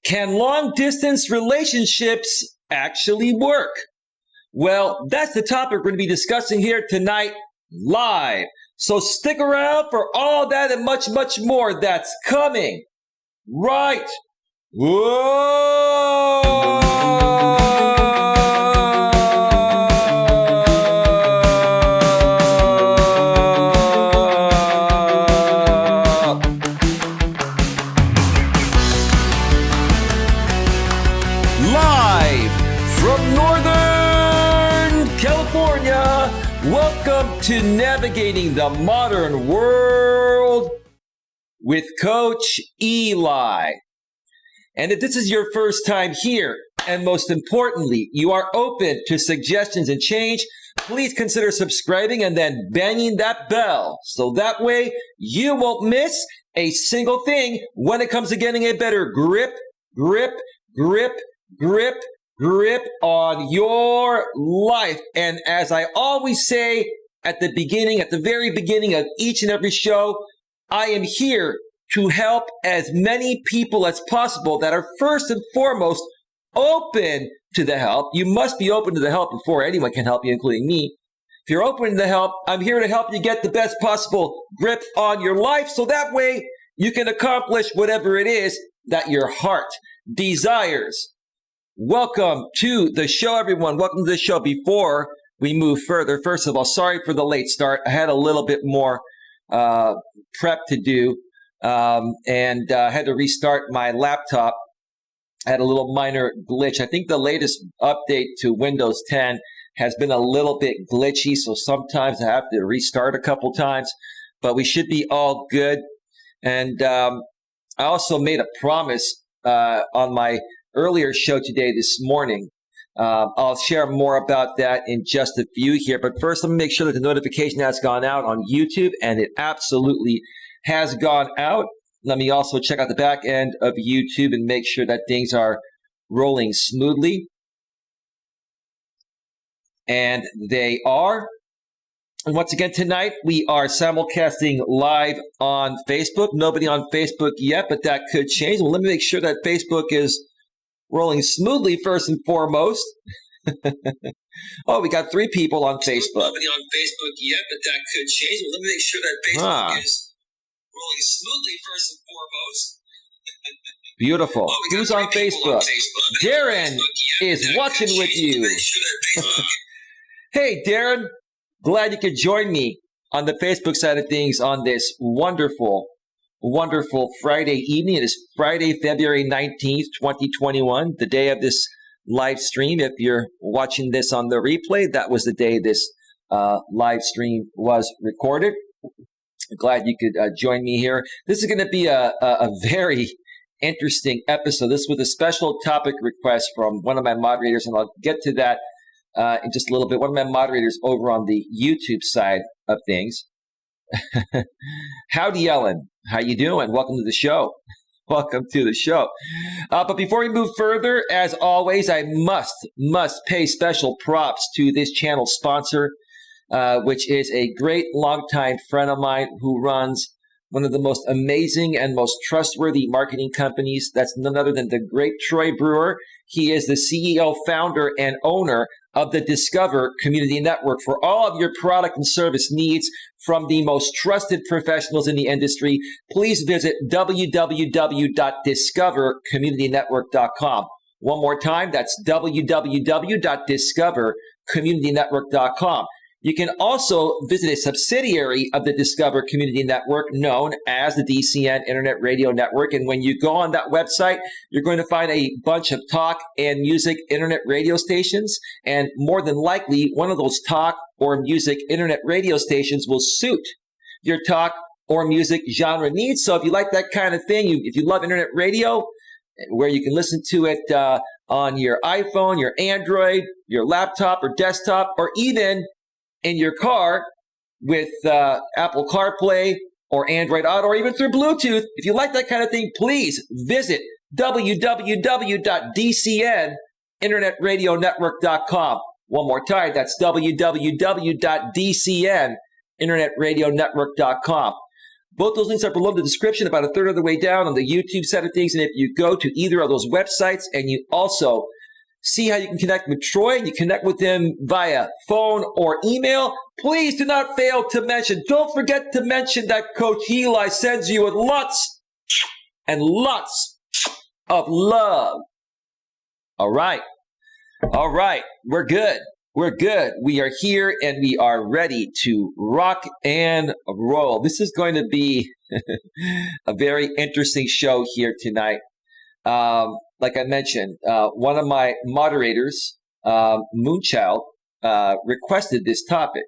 Can long-distance relationships actually work? Well, that's the topic we're going to be discussing here tonight live. So stick around for all that and much, much more that's coming right. Whoa! Welcome to Navigating the Modern World with Coach Eli. And if this is your first time here, and most importantly, you are open to suggestions and change, please consider subscribing and then banging that bell. So that way you won't miss a single thing when it comes to getting a better grip on your life. And as I always say at the very beginning of each and every show, I am here to help as many people as possible that are first and foremost open to the help. You must be open to the help before anyone can help you, including me. If you're open to the help, I'm here to help you get the best possible grip on your life so that way you can accomplish whatever it is that your heart desires. Welcome to the show, everyone. Welcome to the show. Before we move further, first of all, sorry for the late start. I had a little bit more prep to do and had to restart my laptop. I had a little minor glitch. I think the latest update to Windows 10 has been a little bit glitchy, so sometimes I have to restart a couple times, but we should be all good. And I also made a promise on my earlier show today, this morning. I'll share more about that in just a few here. But first, let me make sure that the notification has gone out on YouTube, and it absolutely has gone out. Let me also check out the back end of YouTube and make sure that things are rolling smoothly. And they are. And once again, tonight, we are simulcasting live on Facebook. Nobody on Facebook yet, but that could change. Well, let me make sure that Facebook is rolling smoothly first and foremost. Oh, we got 3 people on Facebook. Nobody on Facebook yet, but that could change. Well, let me make sure that Facebook is rolling smoothly first and foremost. Beautiful. Oh, who's on Facebook? Darren is watching with you. Hey, Darren. Glad you could join me on the Facebook side of things on this wonderful Friday evening. It is Friday, February 19th, 2021, the day of this live stream. If you're watching this on the replay, that was the day this live stream was recorded. Glad you could join me here. This is going to be a very interesting episode. This was a special topic request from one of my moderators, and I'll get to that in just a little bit. One of my moderators over on the YouTube side of things. Howdy, Ellen. How you doing? Welcome to the show. Welcome to the show. But before we move further, as always, I must pay special props to this channel sponsor, which is a great longtime friend of mine who runs one of the most amazing and most trustworthy marketing companies. That's none other than the great Troy Brewer. He is the CEO, founder, and owner of the Discover Community Network for all of your product and service needs from the most trusted professionals in the industry. Please visit www.discovercommunitynetwork.com. One more time, that's www.discovercommunitynetwork.com. You can also visit a subsidiary of the Discover Community Network known as the DCN Internet Radio Network. And when you go on that website, you're going to find a bunch of talk and music internet radio stations. And more than likely, one of those talk or music internet radio stations will suit your talk or music genre needs. So if you like that kind of thing, if you love internet radio, where you can listen to it on your iPhone, your Android, your laptop or desktop, or even in your car with Apple CarPlay or Android Auto, or even through Bluetooth. If you like that kind of thing, please visit www.dcninternetradionetwork.com. One more time, that's www.dcninternetradionetwork.com. Both those links are below the description, about a third of the way down on the YouTube side of things. And if you go to either of those websites and you also see how you can connect with Troy, and you connect with him via phone or email, please do not fail to mention, don't forget to mention that Coach Eli sends you with lots and lots of love. All right. We're good. We are here and we are ready to rock and roll. This is going to be a very interesting show here tonight. Like I mentioned, one of my moderators, Moonchild, requested this topic.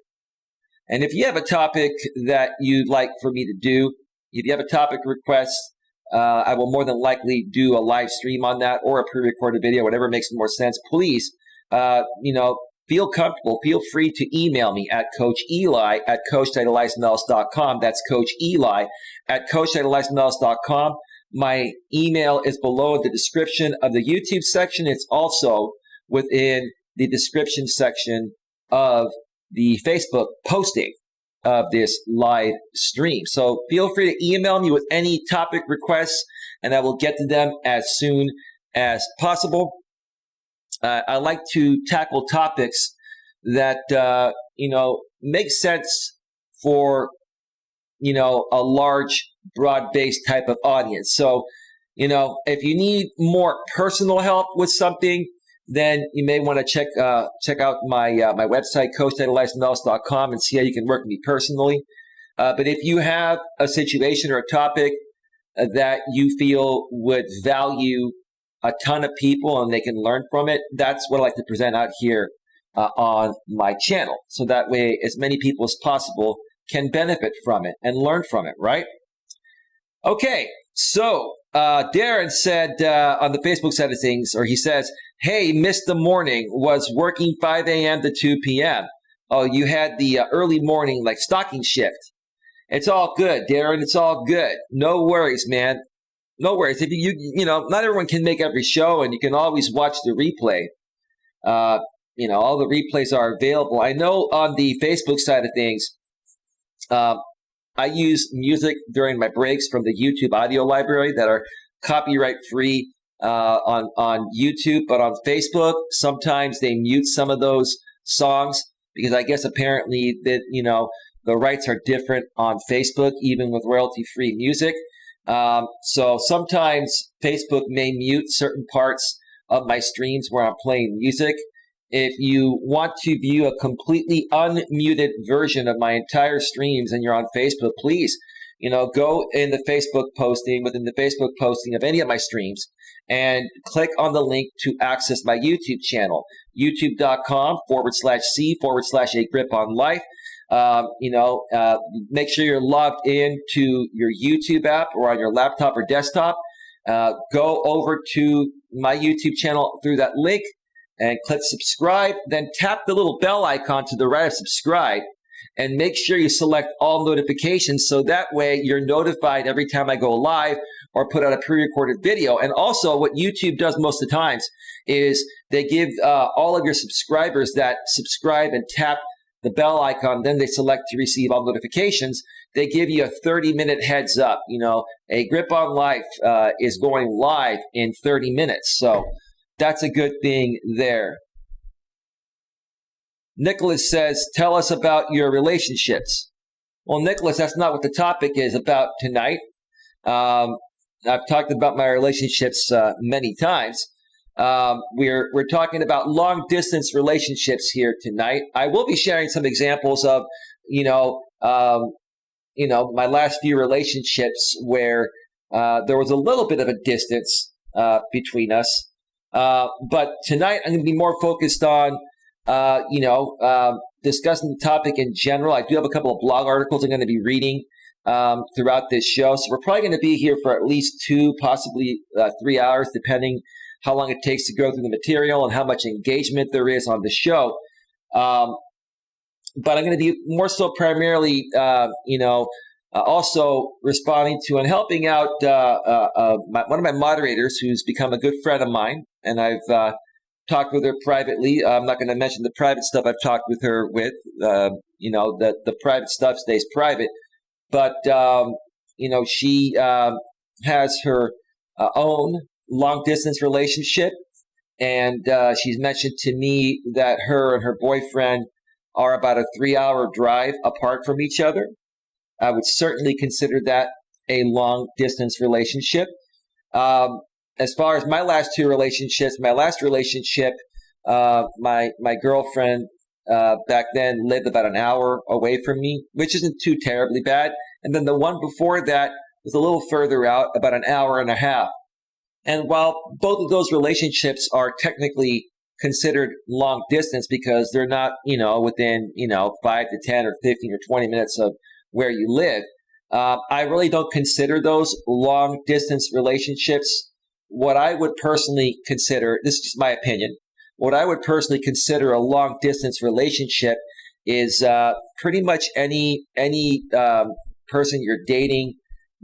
And if you have a topic that you'd like for me to do, if you have a topic request, I will more than likely do a live stream on that or a pre-recorded video, whatever makes more sense. Please, feel comfortable. Feel free to email me at coacheli@coach.eliasmelas.com. That's Coach Eli at coach.eliasmelas.com. My email is below the description of the YouTube section. It's also within the description section of the Facebook posting of this live stream. So feel free to email me with any topic requests, and I will get to them as soon as possible. I like to tackle topics that, make sense for, a large, broad-based type of audience. So, if you need more personal help with something, then you may want to check out my website, coach.eliasmelas.com, and see how you can work with me personally. But if you have a situation or a topic that you feel would value a ton of people and they can learn from it, that's what I like to present out here on my channel. So that way, as many people as possible can benefit from it and learn from it, right? Okay, so Darren said on the Facebook side of things, or he says, hey, missed the morning, was working 5 a.m. to 2 p.m. Oh, you had the early morning, like stocking shift. It's all good, Darren. It's all good. No worries, man. No worries. If not everyone can make every show, and you can always watch the replay. All the replays are available. I know on the Facebook side of things, I use music during my breaks from the YouTube audio library that are copyright free on YouTube, but on Facebook, sometimes they mute some of those songs because I guess apparently that, the rights are different on Facebook, even with royalty free music. So sometimes Facebook may mute certain parts of my streams where I'm playing music. If you want to view a completely unmuted version of my entire streams and you're on Facebook, please, go in the Facebook posting, within the Facebook posting of any of my streams, and click on the link to access my YouTube channel, youtube.com/C/A Grip on Life. Make sure you're logged in to your YouTube app or on your laptop or desktop. Go over to my YouTube channel through that link and click subscribe, then tap the little bell icon to the right of subscribe and make sure you select all notifications so that way you're notified every time I go live or put out a pre-recorded video. And also what YouTube does most of the times is they give all of your subscribers that subscribe and tap the bell icon, then they select to receive all notifications. They give you a 30-minute heads up. A Grip on Life is going live in 30 minutes. So that's a good thing there. Nicholas says, tell us about your relationships. Well, Nicholas, that's not what the topic is about tonight. I've talked about my relationships many times. We're talking about long distance relationships here tonight. I will be sharing some examples of, my last few relationships where there was a little bit of a distance between us. But tonight I'm going to be more focused on, discussing the topic in general. I do have a couple of blog articles I'm going to be reading throughout this show. So we're probably going to be here for at least 2, possibly 3 hours, depending how long it takes to go through the material and how much engagement there is on the show. But I'm going to be more so primarily, also responding to and helping out one of my moderators who's become a good friend of mine. And I've talked with her privately. I'm not going to mention the private stuff I've talked with her with. The private stuff stays private. But she has her own long distance relationship. And she's mentioned to me that her and her boyfriend are about a 3-hour drive apart from each other. I would certainly consider that a long distance relationship. As far as my last two relationships, my last relationship, my girlfriend back then lived about an hour away from me, which isn't too terribly bad. And then the one before that was a little further out, about an hour and a half. And while both of those relationships are technically considered long distance because they're not, within, 5 to 10 or 15 or 20 minutes of where you live, I really don't consider those long distance relationships. What I would personally consider, this is just my opinion, what I would personally consider a long distance relationship is pretty much any person you're dating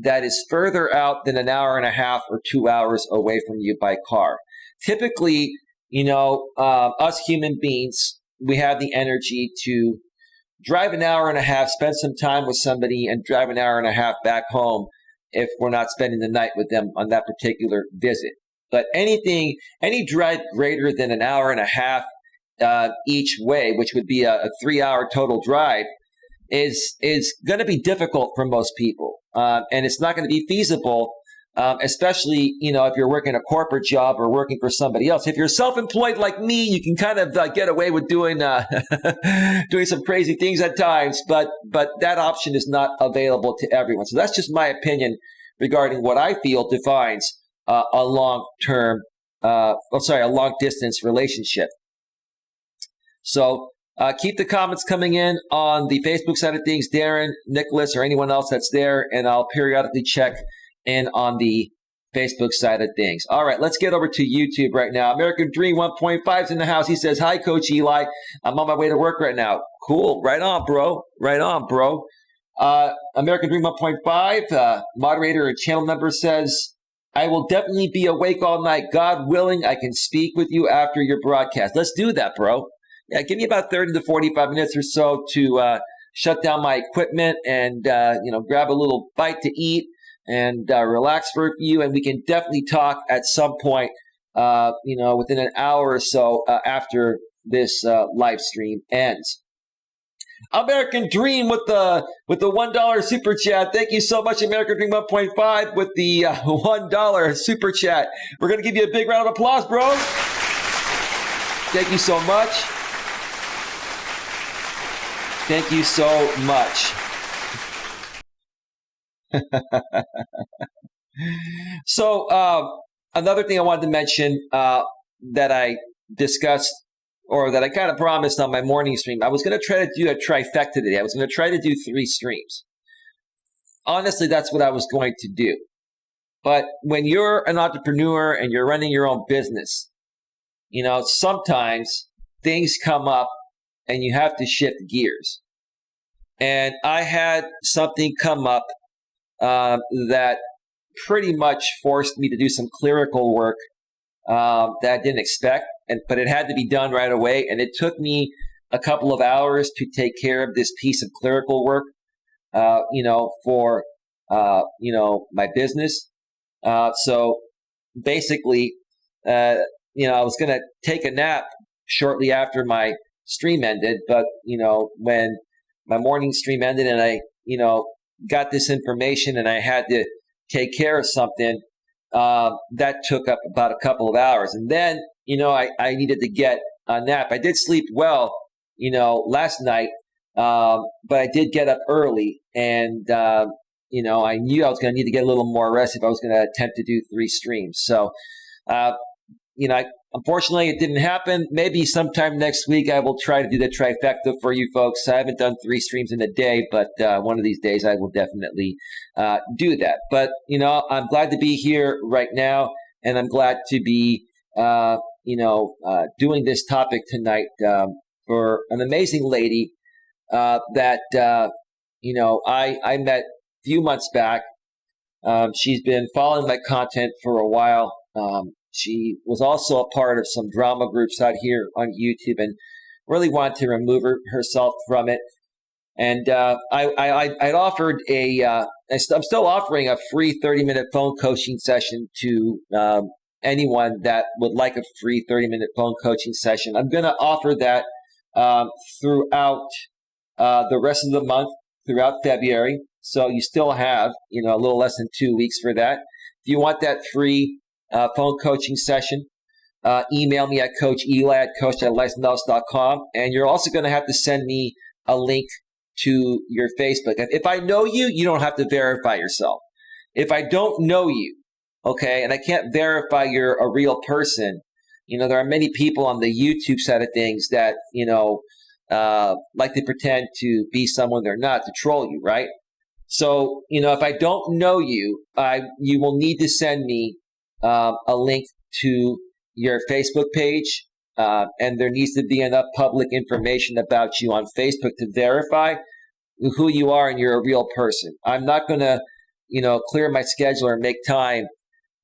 that is further out than an hour and a half or 2 hours away from you by car. Typically, us human beings, we have the energy to drive an hour and a half, spend some time with somebody, and drive an hour and a half back home if we're not spending the night with them on that particular visit. But any drive greater than an hour and a half each way, which would be a 3-hour total drive, is going to be difficult for most people. And it's not going to be feasible, especially, if you're working a corporate job or working for somebody else. If you're self-employed like me, you can kind of get away with doing doing some crazy things at times, but that option is not available to everyone. So that's just my opinion regarding what I feel defines a long-term, a long-distance relationship. So keep the comments coming in on the Facebook side of things, Darren, Nicholas, or anyone else that's there, and I'll periodically check in on the Facebook side of things. All right, let's get over to YouTube right now. American Dream 1.5 is in the house. He says, "Hi, Coach Eli. I'm on my way to work right now." Cool. Right on, bro. Right on, bro. American Dream 1.5, moderator and channel member says, "I will definitely be awake all night. God willing, I can speak with you after your broadcast." Let's do that, bro. Yeah, give me about 30 to 45 minutes or so to shut down my equipment and, grab a little bite to eat and relax for a few. And we can definitely talk at some point, within an hour or so after this live stream ends. American Dream with the $1 super chat. Thank you so much, American Dream 1.5 with the $1 super chat. We're going to give you a big round of applause, bro. Thank you so much. Thank you so much. So another thing I wanted to mention that I discussed or that I kind of promised on my morning stream, I was going to try to do a trifecta today. I was going to try to do 3 streams. Honestly, that's what I was going to do. But when you're an entrepreneur and you're running your own business, sometimes things come up and you have to shift gears. And I had something come up that pretty much forced me to do some clerical work that I didn't expect, but it had to be done right away. And it took me a couple of hours to take care of this piece of clerical work, for my business. So basically, I was going to take a nap shortly after my stream ended, but when my morning stream ended and I got this information and I had to take care of something, that took up about a couple of hours. And then I needed to get a nap. I did sleep well last night, but I did get up early, and I knew I was going to need to get a little more rest if I was going to attempt to do 3 streams. So unfortunately, it didn't happen. Maybe sometime next week I will try to do the trifecta for you folks. I haven't done 3 streams in a day, but one of these days I will definitely do that. But, I'm glad to be here right now, and I'm glad to be, doing this topic tonight for an amazing lady that, I met a few months back. She's been following my content for a while. She was also a part of some drama groups out here on YouTube and really wanted to remove herself from it. And I'd offered I'm still offering a free 30-minute phone coaching session to anyone that would like a free 30-minute phone coaching session. I'm going to offer that throughout the rest of the month, throughout February. So you still have, a little less than 2 weeks for that. If you want that free phone coaching session, email me at Coach Eli at coacheli@melas.com. And you're also going to have to send me a link to your Facebook. If I know you, you don't have to verify yourself. If I don't know you, okay, and I can't verify you're a real person, there are many people on the YouTube side of things that, like to pretend to be someone they're not to troll you, right? So, if I don't know you, you will need to send me a link to your Facebook page, and there needs to be enough public information about you on Facebook to verify who you are and you're a real person. I'm not going to, clear my schedule or make time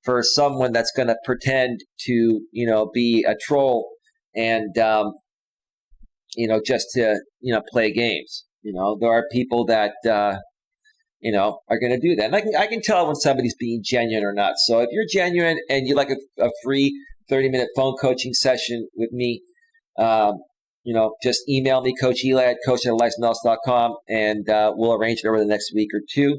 for someone that's going to pretend to, be a troll and, just to, play games. There are people that, are going to do that. And I can tell when somebody's being genuine or not. So if you're genuine and you like a free 30-minute phone coaching session with me, just email me, Coach Eli at coacheli@melas.com, and we'll arrange it over the next week or two.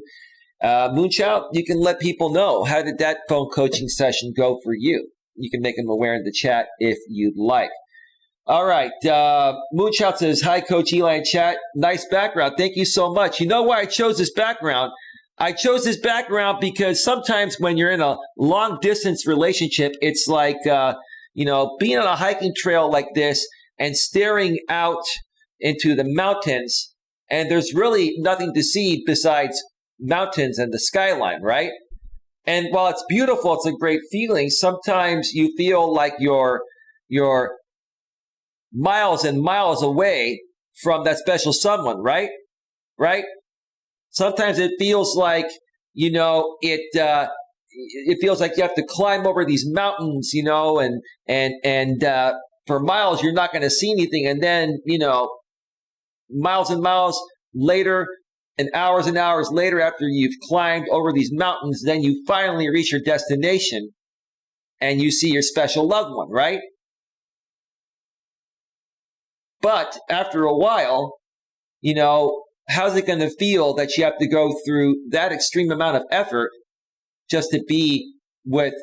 Moonchild, you can let people know, how did that phone coaching session go for you? You can make them aware in the chat if you'd like. All right. Moonchild says, hi, Coach Eli in chat. Nice background. Thank you so much. You know why I chose this background? I chose this background because sometimes when you're in a long distance relationship, it's like, being on a hiking trail like this and staring out into the mountains, and there's really nothing to see besides mountains and the skyline, right? And while it's beautiful, it's a great feeling. Sometimes you feel like you're miles and miles away from that special someone, right? Right? Sometimes it feels like, it feels like you have to climb over these mountains, and for miles you're not going to see anything, and then miles and miles later and hours later, after you've climbed over these mountains, then you finally reach your destination and you see your special loved one, right? But after a while, how's it going to feel that you have to go through that extreme amount of effort just to be with,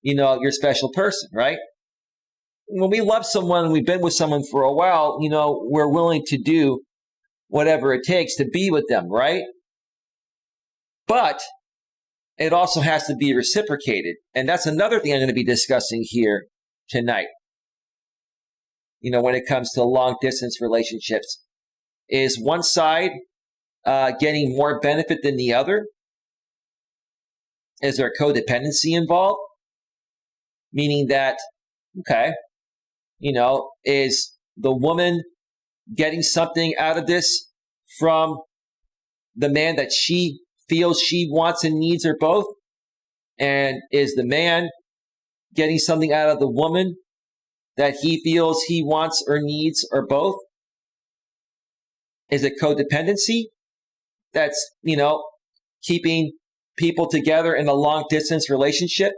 your special person, right? When we love someone and we've been with someone for a while, we're willing to do whatever it takes to be with them, right? But it also has to be reciprocated. And that's another thing I'm going to be discussing here tonight. When it comes to long distance relationships, is one side getting more benefit than the other? Is there codependency involved? Meaning that, okay, is the woman getting something out of this from the man that she feels she wants and needs, or both? And is the man getting something out of the woman that he feels he wants or needs, or both? Is it codependency that's, keeping people together in a long distance relationship?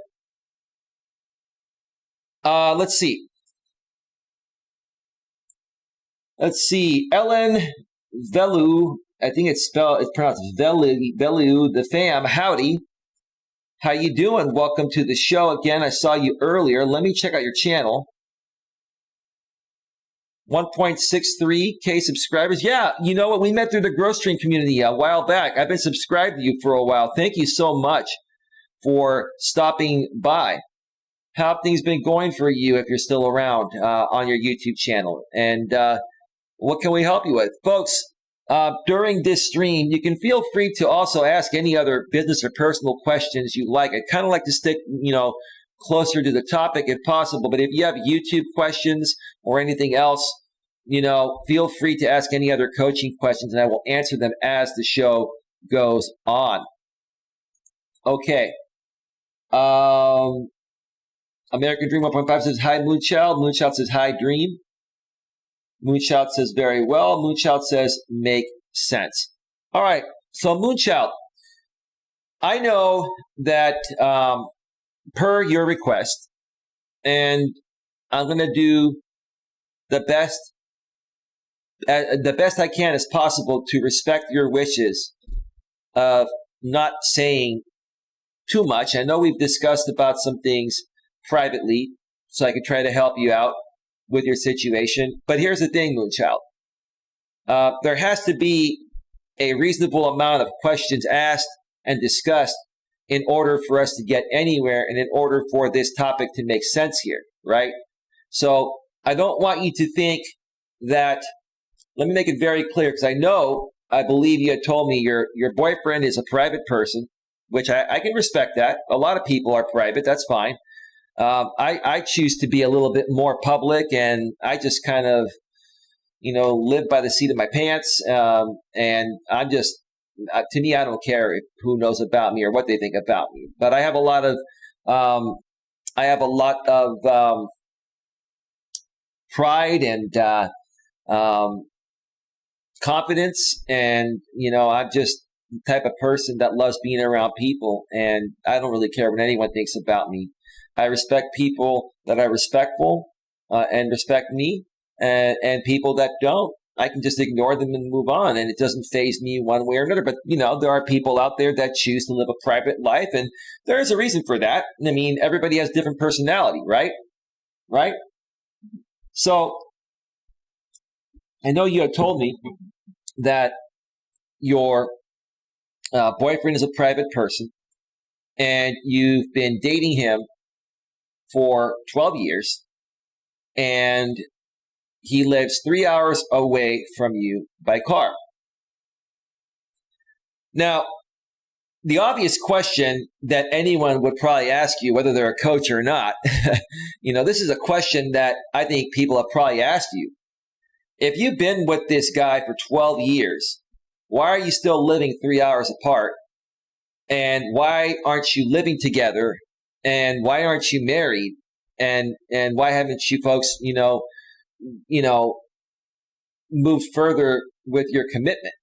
Let's see. Ellen Velu, I think it's pronounced Velu, the fam. Howdy. How you doing? Welcome to the show again. I saw you earlier. Let me check out your channel. 1.63K subscribers. Yeah, you know what? We met through the Growth Stream community a while back. I've been subscribed to you for a while. Thank you so much for stopping by. How have things been going for you if you're still around on your YouTube channel? And what can we help you with? Folks, during this stream, you can feel free to also ask any other business or personal questions you like. I kind of like to stick, closer to the topic if possible. But if you have YouTube questions or anything else, feel free to ask any other coaching questions, and I will answer them as the show goes on. Okay. American Dream 1.5 says, hi, Moonchild. Moonchild says, hi, Dream. Moonchild says, very well. Moonchild says, make sense. All right. So Moonchild, I know that per your request, and I'm going to do the best I can as possible to respect your wishes of not saying too much. I know we've discussed about some things privately, so I can try to help you out with your situation. But here's the thing, Moonchild. There has to be a reasonable amount of questions asked and discussed in order for us to get anywhere and in order for this topic to make sense here, right? So I don't want you to think that, let me make it very clear, because I believe you had told me your boyfriend is a private person, which I can respect that. A lot of people are private. That's fine. I choose to be a little bit more public, and I just kind of, live by the seat of my pants. And I'm just, to me, I don't care who knows about me or what they think about me. But I have a lot of pride and confidence, and I'm just the type of person that loves being around people, and I don't really care what anyone thinks about me. I respect people that are respectful and respect me, and people that don't, I can just ignore them and move on, and it doesn't faze me one way or another. But there are people out there that choose to live a private life, and there is a reason for that. I mean, everybody has different personality, right? Right? So I know you had told me that your boyfriend is a private person, and you've been dating him for 12 years, and he lives 3 hours away from you by car. Now, the obvious question that anyone would probably ask you, whether they're a coach or not, this is a question that I think people have probably asked you. If you've been with this guy for 12 years, why are you still living 3 hours apart? And why aren't you living together? And why aren't you married? And why haven't you folks, moved further with your commitment?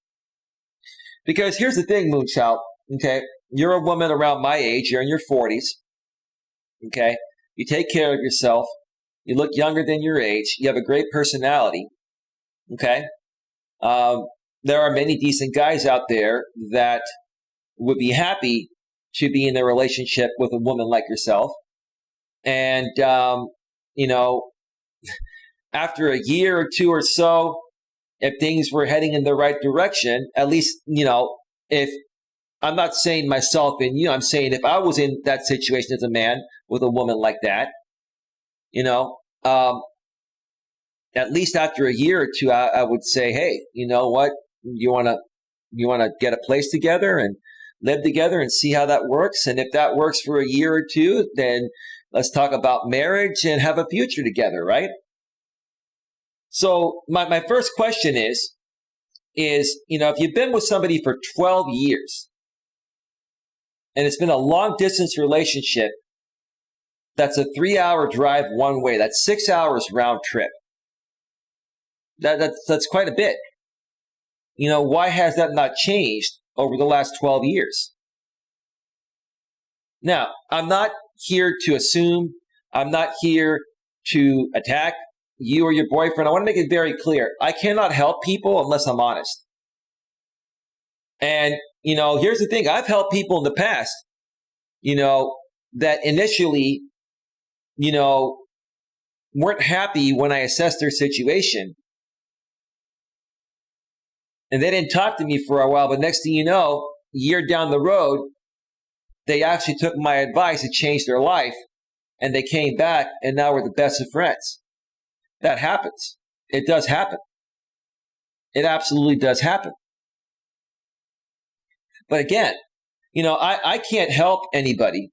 Because here's the thing, Moonchild, okay? You're a woman around my age. You're in your 40s, okay? You take care of yourself. You look younger than your age. You have a great personality, okay? There are many decent guys out there that would be happy to be in a relationship with a woman like yourself. And, after a year or two or so, if things were heading in the right direction, at least, if I'm not saying myself and you, I'm saying if I was in that situation as a man with a woman like that, at least after a year or two, I would say, hey, you know what? You want to get a place together and live together and see how that works. And if that works for a year or two, then let's talk about marriage and have a future together, right? So my first question is, if you've been with somebody for 12 years and it's been a long distance relationship, that's a 3-hour drive one way. That's 6 hours round trip. That's quite a bit. Why has that not changed over the last 12 years? Now, I'm not here to assume. I'm not here to attack you or your boyfriend. I want to make it very clear. I cannot help people unless I'm honest. And, here's the thing. I've helped people in the past, that initially, weren't happy when I assessed their situation. And they didn't talk to me for a while, but next thing you know, a year down the road, they actually took my advice and changed their life, and they came back, and now we're the best of friends. That happens. It does happen. It absolutely does happen. But again, I can't help anybody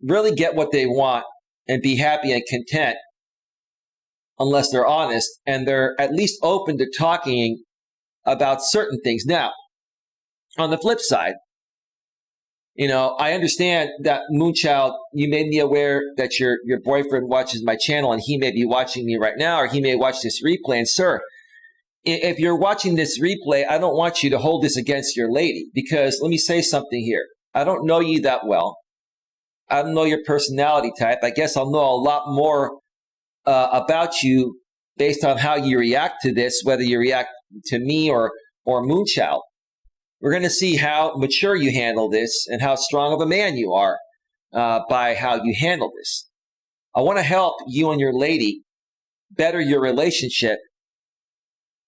really get what they want and be happy and content unless they're honest and they're at least open to talking about certain things. Now, on the flip side, I understand that, Moonchild, you made me aware that your boyfriend watches my channel and he may be watching me right now, or he may watch this replay. And sir, if you're watching this replay, I don't want you to hold this against your lady, because let me say something here. I don't know you that well. I don't know your personality type. I guess I'll know a lot more about you based on how you react to this, whether you react to me or Moonchild. We're going to see how mature you handle this and how strong of a man you are by how you handle this. I want to help you and your lady better your relationship.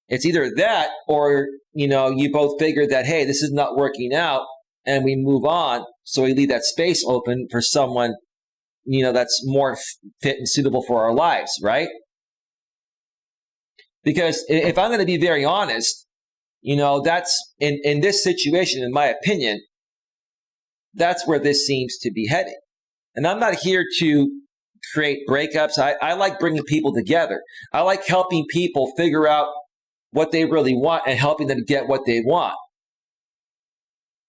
It's either that or, you both figure that, hey, this is not working out, and we move on. So we leave that space open for someone, that's more fit and suitable for our lives, right? Because if I'm going to be very honest, that's in this situation, in my opinion, that's where this seems to be heading. And I'm not here to create breakups. I like bringing people together. I like helping people figure out what they really want and helping them get what they want.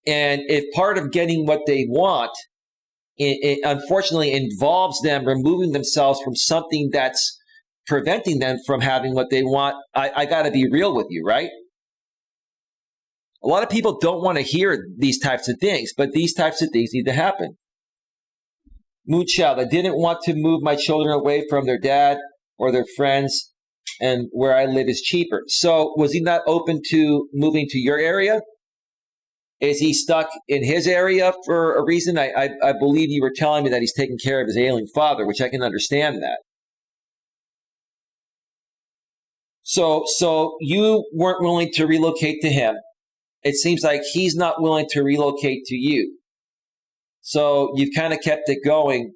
And if part of getting what they want, it unfortunately involves them removing themselves from something that's preventing them from having what they want, I got to be real with you, right? A lot of people don't want to hear these types of things, but these types of things need to happen. Moonchild, I didn't want to move my children away from their dad or their friends, and where I live is cheaper. So was he not open to moving to your area? Is he stuck in his area for a reason? I believe you were telling me that he's taking care of his ailing father, which I can understand that. So you weren't willing to relocate to him. It seems like he's not willing to relocate to you. So you've kind of kept it going,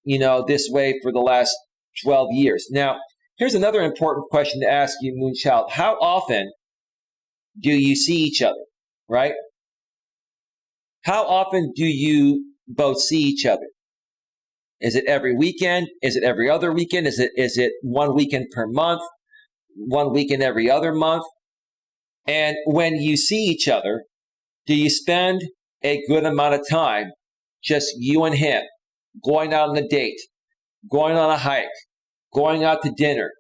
this way for the last 12 years. Now, here's another important question to ask you, Moonchild. How often do you see each other, right? How often do you both see each other? Is it every weekend? Is it every other weekend? Is it one weekend per month? One weekend every other month? And when you see each other, do you spend a good amount of time, just you and him, going out on a date, going on a hike, going out to dinner,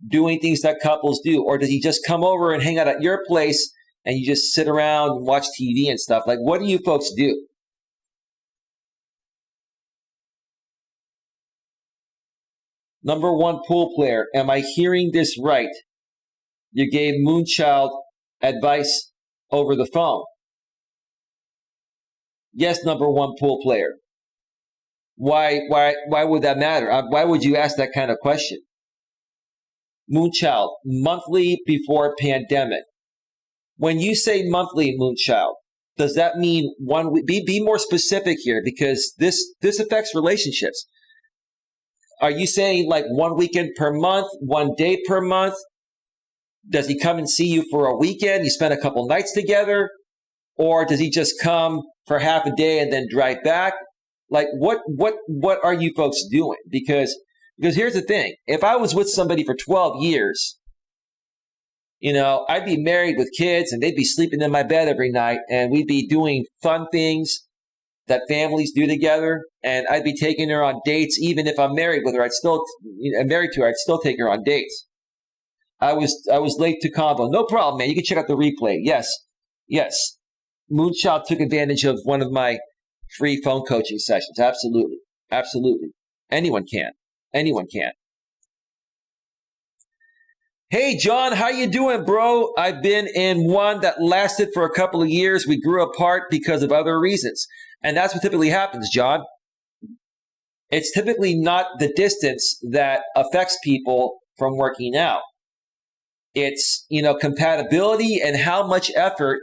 doing things that couples do? Or does he just come over and hang out at your place and you just sit around and watch TV and stuff? Like, what do you folks do? Number one pool player, am I hearing this right? You gave Moonchild advice over the phone. Yes, number one pool player. Why would that matter? Why would you ask that kind of question? Moonchild, monthly before pandemic. When you say monthly, Moonchild, does that mean 1 week? Be more specific here, because this affects relationships. Are you saying like 1 weekend per month, 1 day per month? Does he come and see you for a weekend? You spend a couple nights together? Or does he just come for half a day and then drive back? Like, what are you folks doing? Because here's the thing. If I was with somebody for 12 years, I'd be married with kids and they'd be sleeping in my bed every night and we'd be doing fun things that families do together. And I'd be taking her on dates. Even if I'm married with her, I'm married to her, I'd still take her on dates. I was late to combo. No problem, man. You can check out the replay. Yes. Moonchild took advantage of one of my free phone coaching sessions. Absolutely. Anyone can. Hey, John, how you doing, bro? I've been in one that lasted for a couple of years. We grew apart because of other reasons. And that's what typically happens, John. It's typically not the distance that affects people from working out. It's, compatibility and how much effort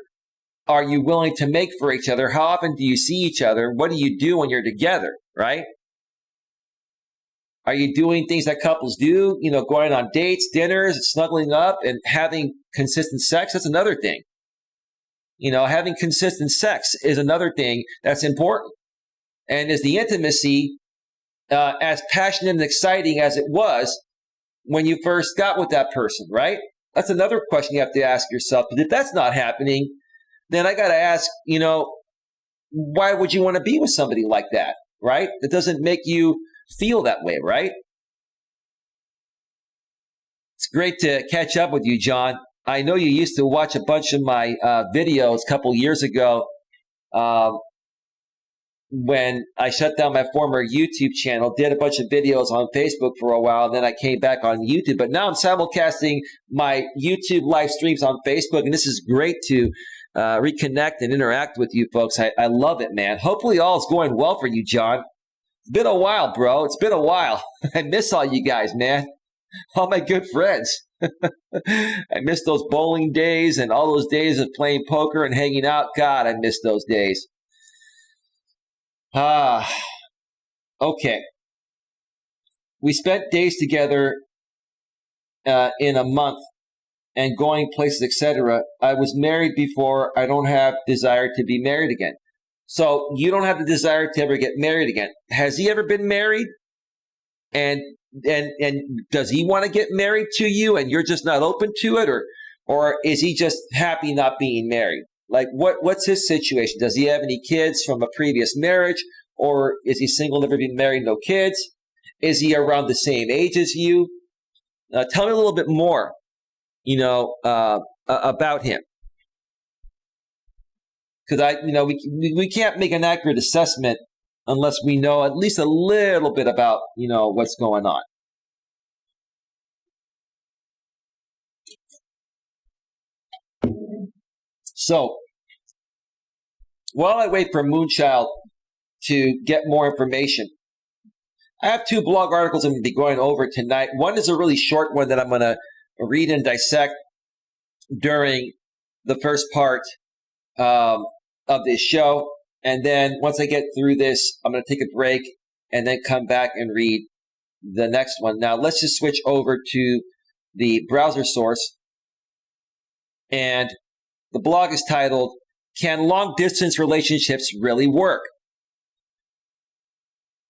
are you willing to make for each other? How often do you see each other? What do you do when you're together, right? Are you doing things that couples do? Going on dates, dinners, snuggling up, and having consistent sex? That's another thing. Having consistent sex is another thing that's important. And is the intimacy as passionate and exciting as it was when you first got with that person, right? That's another question you have to ask yourself. But if that's not happening, then I got to ask, why would you want to be with somebody like that, right? That doesn't make you feel that way, right? It's great to catch up with you, John. I know you used to watch a bunch of my videos a couple years ago uh, when I shut down my former YouTube channel, did a bunch of videos on Facebook for a while, and then I came back on YouTube. But now I'm simulcasting my YouTube live streams on Facebook, and this is great to reconnect and interact with you folks. I love it, man. Hopefully all is going well for you, John. It's been a while, bro. It's been a while. I miss all you guys, man. All my good friends. I miss those bowling days and all those days of playing poker and hanging out. God, I miss those days. Okay. We spent days together in a month and going places, etc. I was married before. I don't have desire to be married again. So you don't have the desire to ever get married again. Has he ever been married? And does he want to get married to you and you're just not open to it? Or is he just happy not being married? Like what's his situation? Does he have any kids from a previous marriage? Or is he single, never been married, no kids? Is he around the same age as you? Tell me a little bit more, about him. Because we can't make an accurate assessment unless we know at least a little bit about, what's going on. So, while I wait for Moonchild to get more information, I have 2 blog articles I'm going to be going over tonight. One is a really short one that I'm going to read and dissect during the first part of this show. And then once I get through this, I'm going to take a break and then come back and read the next one. Now, let's just switch over to the browser source. And the blog is titled, Can Long-Distance Relationships Really Work?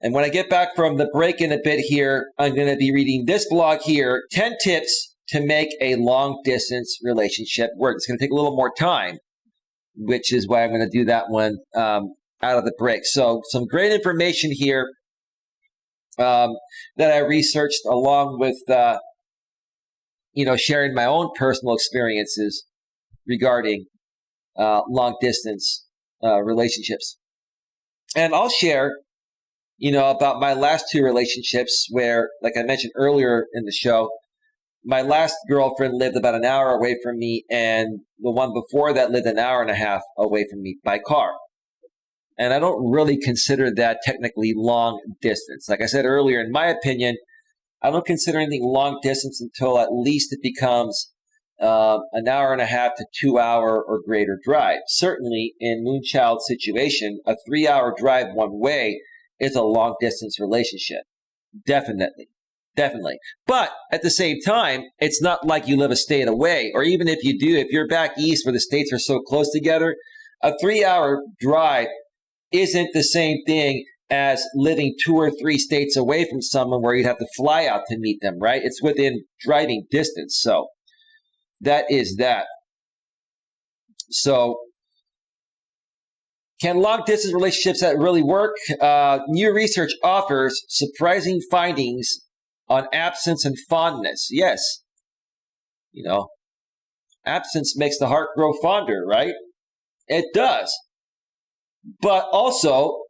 And when I get back from the break in a bit here, I'm going to be reading this blog here, 10 Tips to Make a Long-Distance Relationship Work. It's going to take a little more time, which is why I'm going to do that one out of the break. So some great information here that I researched along with, sharing my own personal experiences regarding long-distance relationships. And I'll share, about my last 2 relationships where, like I mentioned earlier in the show, my last girlfriend lived about an hour away from me, and the one before that lived an hour and a half away from me by car. And I don't really consider that technically long distance. Like I said earlier, in my opinion, I don't consider anything long distance until at least it becomes an hour and a half to 2 hour or greater drive. Certainly in Moonchild's situation, a 3-hour drive one way is a long distance relationship. Definitely. But at the same time, it's not like you live a state away, or even if you do, if you're back east where the states are so close together, a 3-hour drive isn't the same thing as living 2 or 3 states away from someone where you'd have to fly out to meet them, right? It's within driving distance. So that is that. So can long-distance relationships that really work? New research offers surprising findings on absence and fondness. Yes. Absence makes the heart grow fonder, right? It does. But also,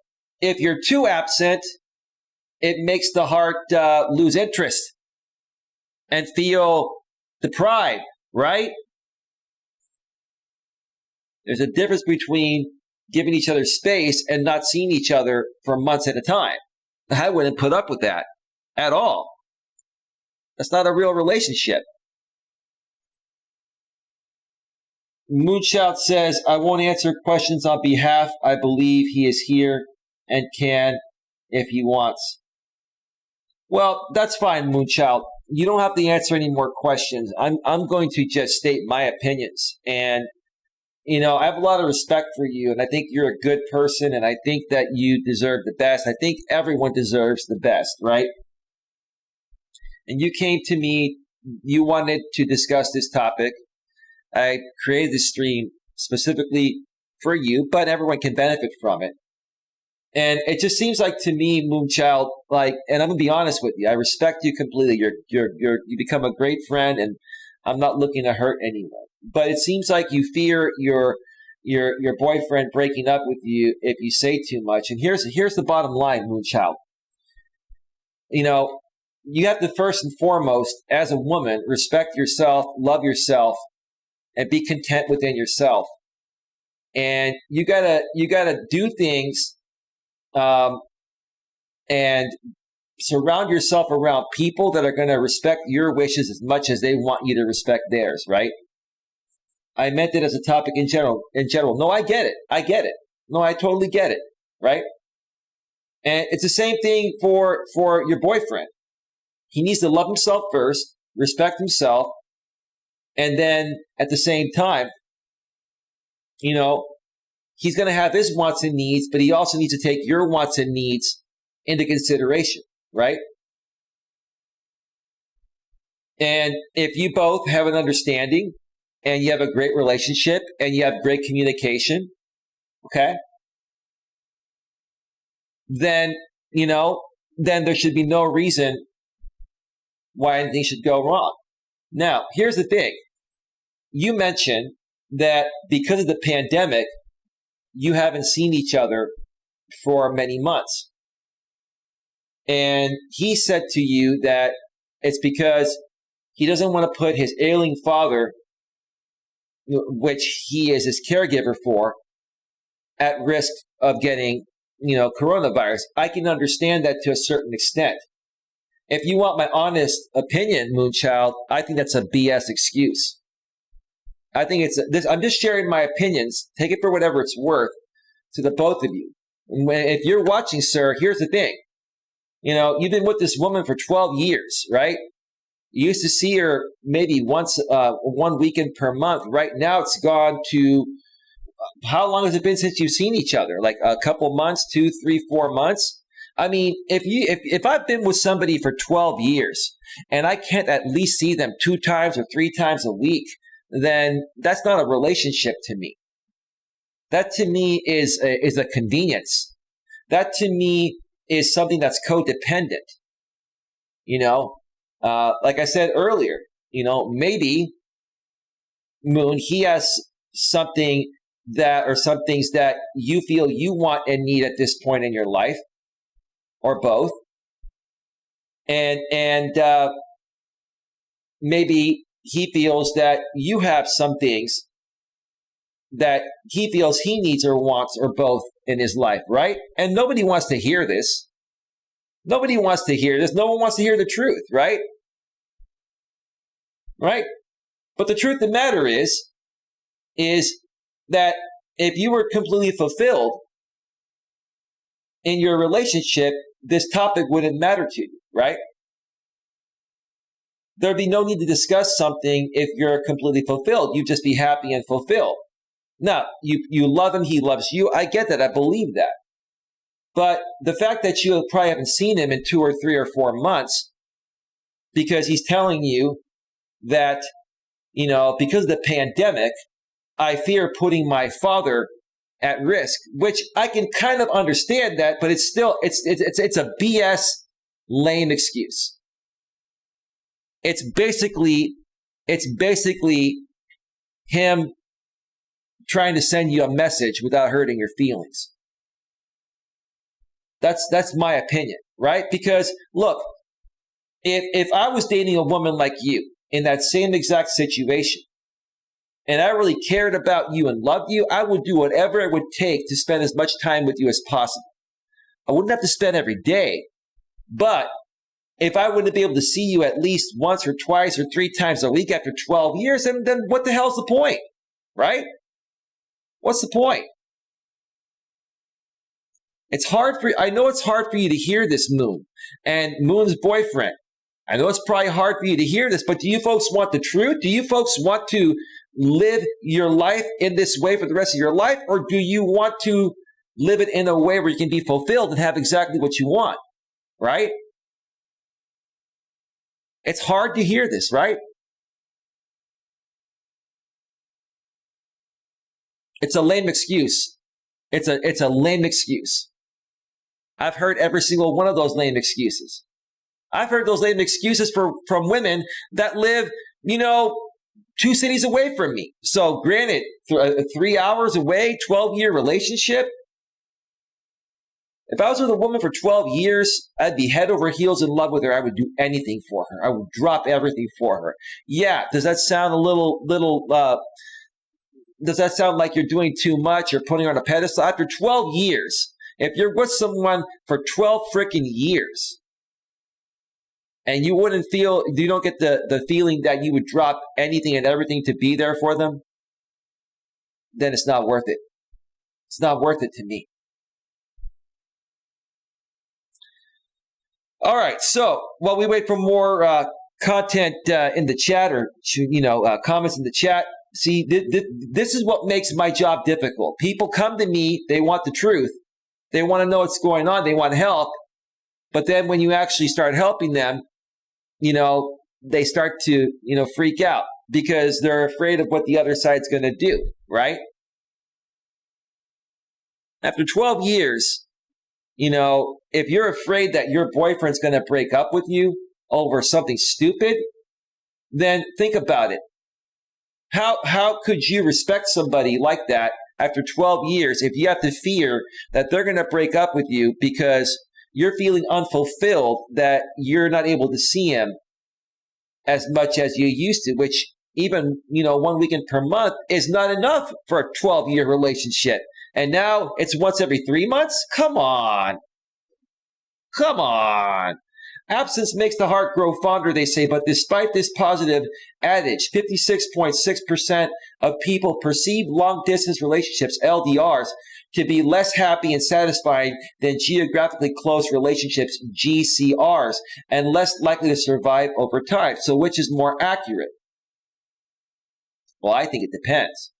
if you're too absent, it makes the heart lose interest and feel deprived, right? There's a difference between giving each other space and not seeing each other for months at a time. I wouldn't put up with that at all. That's not a real relationship. Moonchild says, I won't answer questions on behalf. I believe he is here and can if he wants. Well, that's fine, Moonchild. You don't have to answer any more questions. I'm going to just state my opinions. And I have a lot of respect for you, and I think you're a good person, and I think that you deserve the best. I think everyone deserves the best, right? And you came to me, you wanted to discuss this topic. I created this stream specifically for you, but everyone can benefit from it. And it just seems like to me, Moonchild, and I'm gonna be honest with you, I respect you completely. You become a great friend, and I'm not looking to hurt anyone. But it seems like you fear your boyfriend breaking up with you if you say too much. And here's the bottom line, Moonchild. You have to first and foremost, as a woman, respect yourself, love yourself, and be content within yourself. And you gotta do things, and surround yourself around people that are going to respect your wishes as much as they want you to respect theirs, right? I meant it as a topic in general. No, I get it. No, I totally get it, right? And it's the same thing for your boyfriend. He needs to love himself first, respect himself, and then at the same time, he's going to have his wants and needs, but he also needs to take your wants and needs into consideration, right? And if you both have an understanding and you have a great relationship and you have great communication, okay, then there should be no reason why anything should go wrong. Now, here's the thing. You mentioned that because of the pandemic, you haven't seen each other for many months. And he said to you that it's because he doesn't want to put his ailing father, which he is his caregiver for, at risk of getting, coronavirus. I can understand that to a certain extent. If you want my honest opinion, Moonchild, I think that's a BS excuse. I think I'm just sharing my opinions. Take it for whatever it's worth to the both of you. If you're watching, sir, here's the thing. You've been with this woman for 12 years, right? You used to see her maybe once, one weekend per month. Right now it's gone to, how long has it been since you've seen each other? Like a couple months, 2, 3, 4 months? I mean, if I've been with somebody for 12 years and I can't at least see them 2 times or 3 times a week, then that's not a relationship to me. That to me is a convenience. That to me is something that's codependent. Like I said earlier, maybe Moon, he has something or some things that you feel you want and need at this point in your life, or both. And maybe he feels that you have some things that he feels he needs or wants, or both, in his life, right? And nobody wants to hear this. Nobody wants to hear this. No one wants to hear the truth, right? Right? But the truth of the matter is that if you were completely fulfilled in your relationship, this topic wouldn't matter to you, right? There'd be no need to discuss something if you're completely fulfilled. You'd just be happy and fulfilled. Now, you love him, he loves you. I get that. I believe that. But the fact that you probably haven't seen him in 2 or 3 or 4 months because he's telling you that, because of the pandemic, I fear putting my father at risk, which I can kind of understand that, but it's still, it's a BS lame excuse. It's basically him trying to send you a message without hurting your feelings. That's my opinion, right? Because look, if I was dating a woman like you in that same exact situation, and I really cared about you and loved you, I would do whatever it would take to spend as much time with you as possible. I wouldn't have to spend every day, but if I wouldn't be able to see you at least once or twice or 3 times a week after 12 years, then what the hell's the point, right? What's the point? I know it's hard for you to hear this, Moon, and Moon's boyfriend. I know it's probably hard for you to hear this, but do you folks want the truth? Do you folks want to live your life in this way for the rest of your life? Or do you want to live it in a way where you can be fulfilled and have exactly what you want, right? It's hard to hear this, right? It's a lame excuse. It's a lame excuse. I've heard every single one of those lame excuses. I've heard those lame excuses from women that live, 2 cities away from me. So granted, 3 hours away, 12-year relationship. If I was with a woman for 12 years, I'd be head over heels in love with her. I would do anything for her. I would drop everything for her. Yeah, does that sound a little, does that sound like you're doing too much or putting her on a pedestal? After 12 years, if you're with someone for 12 freaking years and you don't get the feeling that you would drop anything and everything to be there for them, then it's not worth it. It's not worth it to me. All right, so while we wait for more content in the chat or comments in the chat, see, this is what makes my job difficult. People come to me, they want the truth, they want to know what's going on, they want help, but then when you actually start helping them, they start to freak out because they're afraid of what the other side's going to do, right? After 12 years. If you're afraid that your boyfriend's going to break up with you over something stupid, then think about it. How could you respect somebody like that after 12 years if you have to fear that they're going to break up with you because you're feeling unfulfilled, that you're not able to see him as much as you used to, which even, 1 weekend per month is not enough for a 12-year relationship. And now it's once every 3 months? Come on. Absence makes the heart grow fonder, they say, but despite this positive adage, 56.6% of people perceive long-distance relationships, LDRs, to be less happy and satisfying than geographically close relationships, GCRs, and less likely to survive over time. So which is more accurate? Well, I think it depends.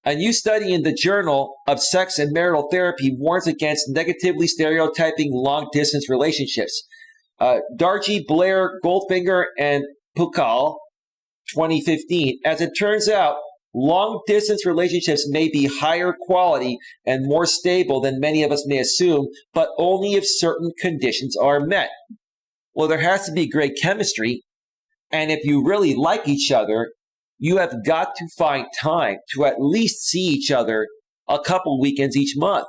A new study in the Journal of Sex and Marital Therapy warns against negatively stereotyping long-distance relationships. Dargy, Blair, Goldfinger, and Pukal, 2015. As it turns out, long-distance relationships may be higher quality and more stable than many of us may assume, but only if certain conditions are met. Well, there has to be great chemistry, and if you really like each other, you have got to find time to at least see each other a couple weekends each month.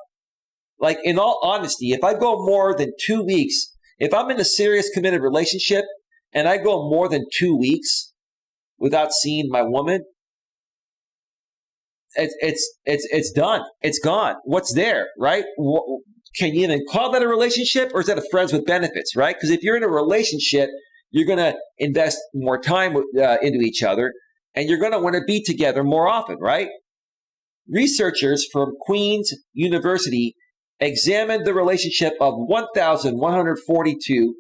Like, in all honesty, if I go more than 2 weeks, if I'm in a serious committed relationship and I go more than 2 weeks without seeing my woman, it's done. It's gone. What's there, right? Can you even call that a relationship, or is that a friends with benefits, right? Because if you're in a relationship, you're going to invest more time into each other. And you're going to want to be together more often, right? Researchers from Queen's University examined the relationship of 1,142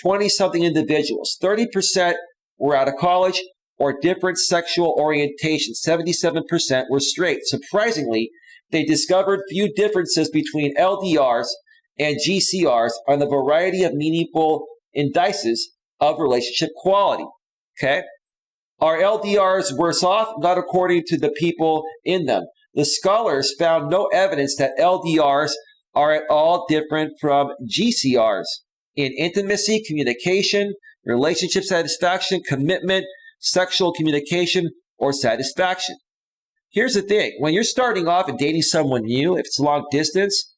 20-something individuals. 30% were out of college or different sexual orientation. 77% were straight. Surprisingly, they discovered few differences between LDRs and GCRs on the variety of meaningful indices of relationship quality. Okay? Are LDRs worse off? Not according to the people in them. The scholars found no evidence that LDRs are at all different from GCRs in intimacy, communication, relationship satisfaction, commitment, sexual communication, or satisfaction. Here's the thing. When you're starting off and dating someone new, if it's long distance,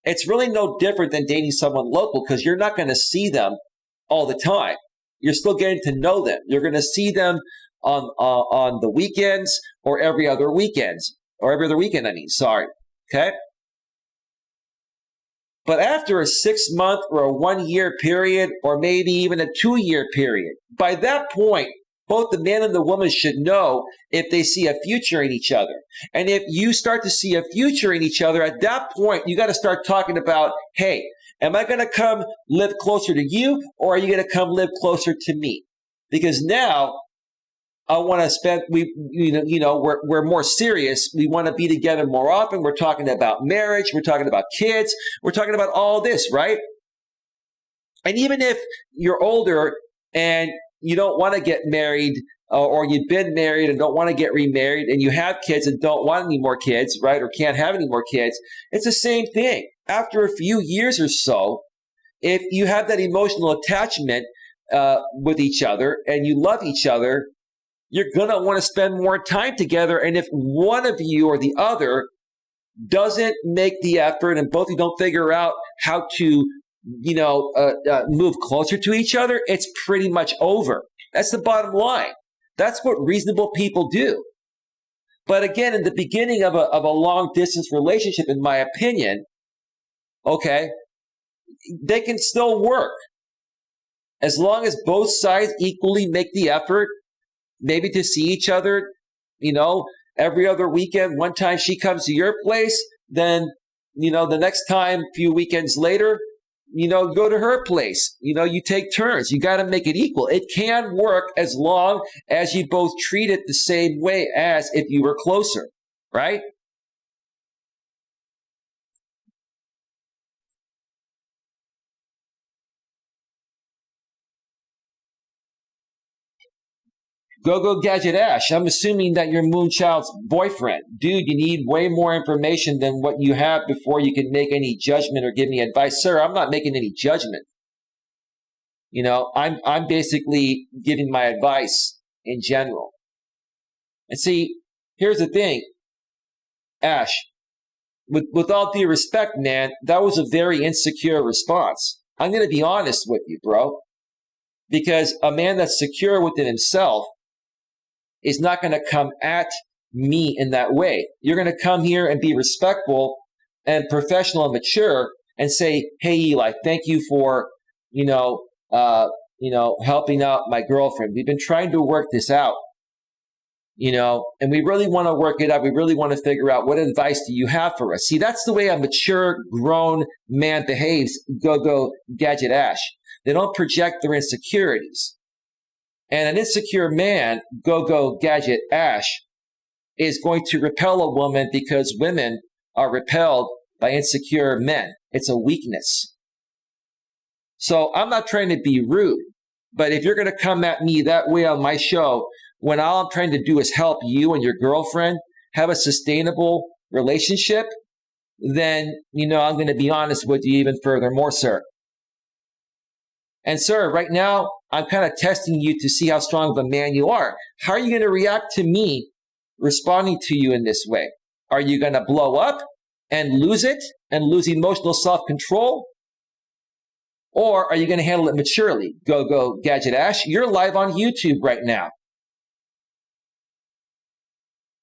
it's really no different than dating someone local because you're not going to see them all the time. You're still getting to know them. You're going to see them on the weekends or every other weekend. Okay? But after a 6-month or a 1-year period, or maybe even a 2-year period, by that point, both the man and the woman should know if they see a future in each other. And if you start to see a future in each other, at that point, you got to start talking about, hey, am I going to come live closer to you, or are you going to come live closer to me? Because now I want to spend, we're more serious. We want to be together more often. We're talking about marriage. We're talking about kids. We're talking about all this, right? And even if you're older and you don't want to get married, or you've been married and don't want to get remarried, and you have kids and don't want any more kids, right? Or can't have any more kids. It's the same thing. After a few years or so, if you have that emotional attachment with each other and you love each other, you're going to want to spend more time together. And if one of you or the other doesn't make the effort and both of you don't figure out how to, move closer to each other, it's pretty much over. That's the bottom line. That's what reasonable people do. But again, in the beginning of a long distance relationship, in my opinion, okay, they can still work as long as both sides equally make the effort, maybe to see each other, every other weekend. One time she comes to your place, then, the next time, a few weekends later, go to her place. You take turns. You got to make it equal. It can work as long as you both treat it the same way as if you were closer, right? Go Gadget Ash. I'm assuming that you're Moonchild's boyfriend. Dude, you need way more information than what you have before you can make any judgment or give me advice. Sir, I'm not making any judgment. I'm basically giving my advice in general. And see, here's the thing, Ash, with all due respect, man, that was a very insecure response. I'm going to be honest with you, bro, because a man that's secure within himself is not going to come at me in that way. You're going to come here and be respectful and professional and mature and say, hey, Eli, thank you for, helping out my girlfriend. We've been trying to work this out, and we really want to work it out. We really want to figure out what advice do you have for us? See, that's the way a mature, grown man behaves. Go Gadget Ash. They don't project their insecurities. And an insecure man, go Gadget Ash, is going to repel a woman because women are repelled by insecure men. It's a weakness. So I'm not trying to be rude, but if you're going to come at me that way on my show, when all I'm trying to do is help you and your girlfriend have a sustainable relationship, then, I'm going to be honest with you even furthermore, sir. And sir, right now, I'm kind of testing you to see how strong of a man you are. How are you going to react to me responding to you in this way? Are you going to blow up and lose it and lose emotional self-control? Or are you going to handle it maturely? Go Gadget Ash. You're live on YouTube right now.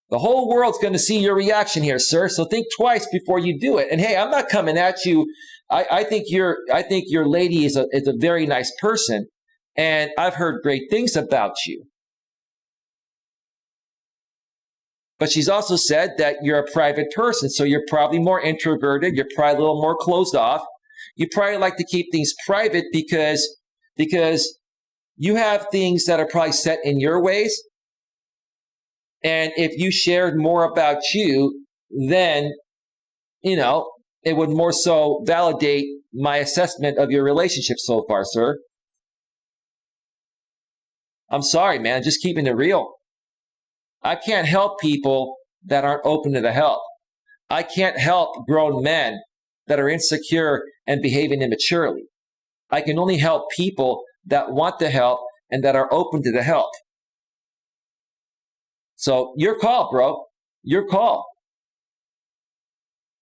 The whole world's going to see your reaction here, sir. So think twice before you do it. And hey, I'm not coming at you. I think your lady is a very nice person, and I've heard great things about you. But she's also said that you're a private person, so you're probably more introverted. You're probably a little more closed off. You probably like to keep things private because you have things that are probably set in your ways. And if you shared more about you, then, it would more so validate my assessment of your relationship so far, sir. I'm sorry, man. Just keeping it real. I can't help people that aren't open to the help. I can't help grown men that are insecure and behaving immaturely. I can only help people that want the help and that are open to the help. So your call, bro. Your call.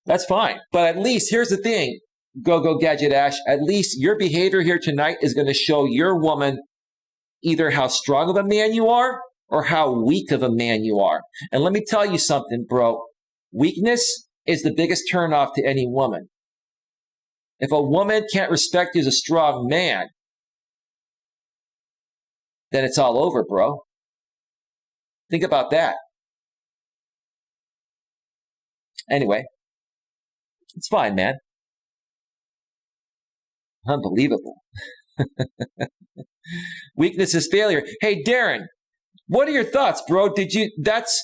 That's fine. But at least, here's the thing, go Gadget Ash, at least your behavior here tonight is going to show your woman either how strong of a man you are or how weak of a man you are. And let me tell you something, bro. Weakness is the biggest turnoff to any woman. If a woman can't respect you as a strong man, then it's all over, bro. Think about that. Anyway, it's fine, man. Unbelievable. Weakness is failure. Hey, Darren, what are your thoughts, bro? That's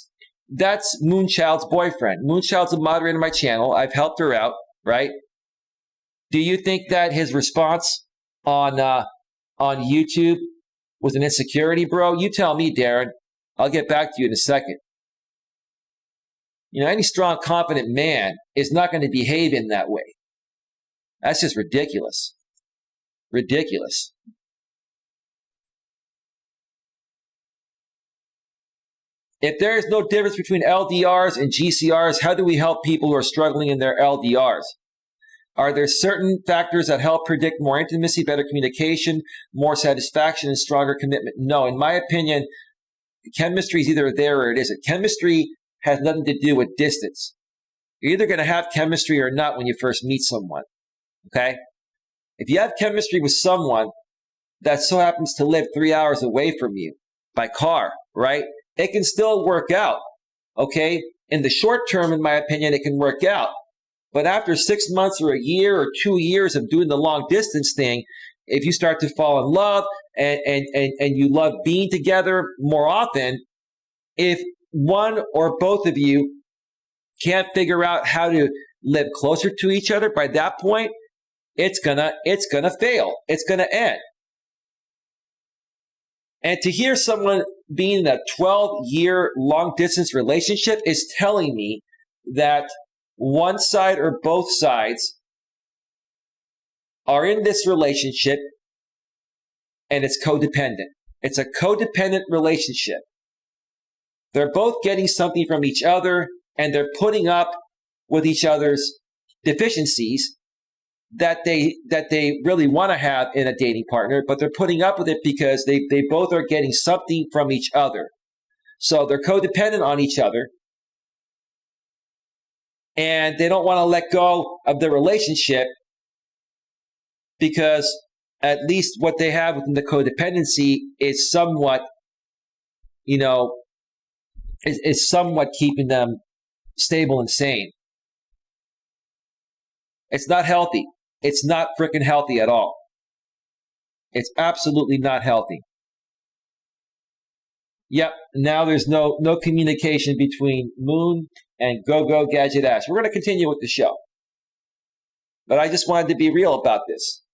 Moonchild's boyfriend. Moonchild's a moderator on my channel. I've helped her out, right? Do you think that his response on YouTube was an insecurity, bro? You tell me, Darren. I'll get back to you in a second. Any strong, confident man is not going to behave in that way. That's just ridiculous. Ridiculous. If there is no difference between LDRs and GCRs, how do we help people who are struggling in their LDRs? Are there certain factors that help predict more intimacy, better communication, more satisfaction, and stronger commitment? No, in my opinion, chemistry is either there or it isn't. Chemistry has nothing to do with distance. You're either going to have chemistry or not when you first meet someone, okay? If you have chemistry with someone that so happens to live 3 hours away from you by car, right? It can still work out, okay? In the short term, in my opinion, it can work out. But after 6 months or a year or 2 years of doing the long distance thing, if you start to fall in love and you love being together more often, if one or both of you can't figure out how to live closer to each other, by that point, it's gonna fail. It's gonna end. And to hear someone being in a 12-year long-distance relationship is telling me that one side or both sides are in this relationship and it's codependent. It's a codependent relationship. They're both getting something from each other and they're putting up with each other's deficiencies that they really want to have in a dating partner, but they're putting up with it because they both are getting something from each other. So they're codependent on each other, and they don't want to let go of the relationship because at least what they have within the codependency is somewhat, is somewhat keeping them stable and sane. It's not healthy. It's not freaking healthy at all. It's absolutely not healthy. Yep, now there's no communication between Moon and Go Gadget Ash. We're going to continue with the show. But I just wanted to be real about this.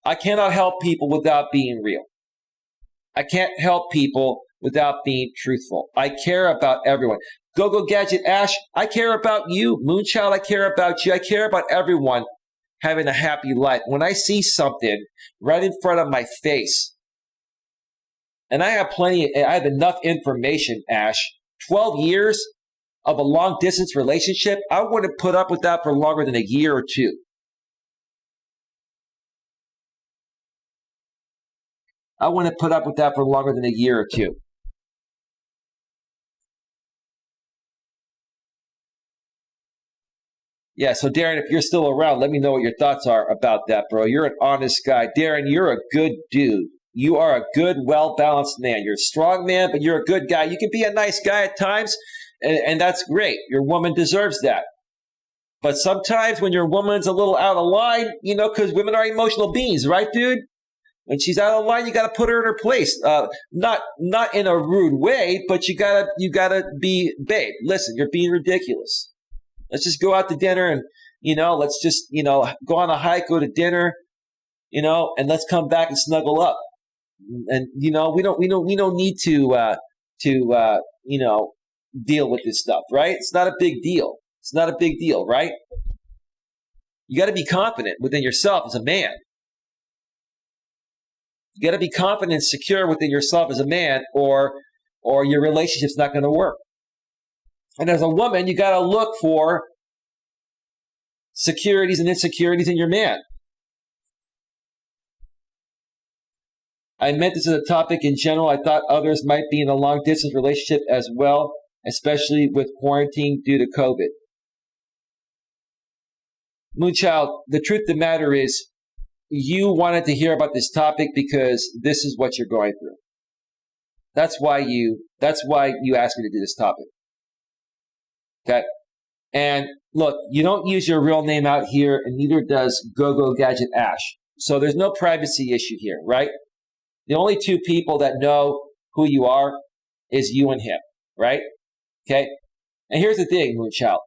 I cannot help people without being real. I can't help people without being truthful. I care about everyone. Go Gadget Ash, I care about you. Moonchild, I care about you. I care about everyone having a happy life. When I see something right in front of my face, and I have enough information, Ash, 12 years of a long distance relationship, I wouldn't put up with that for longer than a year or two. I wouldn't put up with that for longer than a year or two. Yeah, so Darren, if you're still around, let me know what your thoughts are about that, bro. You're an honest guy. Darren, you're a good dude. You are a good, well-balanced man. You're a strong man, but you're a good guy. You can be a nice guy at times, and that's great. Your woman deserves that. But sometimes when your woman's a little out of line, because women are emotional beings, right, dude? When she's out of line, you got to put her in her place. Not in a rude way, but you gotta be, babe, listen, you're being ridiculous. Let's just go out to dinner and, let's just, go on a hike, go to dinner, and let's come back and snuggle up. And, we don't need to deal with this stuff, right? It's not a big deal. It's not a big deal, right? You got to be confident within yourself as a man. You got to be confident and secure within yourself as a man, or your relationship's not going to work. And as a woman, you got to look for securities and insecurities in your man. I meant this as a topic in general. I thought others might be in a long-distance relationship as well, especially with quarantine due to COVID. Moonchild, the truth of the matter is, you wanted to hear about this topic because this is what you're going through. That's why you asked me to do this topic. Okay? And look, you don't use your real name out here, and neither does Go Gadget Ash. So there's no privacy issue here, right? The only two people that know who you are is you and him, right? Okay? And here's the thing, Moonchild.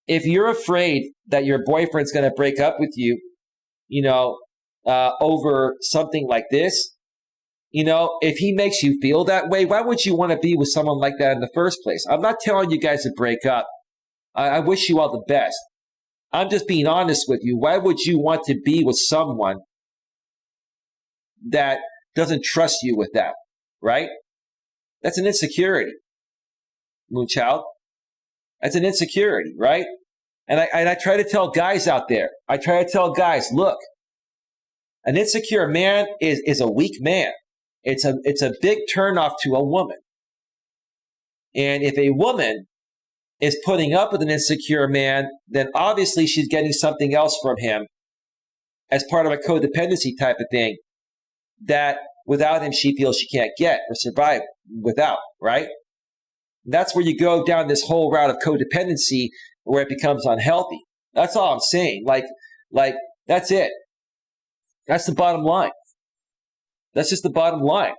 If you're afraid that your boyfriend's going to break up with you, over something like this, if he makes you feel that way, why would you want to be with someone like that in the first place? I'm not telling you guys to break up. I wish you all the best. I'm just being honest with you. Why would you want to be with someone that doesn't trust you with that, right? That's an insecurity. Moonchild. That's an insecurity, right? And I try to tell guys out there, look, an insecure man is a weak man. It's a big turnoff to a woman. And if a woman is putting up with an insecure man, then obviously she's getting something else from him as part of a codependency type of thing that without him she feels she can't get or survive without, right? That's where you go down this whole route of codependency where it becomes unhealthy. That's all I'm saying. Like that's it. That's the bottom line. That's just the bottom line.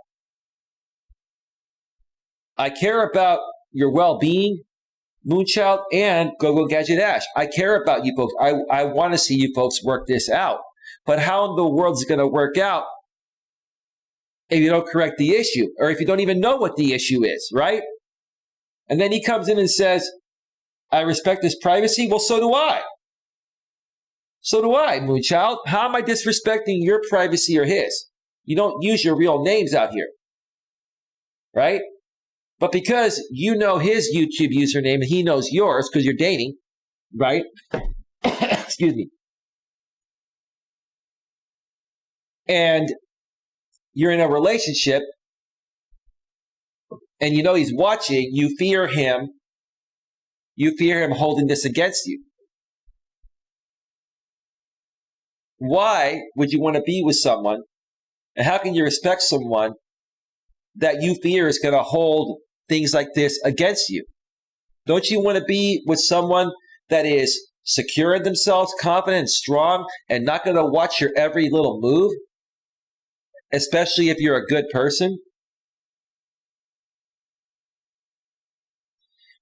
I care about your well-being, Moonchild, and Go Gadget Ash. I care about you folks. I want to see you folks work this out. But how in the world is it going to work out if you don't correct the issue, or if you don't even know what the issue is, right? And then he comes in and says, I respect his privacy. Well, so do I. So do I, Moonchild. How am I disrespecting your privacy or his? You don't use your real names out here, right? But because you know his YouTube username and he knows yours because you're dating, right? Excuse me. And you're in a relationship and you know he's watching, you fear him holding this against you. Why would you want to be with someone, and how can you respect someone that you fear is going to hold things like this against you? Don't you want to be with someone that is secure in themselves, confident and strong, and not going to watch your every little move, especially if you're a good person?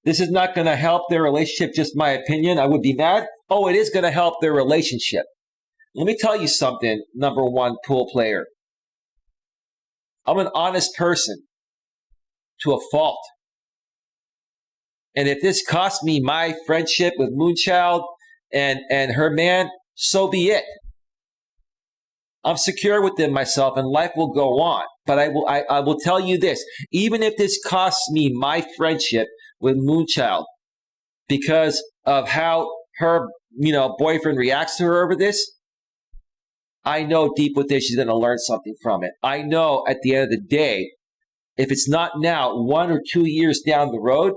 This is not going to help their relationship, just my opinion. I would be mad. Oh, it is going to help their relationship. Let me tell you something, number one pool player. I'm an honest person to a fault. And if this costs me my friendship with Moonchild and her man, so be it. I'm secure within myself and life will go on. But I will tell you this, even if this costs me my friendship with Moonchild because of how her, boyfriend reacts to her over this, I know deep within she's going to learn something from it. I know at the end of the day, if it's not now, 1 or 2 years down the road,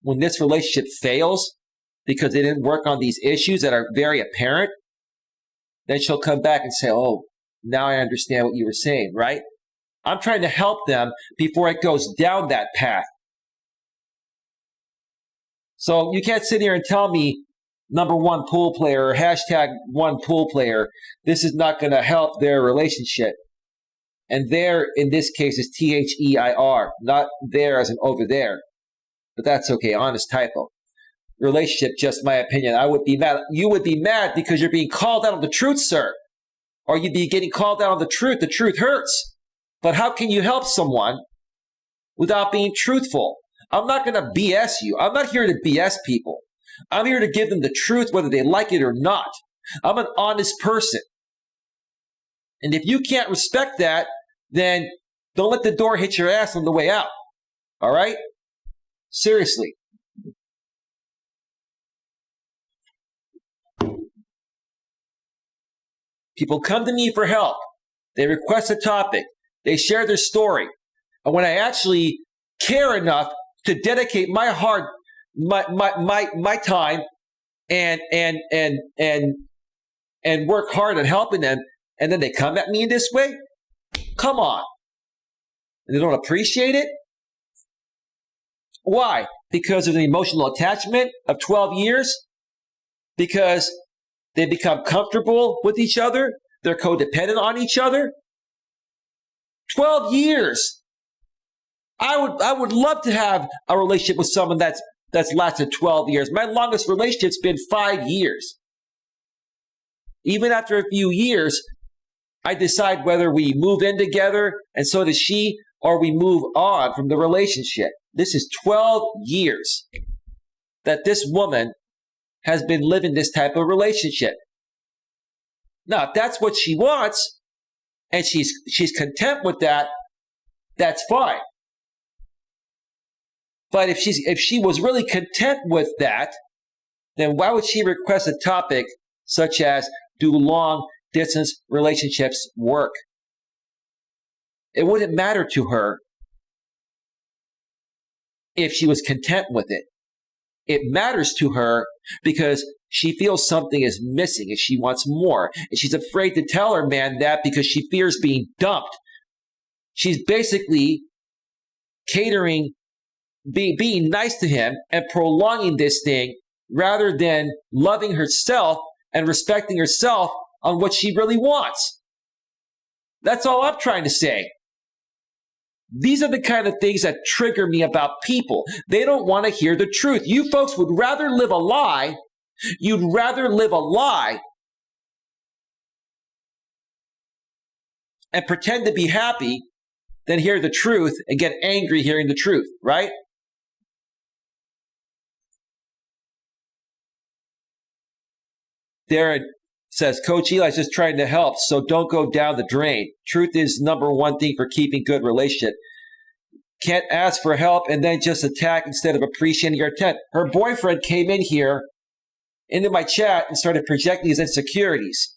when this relationship fails because they didn't work on these issues that are very apparent, then she'll come back and say, oh, now I understand what you were saying, right? I'm trying to help them before it goes down that path. So you can't sit here and tell me, number one pool player or hashtag one pool player, this is not going to help their relationship. And there, in this case, is THEIR, not there as in over there. But that's okay, honest typo. Relationship, just my opinion. I would be mad. You would be mad because you're being called out on the truth, sir. Or you'd be getting called out on the truth. The truth hurts. But how can you help someone without being truthful? I'm not going to BS you. I'm not here to BS people. I'm here to give them the truth whether they like it or not. I'm an honest person. And if you can't respect that, then don't let the door hit your ass on the way out. All right? Seriously. People come to me for help. They request a topic. They share their story. And when I actually care enough to dedicate my heart, my time and work hard at helping them, and then they come at me in this way? Come on. And they don't appreciate it? Why? Because of the emotional attachment of 12 years? Because they become comfortable with each other? They're codependent on each other? 12 years. I would love to have a relationship with someone that's lasted 12 years. My longest relationship's been 5 years. Even after a few years, I decide whether we move in together, and so does she, or we move on from the relationship. This is 12 years that this woman has been living this type of relationship. Now, if that's what she wants, and she's content with that, that's fine. But if she was really content with that, then why would she request a topic such as, do long distance relationships work? It wouldn't matter to her if she was content with it. It matters to her because she feels something is missing and she wants more. And she's afraid to tell her man that because she fears being dumped. She's basically catering, being nice to him and prolonging this thing rather than loving herself and respecting herself on what she really wants. That's all I'm trying to say. These are the kind of things that trigger me about people. They don't want to hear the truth. You folks would rather live a lie. You'd rather live a lie and pretend to be happy than hear the truth and get angry hearing the truth, right? Darren says, Coach Eli is just trying to help, so don't go down the drain. Truth is number one thing for keeping good relationship. Can't ask for help and then just attack instead of appreciating your intent. Her boyfriend came in here into my chat and started projecting his insecurities.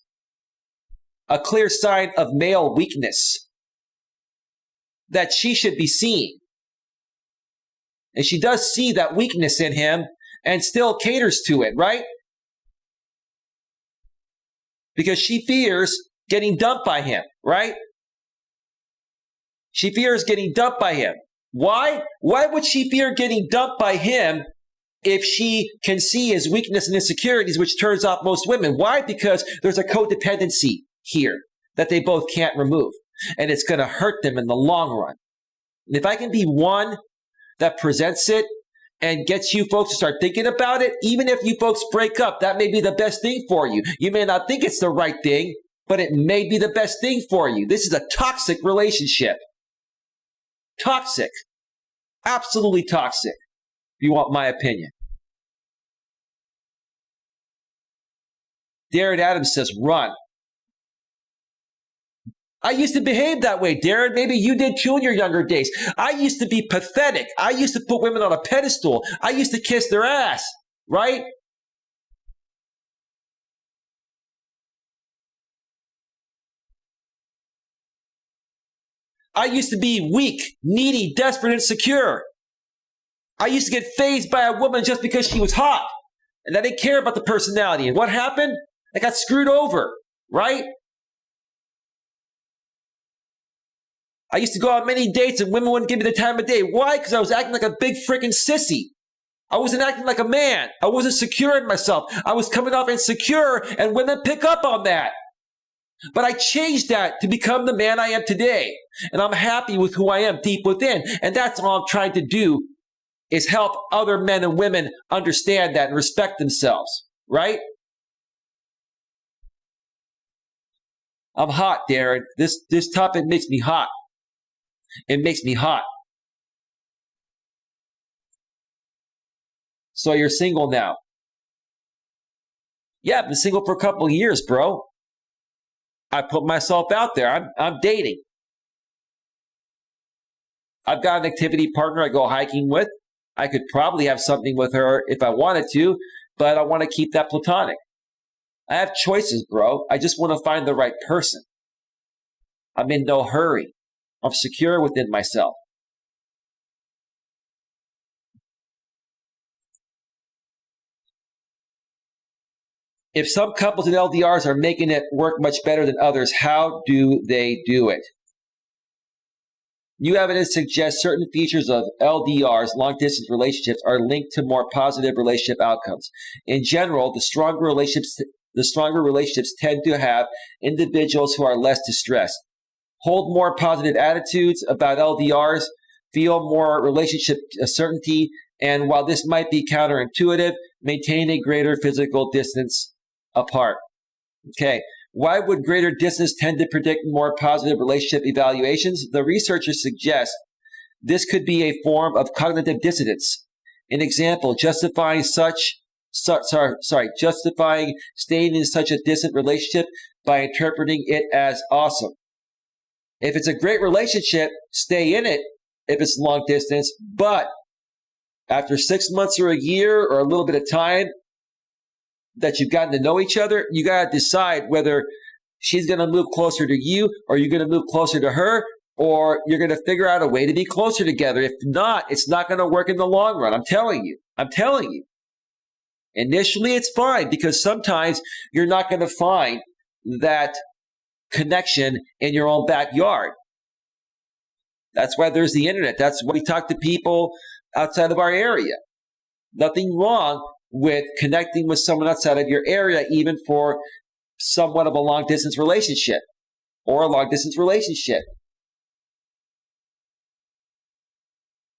A clear sign of male weakness that she should be seeing. And she does see that weakness in him and still caters to it, right? Because she fears getting dumped by him, right? She fears getting dumped by him. Why? Why would she fear getting dumped by him if she can see his weakness and insecurities, which turns off most women? Why? Because there's a codependency here that they both can't remove. And it's going to hurt them in the long run. And if I can be one that presents it and gets you folks to start thinking about it, even if you folks break up, that may be the best thing for you. You may not think it's the right thing, but it may be the best thing for you. This is a toxic relationship. Toxic. Absolutely toxic, if you want my opinion. Darren Adams says, run. I used to behave that way, Darren. Maybe you did too in your younger days. I used to be pathetic. I used to put women on a pedestal. I used to kiss their ass, right? I used to be weak, needy, desperate, insecure. I used to get fazed by a woman just because she was hot. And I didn't care about the personality. And what happened? I got screwed over, right? I used to go on many dates and women wouldn't give me the time of day. Why? Because I was acting like a big freaking sissy. I wasn't acting like a man. I wasn't secure in myself. I was coming off insecure and women pick up on that. But I changed that to become the man I am today. And I'm happy with who I am deep within. And that's all I'm trying to do is help other men and women understand that and respect themselves, right? I'm hot, Darren. This topic makes me hot. It makes me hot. So you're single now? Yeah, I've been single for a couple of years, bro. I put myself out there. I'm dating. I've got an activity partner I go hiking with. I could probably have something with her if I wanted to, but I want to keep that platonic. I have choices, bro. I just want to find the right person. I'm in no hurry. I'm secure within myself. If some couples in LDRs are making it work much better than others, how do they do it? New evidence suggests certain features of LDRs, long-distance relationships, are linked to more positive relationship outcomes. In general, the stronger relationships tend to have individuals who are less distressed, hold more positive attitudes about LDRs, feel more relationship certainty, and while this might be counterintuitive, maintain a greater physical distance apart. Okay. Why would greater distance tend to predict more positive relationship evaluations? The researchers suggest this could be a form of cognitive dissonance. An example, justifying staying in such a distant relationship by interpreting it as awesome. If it's a great relationship, stay in it if it's long distance, but After 6 months or a year or a little bit of time that you've gotten to know each other, you got to decide whether she's going to move closer to you or you're going to move closer to her, or you're going to figure out a way to be closer together. If not, it's not going to work in the long run. I'm telling you. Initially, it's fine because sometimes you're not going to find that connection in your own backyard. That's why there's the internet. That's why we talk to people outside of our area. Nothing wrong with connecting with someone outside of your area, even for somewhat of a long-distance relationship or a long-distance relationship.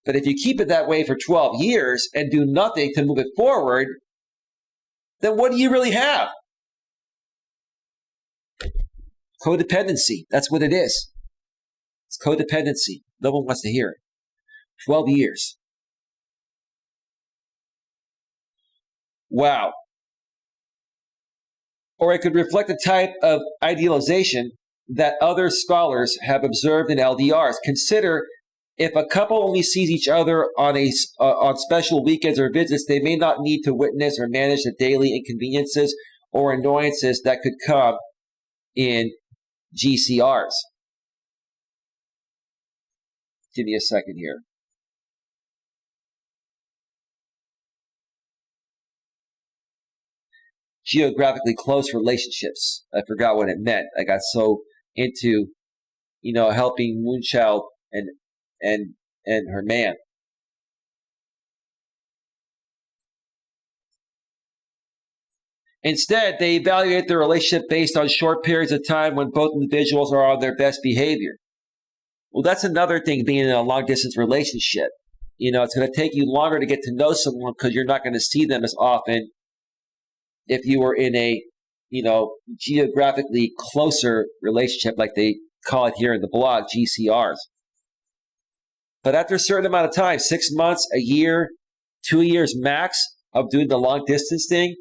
But if you keep it that way for 12 years and do nothing to move it forward, then what do you really have? Codependency. That's what it is. It's codependency. No one wants to hear it. 12 years. Wow. Or it could reflect a type of idealization that other scholars have observed in LDRs. Consider if a couple only sees each other on special weekends or visits, they may not need to witness or manage the daily inconveniences or annoyances that could come in GCRs. Give me a second here. Geographically close relationships. I forgot what it meant. I got so into, helping Moonchild and her man. Instead, they evaluate their relationship based on short periods of time when both individuals are on their best behavior. Well, that's another thing being in a long-distance relationship. It's going to take you longer to get to know someone because you're not going to see them as often if you were in a, geographically closer relationship, like they call it here in the blog, GCRs. But after a certain amount of time, 6 months, a year, 2 years max of doing the long distance thing,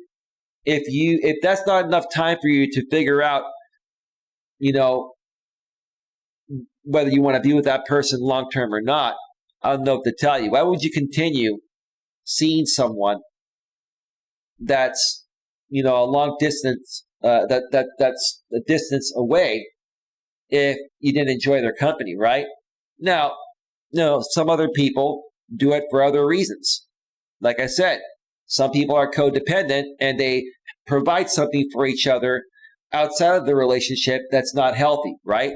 if that's not enough time for you to figure out, whether you want to be with that person long term or not, I don't know what to tell you. Why would you continue seeing someone that's, a long distance, that's a distance away if you didn't enjoy their company, right? Now, some other people do it for other reasons. Like I said, some people are codependent and they provide something for each other outside of the relationship that's not healthy, right?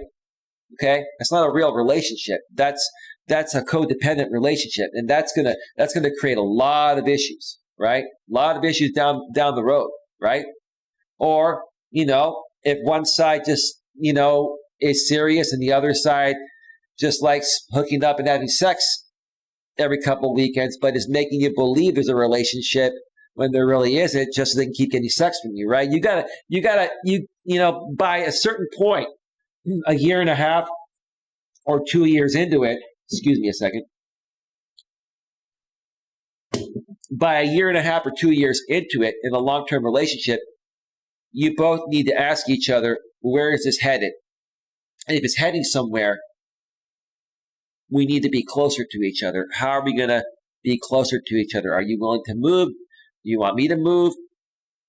Okay? That's not a real relationship. That's a codependent relationship, and that's gonna create a lot of issues, right? A lot of issues down the road, right? Or, if one side just, is serious and the other side just likes hooking up and having sex every couple of weekends, but is making you believe there's a relationship when there really isn't, just so they can keep getting sex from you, right? You gotta, by a certain point, a year and a half or 2 years into it, excuse me a second, by a year and a half or 2 years into it in a long-term relationship, you both need to ask each other, where is this headed? And if it's heading somewhere, we need to be closer to each other. How are we going to be closer to each other? Are you willing to move? Do you want me to move?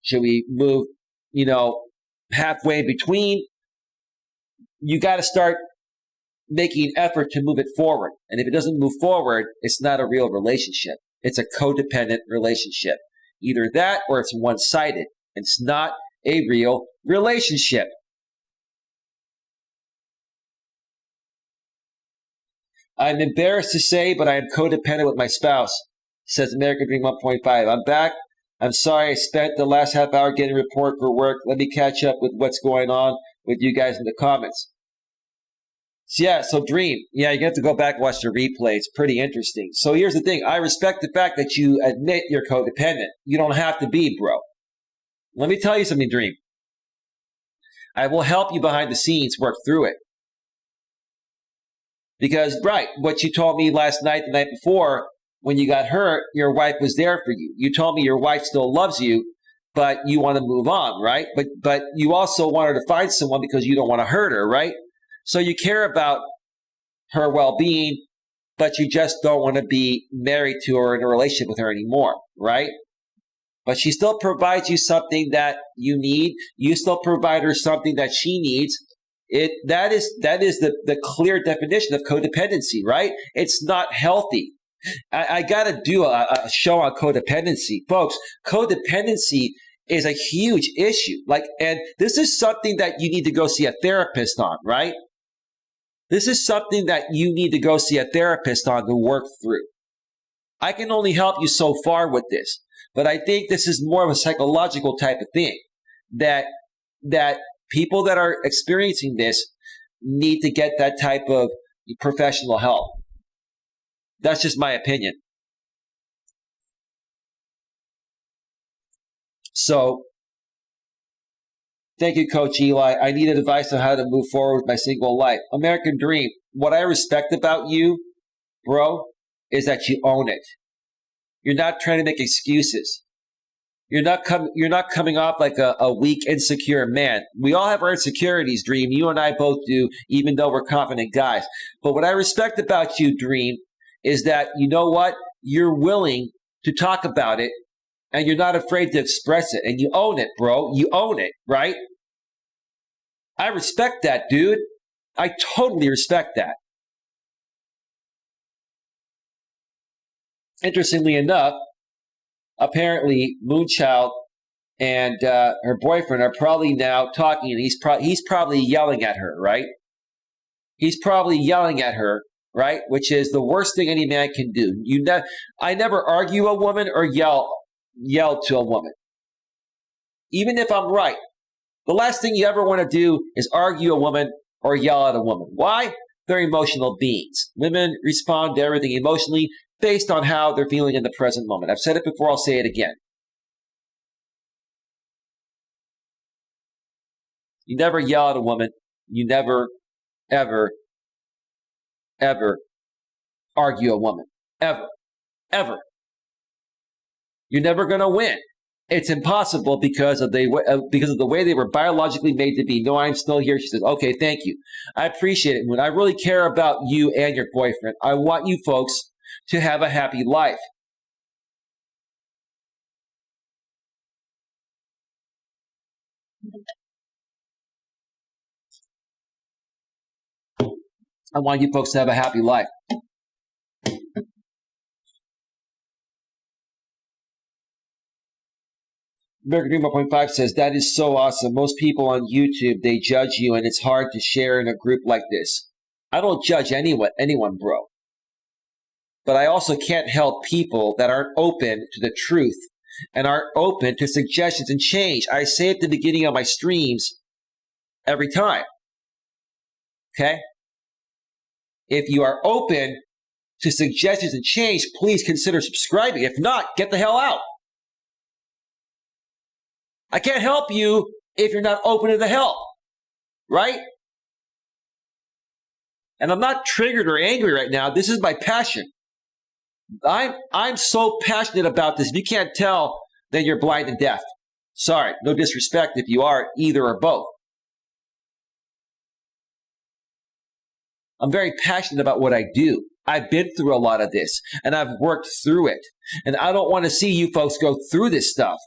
Should we move, halfway in between? You got to start making an effort to move it forward. And if it doesn't move forward, it's not a real relationship. It's a codependent relationship. Either that or it's one-sided. It's not a real relationship. I'm embarrassed to say, but I am codependent with my spouse, says American Dream 1.5. I'm back. I'm sorry I spent the last half hour getting a report for work. Let me catch up with what's going on with you guys in the comments. So Dream. Yeah, you have to go back and watch the replay. It's pretty interesting. So here's the thing. I respect the fact that you admit you're codependent. You don't have to be, bro. Let me tell you something, Dream. I will help you behind the scenes work through it. Because, right, what you told me last night, the night before, when you got hurt, your wife was there for you. You told me your wife still loves you, but you want to move on, right? But you also want her to find someone because you don't want to hurt her, right? So you care about her well-being, but you just don't want to be married to her or in a relationship with her anymore, right? But she still provides you something that you need. You still provide her something that she needs. That is the clear definition of codependency, right? It's not healthy. I got to do a show on codependency. Folks, codependency is a huge issue. And this is something that you need to go see a therapist on, right? This is something that you need to go see a therapist on to work through. I can only help you so far with this, but I think this is more of a psychological type of thing that people that are experiencing this need to get that type of professional help. That's just my opinion. So, thank you, Coach Eli. I need advice on how to move forward with my single life. American Dream. What I respect about you, bro, is that you own it. You're not trying to make excuses. You're not coming off like a weak, insecure man. We all have our insecurities, Dream. You and I both do, even though we're confident guys. But what I respect about you, Dream, is that, you know what? You're willing to talk about it, and you're not afraid to express it. And you own it, bro. You own it, right? I respect that, dude. I totally respect that. Interestingly enough, apparently Moonchild and her boyfriend are probably now talking, and he's probably yelling at her, right? He's probably yelling at her, right? Which is the worst thing any man can do. I never argue a woman or yell to a woman, even if I'm right. The last thing you ever want to do is argue a woman or yell at a woman. Why? They're emotional beings. Women respond to everything emotionally based on how they're feeling in the present moment. I've said it before, I'll say it again. You never yell at a woman. You never, ever, ever argue a woman. Ever. Ever. You're never going to win. It's impossible because of the way they were biologically made to be. No, I'm still here. She says, okay, thank you. I appreciate it. When I really care about you and your boyfriend, I want you folks to have a happy life. I want you folks to have a happy life. American Dream 1.5 says, that is so awesome. Most people on YouTube, they judge you, and it's hard to share in a group like this. I don't judge anyone, bro. But I also can't help people that aren't open to the truth and aren't open to suggestions and change. I say at the beginning of my streams every time. Okay? If you are open to suggestions and change, please consider subscribing. If not, get the hell out. I can't help you if you're not open to the help, right? And I'm not triggered or angry right now. This is my passion. I'm so passionate about this. If you can't tell, then you're blind and deaf. Sorry, no disrespect if you are either or both. I'm very passionate about what I do. I've been through a lot of this, and I've worked through it. And I don't want to see you folks go through this stuff.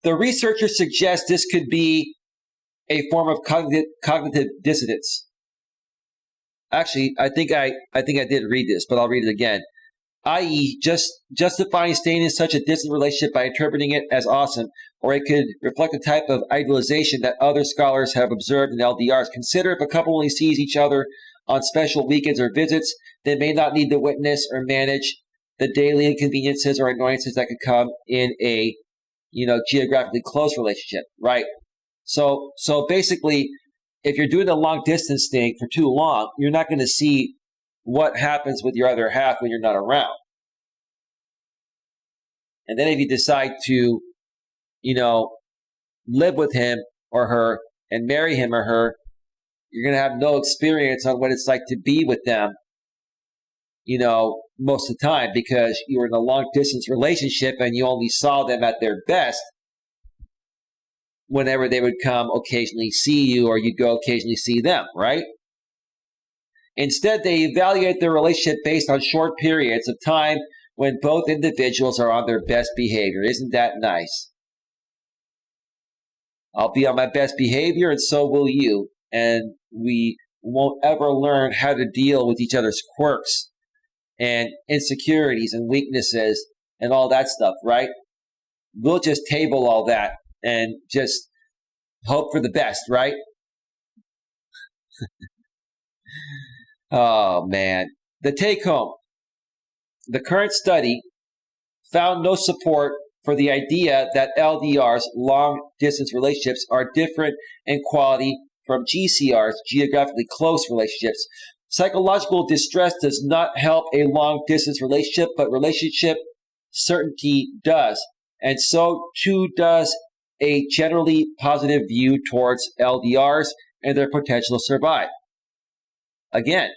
The researchers suggest this could be a form of cognitive dissonance. Actually, I think I did read this, but I'll read it again. I.e., justifying staying in such a distant relationship by interpreting it as awesome, or it could reflect a type of idealization that other scholars have observed in LDRs. Consider if a couple only sees each other on special weekends or visits, they may not need to witness or manage the daily inconveniences or annoyances that could come in a geographically close relationship, right? So basically, if you're doing a long distance thing for too long, you're not going to see what happens with your other half when you're not around. And then if you decide to, live with him or her and marry him or her, you're going to have no experience on what it's like to be with them, most of the time, because you were in a long distance relationship and you only saw them at their best whenever they would come occasionally see you or you'd go occasionally see them, right? Instead, they evaluate their relationship based on short periods of time when both individuals are on their best behavior. Isn't that nice? I'll be on my best behavior and so will you. And we won't ever learn how to deal with each other's quirks and insecurities and weaknesses and all that stuff, right? We'll just table all that and just hope for the best, right? Oh, man. The take home. The current study found no support for the idea that LDRs, long-distance relationships, are different in quality from GCRs, geographically close relationships. Psychological distress does not help a long-distance relationship, but relationship certainty does. And so, too, does a generally positive view towards LDRs and their potential to survive. Again,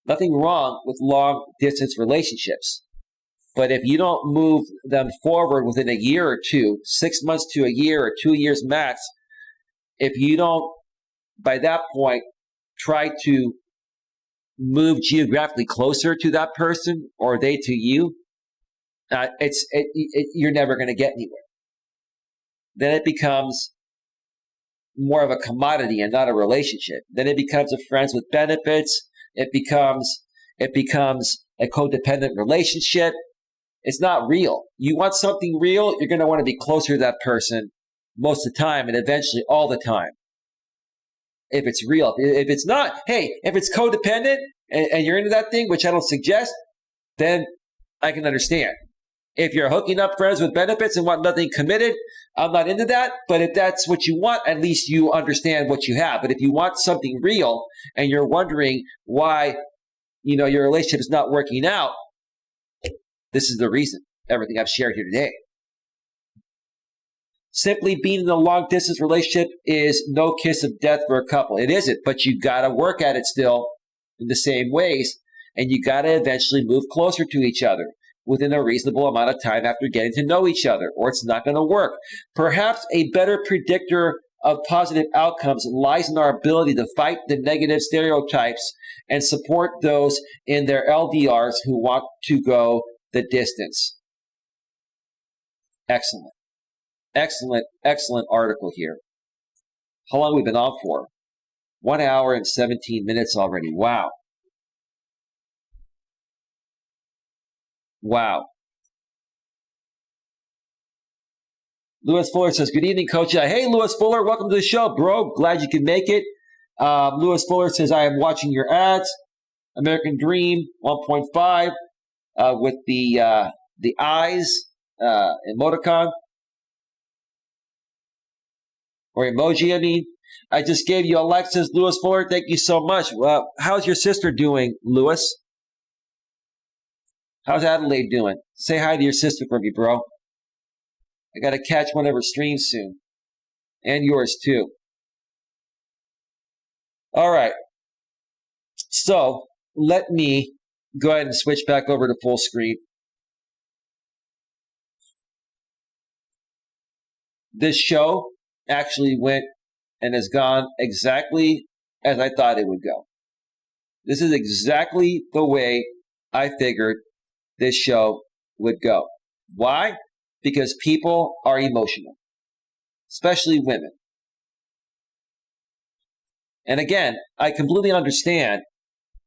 nothing wrong with long-distance relationships. But if you don't move them forward within a year or two, 6 months to a year or 2 years max, if you don't, by that point, try to move geographically closer to that person or they to you, you're never going to get anywhere. Then it becomes more of a commodity and not a relationship. Then it becomes a friends with benefits. It becomes a codependent relationship. It's not real. You want something real, you're going to want to be closer to that person most of the time and eventually all the time. If it's real. If it's not, hey, if it's codependent and you're into that thing, which I don't suggest, then I can understand. If you're hooking up friends with benefits and want nothing committed, I'm not into that. But if that's what you want, at least you understand what you have. But if you want something real and you're wondering why, your relationship is not working out, this is the reason. Everything I've shared here today. Simply being in a long-distance relationship is no kiss of death for a couple. It isn't, but you got to work at it still in the same ways, and you got to eventually move closer to each other within a reasonable amount of time after getting to know each other, or it's not going to work. Perhaps a better predictor of positive outcomes lies in our ability to fight the negative stereotypes and support those in their LDRs who want to go the distance. Excellent. Excellent article here. How long have we been on for? 1 hour and 17 minutes already. Wow. Lewis Fuller says, good evening, Coach Eli. Hey, Lewis Fuller, welcome to the show, bro. Glad you could make it. Lewis Fuller says, I am watching your ads. American Dream 1.5 with the eyes emoticon. Or emoji, I mean. I just gave you Alexis. Lewis Fuller, thank you so much. How's your sister doing, Lewis? How's Adelaide doing? Say hi to your sister for me, bro. I got to catch one of her streams soon. And yours, too. All right. So, let me go ahead and switch back over to full screen. This show actually went and has gone exactly as I thought it would go. This is exactly the way I figured this show would go. Why? Because people are emotional, especially women. And again, I completely understand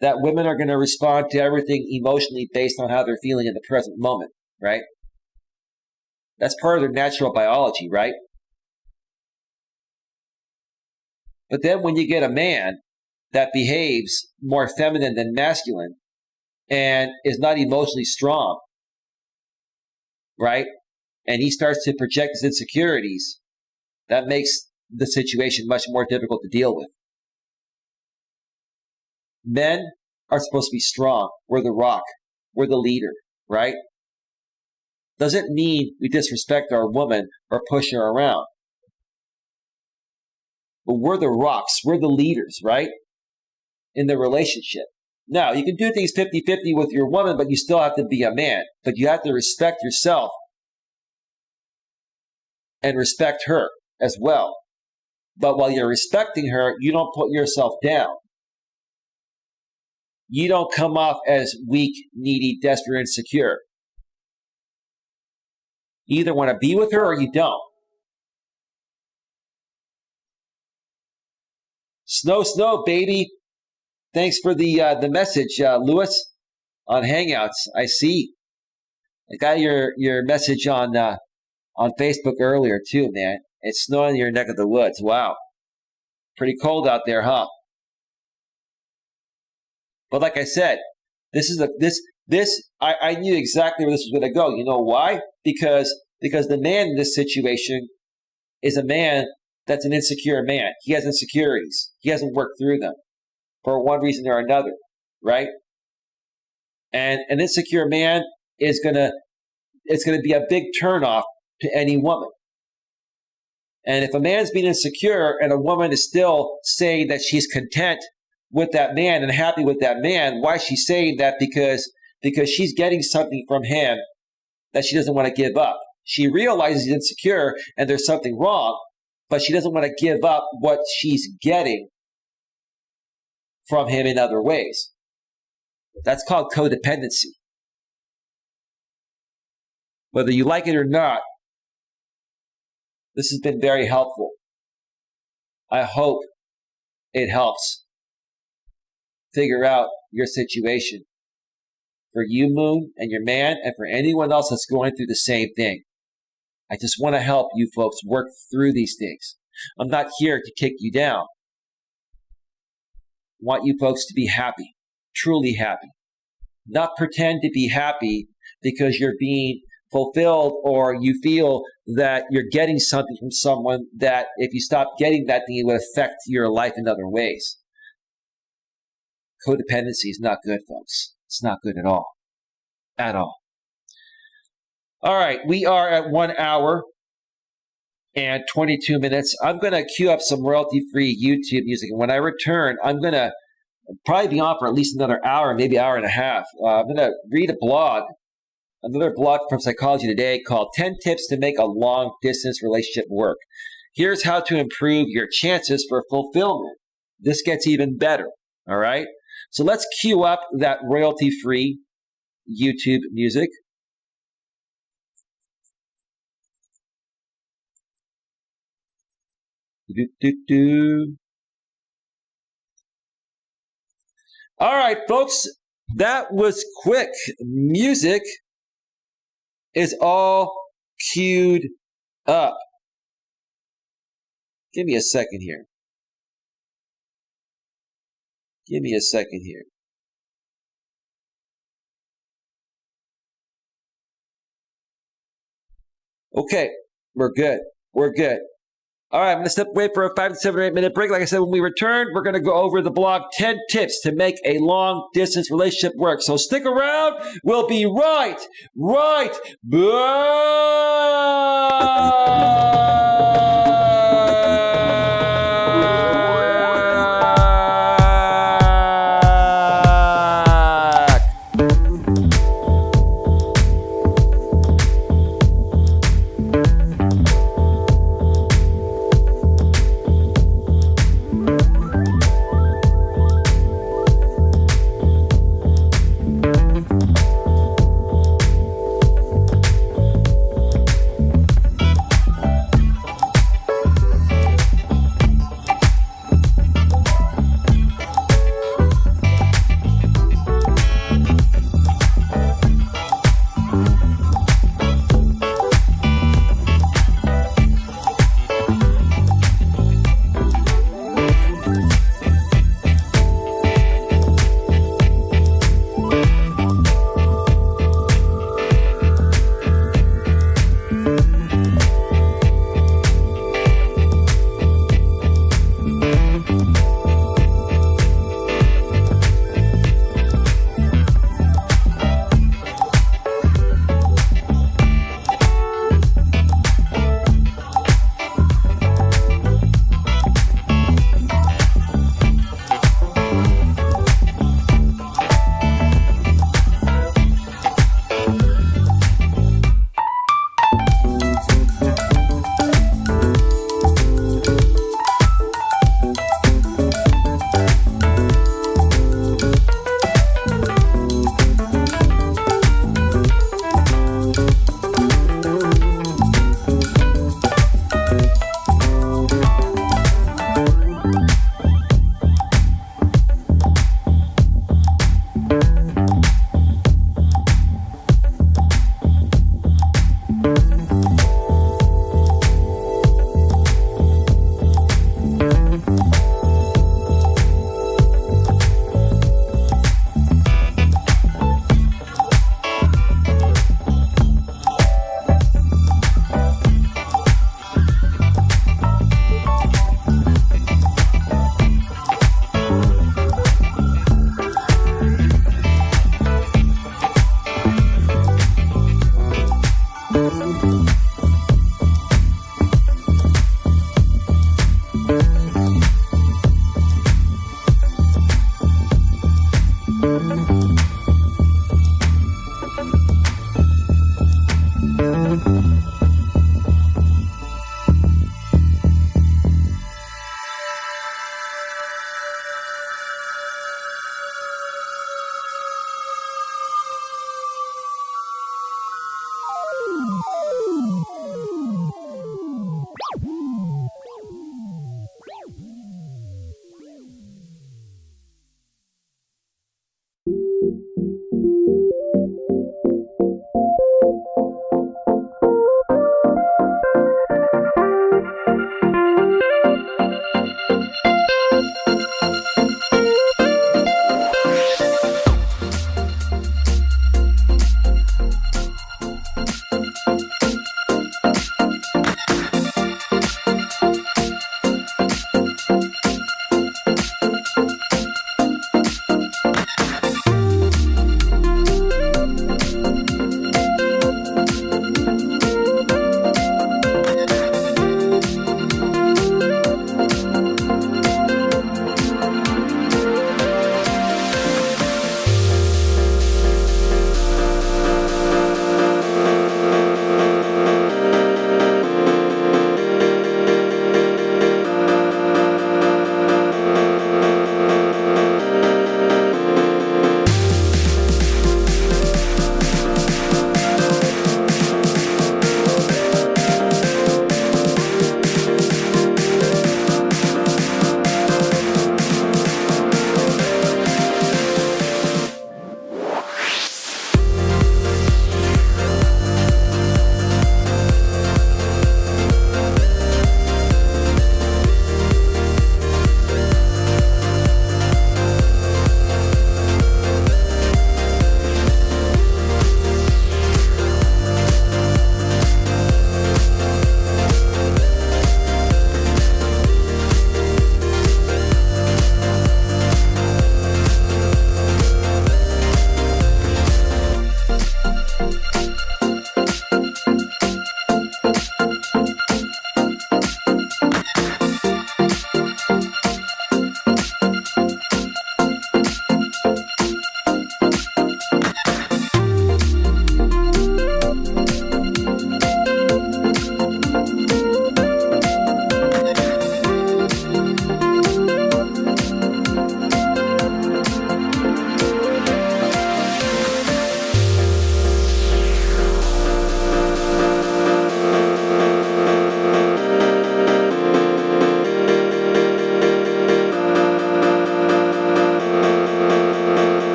that women are going to respond to everything emotionally based on how they're feeling in the present moment, right? That's part of their natural biology, right? But then when you get a man that behaves more feminine than masculine and is not emotionally strong, right? And he starts to project his insecurities, that makes the situation much more difficult to deal with. Men are supposed to be strong. We're the rock. We're the leader, right? Doesn't mean we disrespect our woman or push her around. But we're the rocks. We're the leaders, right? In the relationship. Now, you can do things 50-50 with your woman, but you still have to be a man. But you have to respect yourself and respect her as well. But while you're respecting her, you don't put yourself down. You don't come off as weak, needy, desperate, insecure. You either want to be with her or you don't. Snow, baby. Thanks for the message, Lewis, on Hangouts. I see. I got your message on Facebook earlier too, man. It's snowing in your neck of the woods. Wow, pretty cold out there, huh? But like I said, I knew exactly where this was going to go. You know why? Because the man in this situation is a man that's an insecure man. He has insecurities. He hasn't worked through them for one reason or another, right? And an insecure man it's going to be a big turnoff to any woman. And if a man's being insecure and a woman is still saying that she's content with that man and happy with that man, why is she saying that? Because she's getting something from him that she doesn't want to give up. She realizes he's insecure and there's something wrong, but she doesn't want to give up what she's getting from him in other ways. That's called codependency. Whether you like it or not, this has been very helpful. I hope it helps figure out your situation for you, Moon, and your man, and for anyone else that's going through the same thing. I just want to help you folks work through these things. I'm not here to kick you down. I want you folks to be happy, truly happy. Not pretend to be happy because you're being fulfilled or you feel that you're getting something from someone that if you stop getting that thing, it would affect your life in other ways. Codependency is not good, folks. It's not good at all. At all. All right, we are at 1 hour and 22 minutes. I'm going to queue up some royalty-free YouTube music. And when I return, I'm going to probably be on for at least another hour, maybe hour and a half. I'm going to read a blog, another blog from Psychology Today called 10 Tips to Make a Long-Distance Relationship Work. Here's how to improve your chances for fulfillment. This gets even better, all right? So let's queue up that royalty-free YouTube music. All right, folks, that was quick. Music is all queued up. Give me a second here. Okay, we're good. All right, I'm going to step away for a 5 to 7 or 8 minute break. Like I said, when we return, we're going to go over the blog 10 tips to make a long distance relationship work. So stick around. We'll be right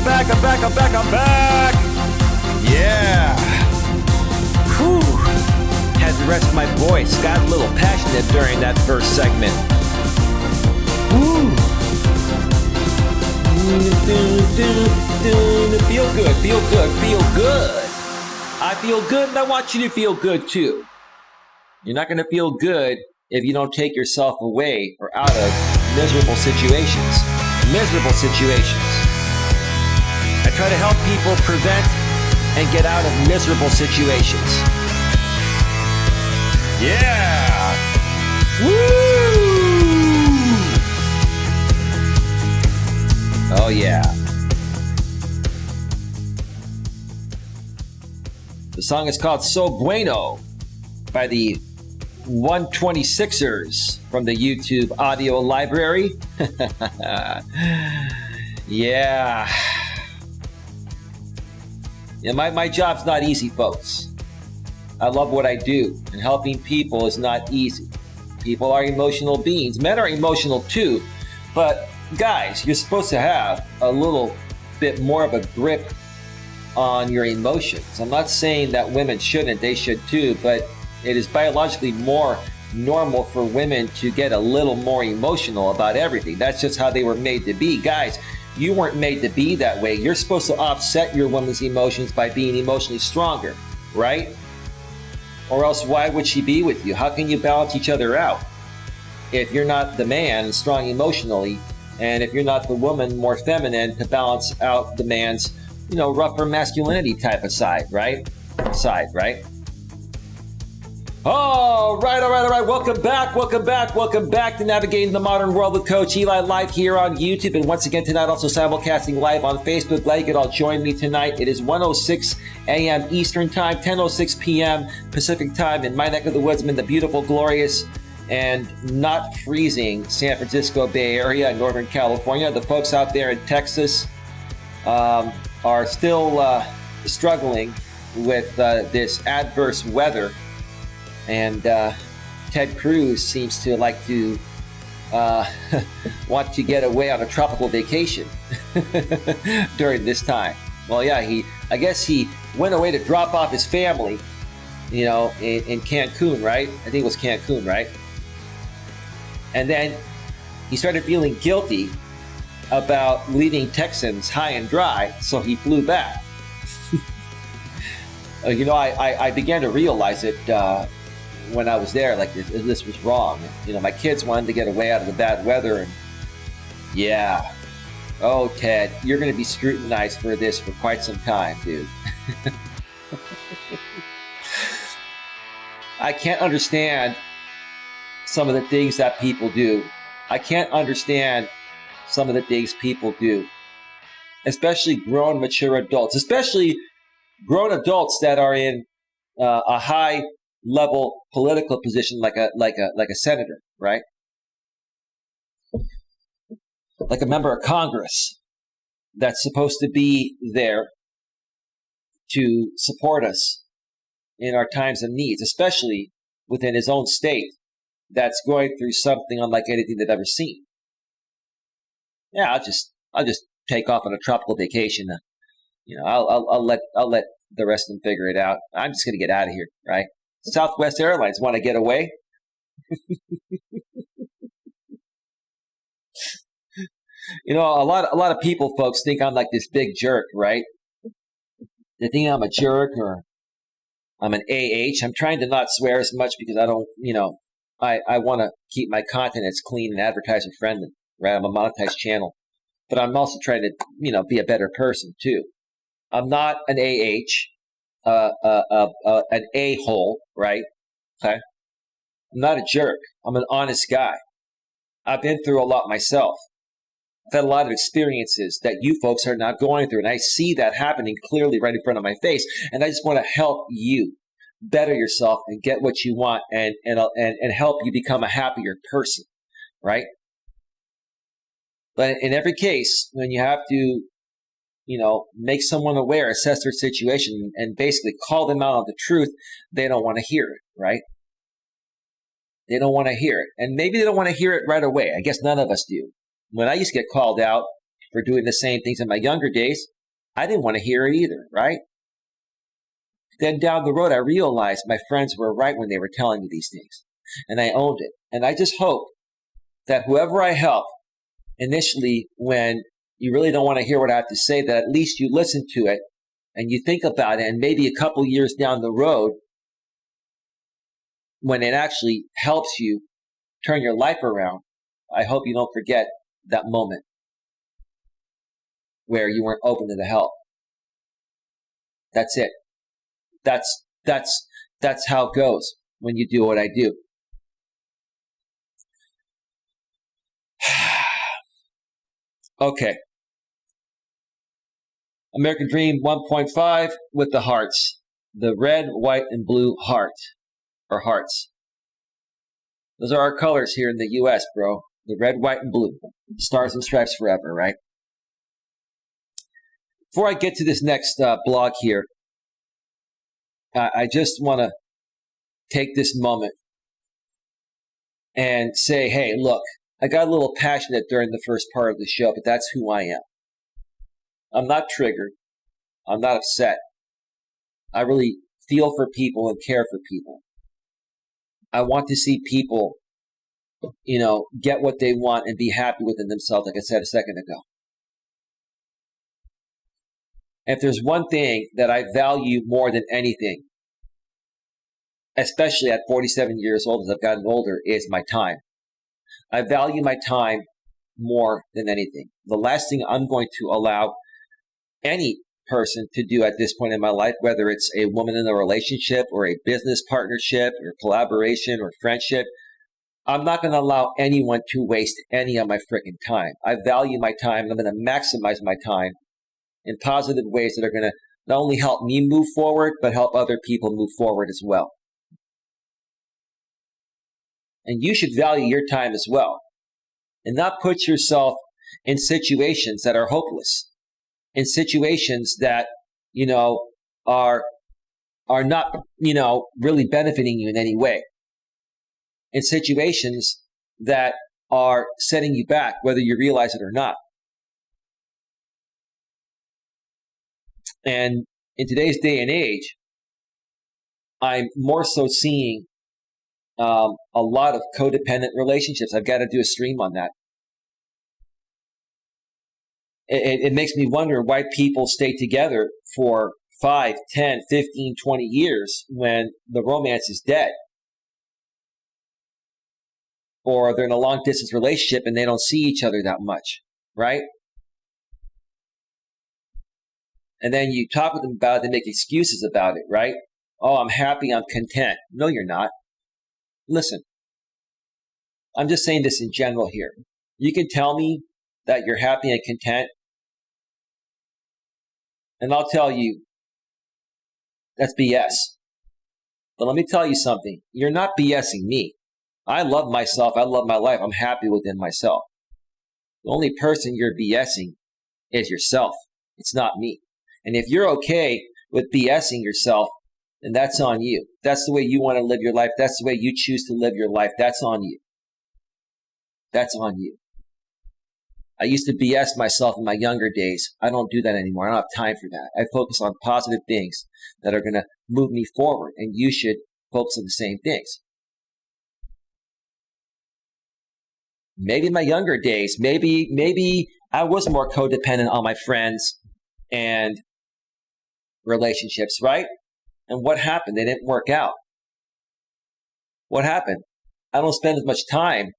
I'm back. Yeah. Whew. Had to rest my voice. Got a little passionate during that first segment. Whew. Feel good. I feel good, and I want you to feel good too. You're not going to feel good if you don't take yourself away or out of miserable situations. I try to help people prevent and get out of miserable situations. Yeah! Woo! Oh yeah. The song is called So Bueno by the 126ers from the YouTube audio library. Yeah. My job's not easy, folks. I love what I do, and helping people is not easy. People are emotional beings. Men are emotional too, but guys, you're supposed to have a little bit more of a grip on your emotions. I'm not saying that women shouldn't, they should too, but it is biologically more normal for women to get a little more emotional about everything. That's just how they were made to be. Guys, you weren't made to be that way. You're supposed to offset your woman's emotions by being emotionally stronger, right? Or else why would she be with you? How can you balance each other out if you're not the man strong emotionally, and if you're not the woman more feminine to balance out the man's, rougher masculinity type of side, right? All right. Welcome back to Navigating the Modern World with Coach Eli, live here on YouTube. And once again tonight, also simulcasting live on Facebook. Glad you could all join me tonight. It is 1:06 a.m. Eastern Time, 10:06 p.m. Pacific Time in my neck of the woods. I'm in the beautiful, glorious, and not freezing San Francisco Bay Area in Northern California. The folks out there in Texas are still struggling with this adverse weather. And Ted Cruz seems to like to want to get away on a tropical vacation during this time. Well, yeah, I guess he went away to drop off his family, in Cancun, right? I think it was Cancun, right? And then he started feeling guilty about leaving Texans high and dry, so he flew back. I began to realize it when I was there, like this was wrong. My kids wanted to get away out of the bad weather, and yeah. Oh, Ted, you're going to be scrutinized for this for quite some time, dude. I can't understand some of the things that people do. Especially grown, mature adults, especially grown adults that are in a high level political position, like a senator, right? Like a member of Congress that's supposed to be there to support us in our times of needs, especially within his own state that's going through something unlike anything they've ever seen. Yeah, I'll just take off on a tropical vacation. I'll let the rest of them figure it out. I'm just going to get out of here, right? Southwest Airlines want to get away. A lot of people, folks, think I'm like this big jerk, right? They think I'm a jerk or I'm an AH. I'm trying to not swear as much because I don't, I want to keep my content as clean and advertiser friendly, right? I'm a monetized channel, but I'm also trying to, be a better person too. I'm not an an a-hole, right? Okay. I'm not a jerk. I'm an honest guy. I've been through a lot myself. I've had a lot of experiences that you folks are not going through, and I see that happening clearly right in front of my face. And I just want to help you better yourself and get what you want, and help you become a happier person, right? But in every case, when you have to, make someone aware, assess their situation, and basically call them out on the truth, they don't want to hear it, right? They don't want to hear it. And maybe they don't want to hear it right away. I guess none of us do. When I used to get called out for doing the same things in my younger days, I didn't want to hear it either, right? Then down the road, I realized my friends were right when they were telling me these things, and I owned it. And I just hope that whoever I help initially, when you really don't want to hear what I have to say, that at least you listen to it and you think about it, and maybe a couple years down the road, when it actually helps you turn your life around, I hope you don't forget that moment where you weren't open to the help. That's it. That's how it goes when you do what I do. Okay. American Dream 1.5 with the hearts. The red, white, and blue heart, or hearts. Those are our colors here in the U.S., bro. The red, white, and blue. Stars and stripes forever, right? Before I get to this next blog here, I just want to take this moment and say, hey, look, I got a little passionate during the first part of the show, but that's who I am. I'm not triggered. I'm not upset. I really feel for people and care for people. I want to see people, get what they want and be happy within themselves, like I said a second ago. If there's one thing that I value more than anything, especially at 47 years old as I've gotten older, is my time. I value my time more than anything. The last thing I'm going to allow any person to do at this point in my life, whether it's a woman in a relationship or a business partnership or collaboration or friendship, I'm not going to allow anyone to waste any of my freaking time. I value my time, and I'm going to maximize my time in positive ways that are going to not only help me move forward, but help other people move forward as well. And you should value your time as well, and not put yourself in situations that are hopeless, in situations that, are not, really benefiting you in any way, in situations that are setting you back, whether you realize it or not. And in today's day and age, I'm more so seeing a lot of codependent relationships. I've got to do a stream on that. It makes me wonder why people stay together for 5, 10, 15, 20 years when the romance is dead. Or they're in a long distance relationship and they don't see each other that much, right? And then you talk with them about it, they make excuses about it, right? Oh, I'm happy, I'm content. No, you're not. Listen, I'm just saying this in general here. You can tell me that you're happy and content, and I'll tell you that's BS. But let me tell you something. You're not BSing me. I love myself. I love my life. I'm happy within myself. The only person you're BSing is yourself. It's not me. And if you're okay with BSing yourself, then that's on you. That's the way you want to live your life. That's the way you choose to live your life. That's on you. That's on you. I used to BS myself in my younger days. I don't do that anymore. I don't have time for that. I focus on positive things that are going to move me forward, and you should focus on the same things. Maybe in my younger days, maybe I was more codependent on my friends and relationships, right? And what happened? They didn't work out. What happened? I don't spend as much time,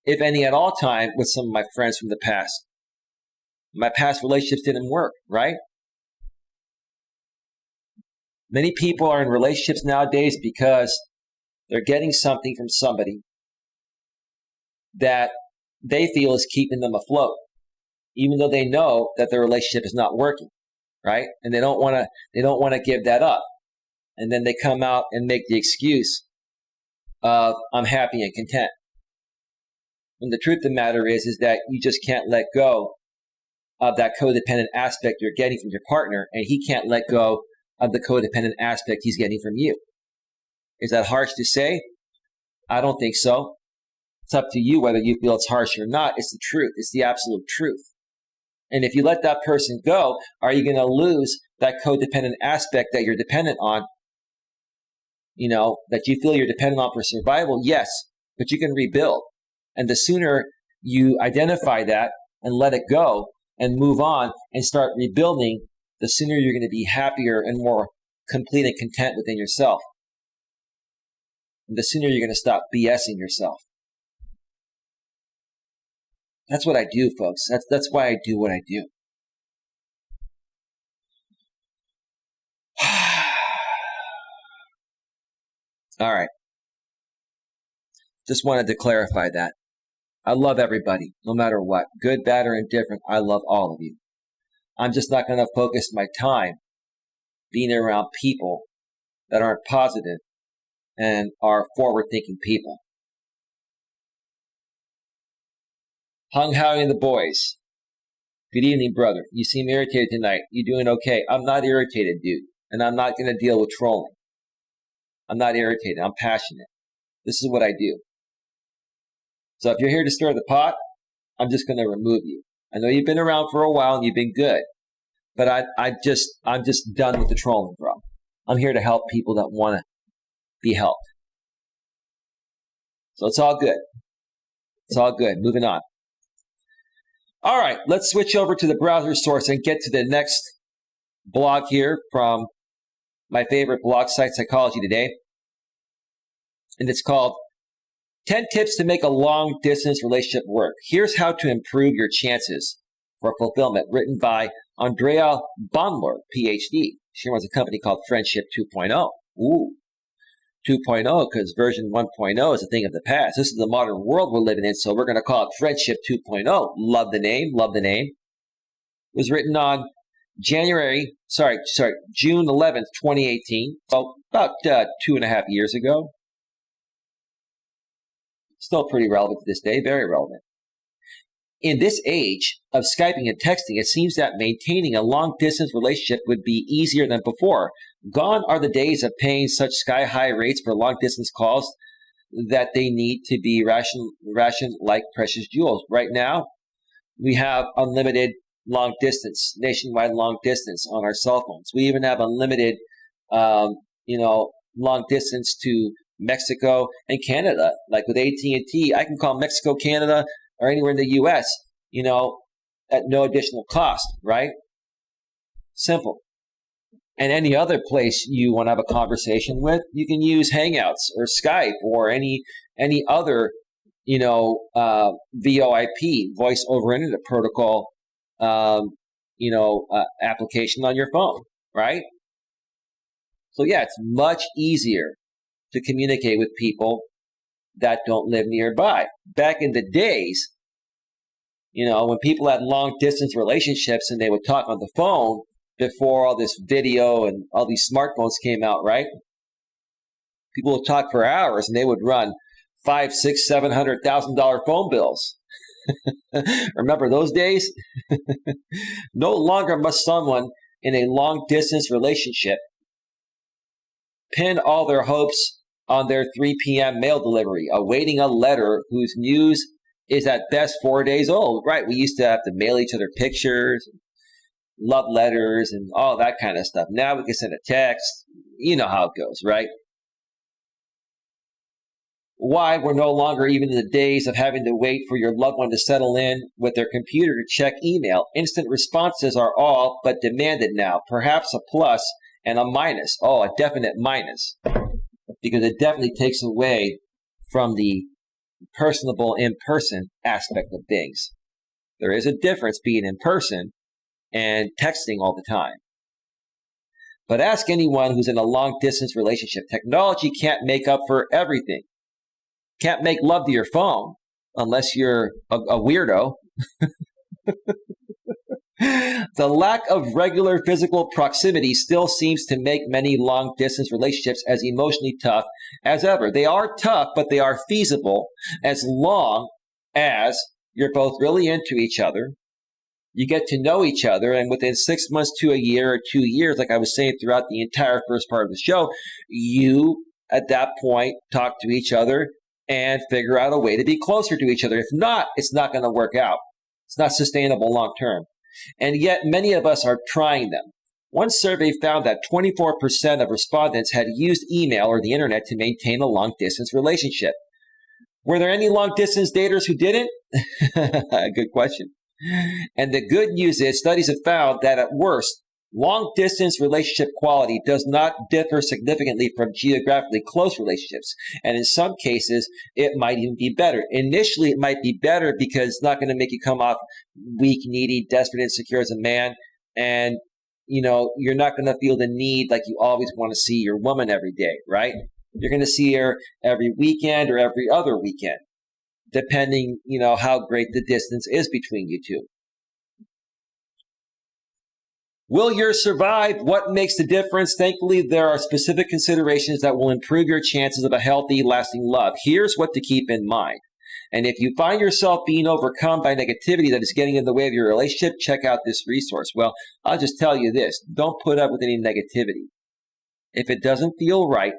if any at all time, with some of my friends from the past. My past relationships didn't work, right? Many people are in relationships nowadays because they're getting something from somebody that they feel is keeping them afloat, even though they know that their relationship is not working, right? And they don't want to give that up. And then they come out and make the excuse of, I'm happy and content. And the truth of the matter is that you just can't let go of that codependent aspect you're getting from your partner, and he can't let go of the codependent aspect he's getting from you. Is that harsh to say? I don't think so. It's up to you whether you feel it's harsh or not. It's the truth. It's the absolute truth. And if you let that person go, are you going to lose that codependent aspect that you're dependent on, that you feel you're dependent on for survival? Yes, but you can rebuild. And the sooner you identify that and let it go and move on and start rebuilding, the sooner you're going to be happier and more complete and content within yourself. And the sooner you're going to stop BSing yourself. That's what I do, folks. That's why I do what I do. All right. Just wanted to clarify that. I love everybody, no matter what. Good, bad, or indifferent, I love all of you. I'm just not going to focus my time being around people that aren't positive and are forward-thinking people. Hung Howdy and the boys. Good evening, brother. You seem irritated tonight. You doing okay? I'm not irritated, dude. And I'm not going to deal with trolling. I'm not irritated. I'm passionate. This is what I do. So if you're here to stir the pot, I'm just going to remove you. I know you've been around for a while and you've been good. But I'm just done with the trolling, bro. I'm here to help people that want to be helped. So it's all good. It's all good. Moving on. All right, let's switch over to the browser source and get to the next blog here from my favorite blog site, Psychology Today. And it's called 10 Tips to Make a Long-Distance Relationship Work. Here's how to improve your chances for fulfillment, written by Andrea Bondler, PhD. She runs a company called Friendship 2.0. Ooh, 2.0, because version 1.0 is a thing of the past. This is the modern world we're living in, so we're going to call it Friendship 2.0. Love the name, love the name. It was written on June 11th, 2018, so about 2.5 years ago. Still pretty relevant to this day, very relevant. In this age of Skyping and texting, it seems that maintaining a long-distance relationship would be easier than before. Gone are the days of paying such sky-high rates for long-distance calls that they need to be rationed like precious jewels. Right now, we have unlimited long-distance, nationwide long-distance on our cell phones. We even have unlimited, long-distance to Mexico and Canada. Like with AT&T, I can call Mexico, Canada, or anywhere in the U.S., at no additional cost, right? Simple. And any other place you want to have a conversation with, you can use Hangouts or Skype or any other, VoIP, voice over internet protocol, application on your phone, right? So yeah, it's much easier to communicate with people that don't live nearby. Back in the days, when people had long distance relationships and they would talk on the phone before all this video and all these smartphones came out, right? People would talk for hours and they would run $500,000, $600,000, $700,000 phone bills. Remember those days? No longer must someone in a long distance relationship pin all their hopes on their 3 p.m. mail delivery, awaiting a letter whose news is at best 4 days old. Right, we used to have to mail each other pictures, love letters, and all that kind of stuff. Now we can send a text. You know how it goes, right? Why we're no longer even in the days of having to wait for your loved one to settle in with their computer to check email. Instant responses are all but demanded now, perhaps a plus and a minus. Oh, a definite minus. Because it definitely takes away from the personable in-person aspect of things. There is a difference being in person and texting all the time. But ask anyone who's in a long-distance relationship. Technology can't make up for everything. Can't make love to your phone unless you're a weirdo. The lack of regular physical proximity still seems to make many long-distance relationships as emotionally tough as ever. They are tough, but they are feasible as long as you're both really into each other. You get to know each other, and within 6 months to a year or 2 years, like I was saying throughout the entire first part of the show, you, at that point, talk to each other and figure out a way to be closer to each other. If not, it's not going to work out. It's not sustainable long-term. And yet many of us are trying them. One survey found that 24% of respondents had used email or the internet to maintain a long-distance relationship. Were there any long-distance daters who didn't? Good question. And the good news is studies have found that at worst, long-distance relationship quality does not differ significantly from geographically close relationships. And in some cases, it might even be better. Initially, it might be better because it's not going to make you come off weak, needy, desperate, insecure as a man. And, you're not going to feel the need like you always want to see your woman every day, right? You're going to see her every weekend or every other weekend, depending, how great the distance is between you two. Will yours survive? What makes the difference? Thankfully, there are specific considerations that will improve your chances of a healthy, lasting love. Here's what to keep in mind. And if you find yourself being overcome by negativity that is getting in the way of your relationship, check out this resource. Well, I'll just tell you this. Don't put up with any negativity. If it doesn't feel right,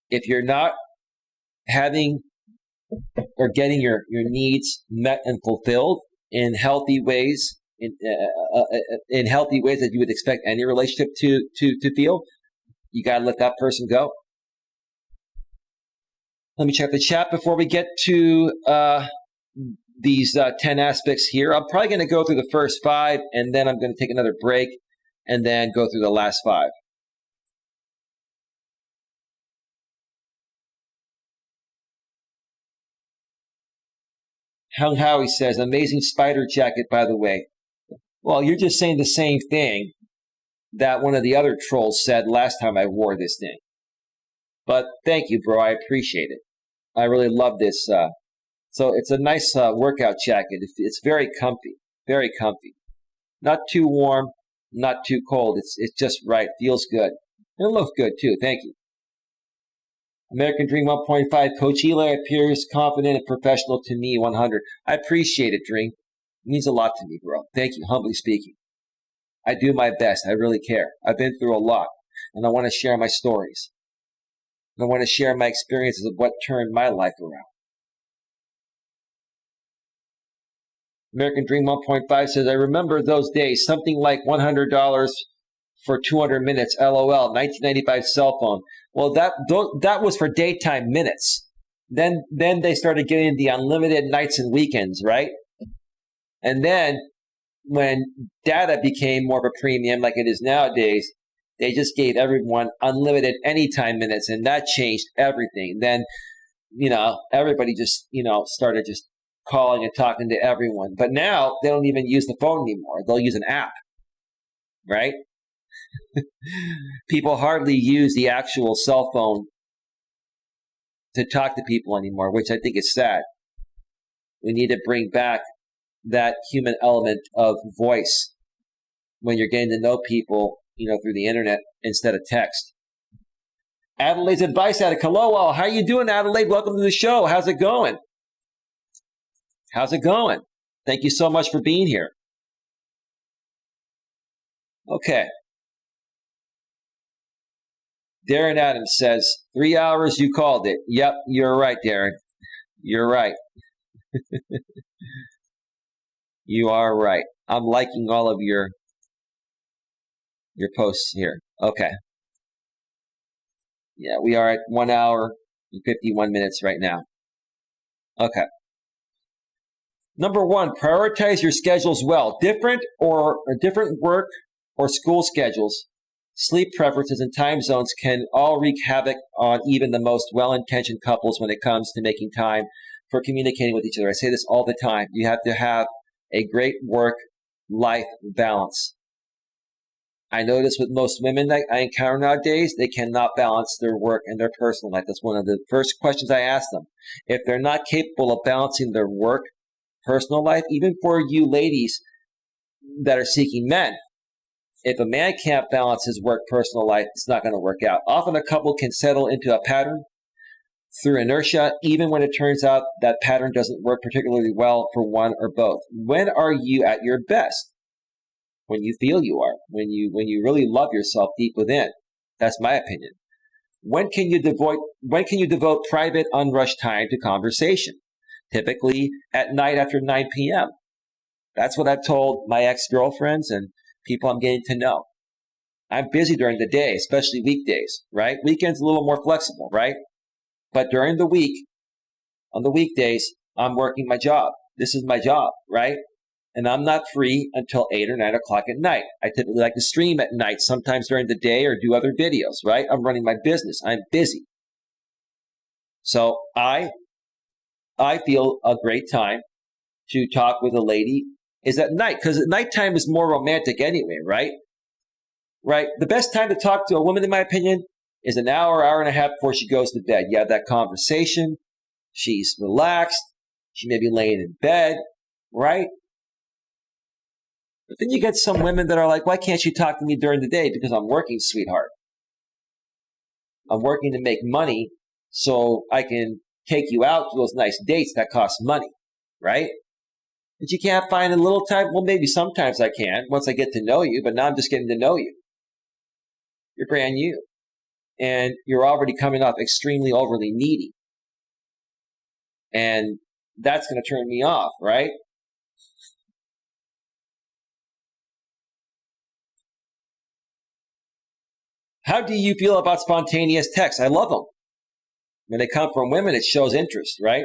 if you're not having or getting your needs met and fulfilled in healthy ways, in healthy ways that you would expect any relationship to feel, you got to let that person go. Let me check the chat before we get to these 10 aspects here. I'm probably going to go through the first 5, and then I'm going to take another break and then go through the last 5. Hung Howie says, amazing spider jacket, by the way. Well, you're just saying the same thing that one of the other trolls said last time I wore this thing. But thank you, bro. I appreciate it. I really love this. So it's a nice workout jacket. It's very comfy, very comfy. Not too warm, not too cold. It's just right. Feels good. It looks good, too. Thank you. American Dream 1.5. Coach Eli appears confident and professional to me, 100. I appreciate it, Dream. It means a lot to me, bro. Thank you, humbly speaking. I do my best. I really care. I've been through a lot, and I want to share my stories. And I want to share my experiences of what turned my life around. American Dream 1.5 says, I remember those days, something like $100 for 200 minutes, LOL, 1995 cell phone. Well, that was for daytime minutes. Then they started getting the unlimited nights and weekends, right? And then when data became more of a premium like it is nowadays, they just gave everyone unlimited anytime minutes, and that changed everything. Then, everybody just, started just calling and talking to everyone. But now they don't even use the phone anymore. They'll use an app, right? People hardly use the actual cell phone to talk to people anymore, which I think is sad. We need to bring back that human element of voice when you're getting to know people, through the internet instead of text. Adelaide's advice attic. Hello, how are you doing, Adelaide? Welcome to the show. How's it going? How's it going? Thank you so much for being here. Okay. Darren Adams says, 3 hours, you called it. Yep, you're right, Darren. You're right. You are right. I'm liking all of your posts here. Okay. Yeah, we are at 1 hour and 51 minutes right now. Okay. Number 1, prioritize your schedules well. Different work or school schedules, sleep preferences, and time zones can all wreak havoc on even the most well-intentioned couples when it comes to making time for communicating with each other. I say this all the time. You have to have a great work-life balance. I notice with most women that I encounter nowadays, they cannot balance their work and their personal life. That's one of the first questions I ask them. If they're not capable of balancing their work, personal life, even for you ladies that are seeking men, if a man can't balance his work, personal life, it's not going to work out. Often a couple can settle into a pattern through inertia, even when it turns out that pattern doesn't work particularly well for one or both. When are you at your best? When you feel you are, when you really love yourself deep within. That's my opinion. When can you devote private, unrushed time to conversation? Typically at night after 9 p.m. That's what I've told my ex-girlfriends and people I'm getting to know. I'm busy during the day, especially weekdays, right? Weekends a little more flexible, right? But during the week, on the weekdays, I'm working my job. This is my job, right? And I'm not free until 8 or 9 o'clock at night. I typically like to stream at night, sometimes during the day, or do other videos, right? I'm running my business. I'm busy. So I feel a great time to talk with a lady is at night, because at nighttime is more romantic anyway, right? Right? The best time to talk to a woman, in my opinion, is an hour, hour and a half before she goes to bed. You have that conversation. She's relaxed. She may be laying in bed, right? But then you get some women that are like, why can't you talk to me during the day? Because I'm working, sweetheart. I'm working to make money so I can take you out to those nice dates that cost money, right? But you can't find a little time. Well, maybe sometimes I can once I get to know you, but now I'm just getting to know you. You're brand new. And you're already coming off extremely overly needy. And that's going to turn me off, right? How do you feel about spontaneous texts? I love them. When they come from women, it shows interest, right?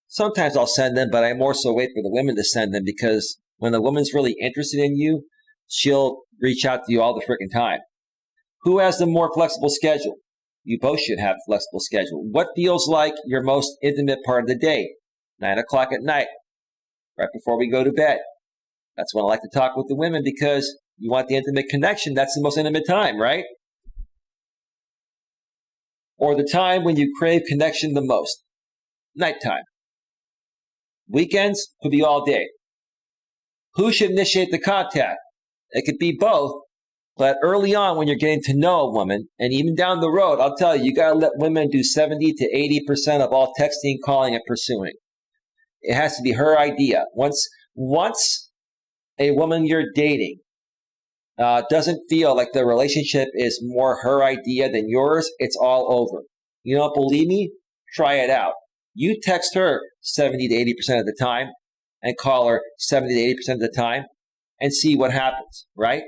Sometimes I'll send them, but I more so wait for the women to send them, because when the woman's really interested in you, she'll reach out to you all the freaking time. Who has the more flexible schedule? You both should have a flexible schedule. What feels like your most intimate part of the day? 9 o'clock at night, right before we go to bed. That's when I like to talk with the women, because you want the intimate connection. That's the most intimate time, right? Or the time when you crave connection the most. Nighttime. Weekends could be all day. Who should initiate the contact? It could be both. But early on, when you're getting to know a woman, and even down the road, I'll tell you, you got to let women do 70 to 80% of all texting, calling, and pursuing. It has to be her idea. Once a woman you're dating doesn't feel like the relationship is more her idea than yours, it's all over. You don't believe me? Try it out. You text her 70 to 80% of the time and call her 70 to 80% of the time and see what happens, right?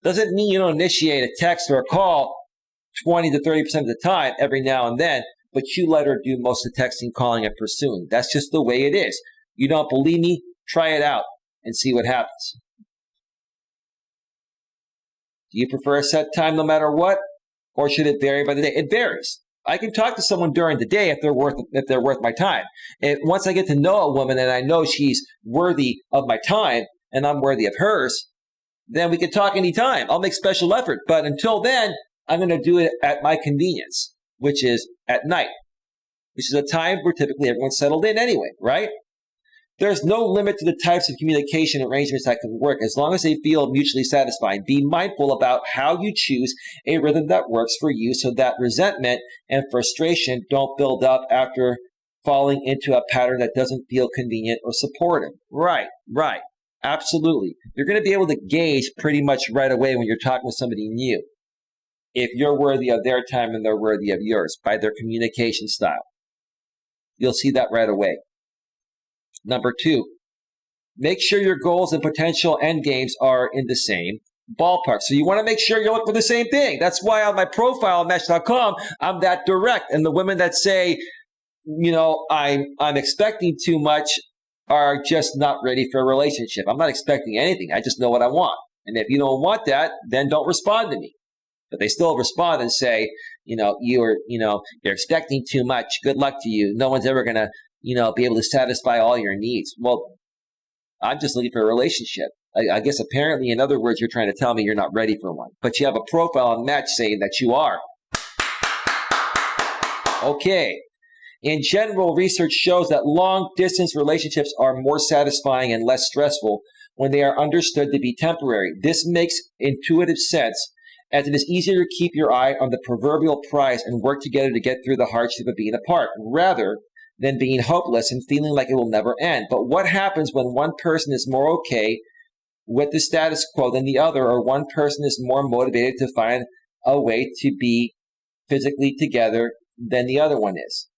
Doesn't mean you don't initiate a text or a call 20 to 30% of the time every now and then, but you let her do most of the texting, calling, and pursuing. That's just the way it is. You don't believe me? Try it out and see what happens. Do you prefer a set time no matter what? Or should it vary by the day? It varies. I can talk to someone during the day if they're worth my time. Once I get to know a woman and I know she's worthy of my time and I'm worthy of hers, then we can talk anytime. I'll make special effort. But until then, I'm going to do it at my convenience, which is at night, which is a time where typically everyone's settled in anyway, right? There's no limit to the types of communication arrangements that can work as long as they feel mutually satisfying. Be mindful about how you choose a rhythm that works for you so that resentment and frustration don't build up after falling into a pattern that doesn't feel convenient or supportive. Right. Absolutely. You're going to be able to gauge pretty much right away when you're talking with somebody new if you're worthy of their time and they're worthy of yours by their communication style. You'll see that right away. Number 2, make sure your goals and potential end games are in the same ballpark. So you want to make sure you're looking for the same thing. That's why on my profile on Match.com, I'm that direct. And the women that say, I'm expecting too much are just not ready for a relationship. I'm not expecting anything. I just know what I want. And if you don't want that, then don't respond to me. But they still respond and say, you're expecting too much. Good luck to you. No one's ever going to, be able to satisfy all your needs. Well, I'm just looking for a relationship. I guess apparently, in other words, you're trying to tell me you're not ready for one. But you have a profile on Match saying that you are. Okay. In general, research shows that long-distance relationships are more satisfying and less stressful when they are understood to be temporary. This makes intuitive sense, as it is easier to keep your eye on the proverbial prize and work together to get through the hardship of being apart, rather than being hopeless and feeling like it will never end. But what happens when one person is more okay with the status quo than the other, or one person is more motivated to find a way to be physically together than the other one is?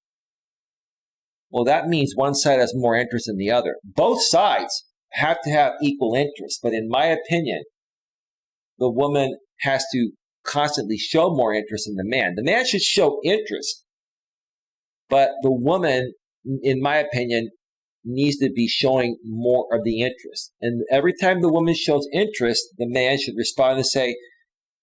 Well, that means one side has more interest than the other. Both sides have to have equal interest, but in my opinion, the woman has to constantly show more interest than the man. The man should show interest, but the woman, in my opinion, needs to be showing more of the interest. And every time the woman shows interest, the man should respond and say,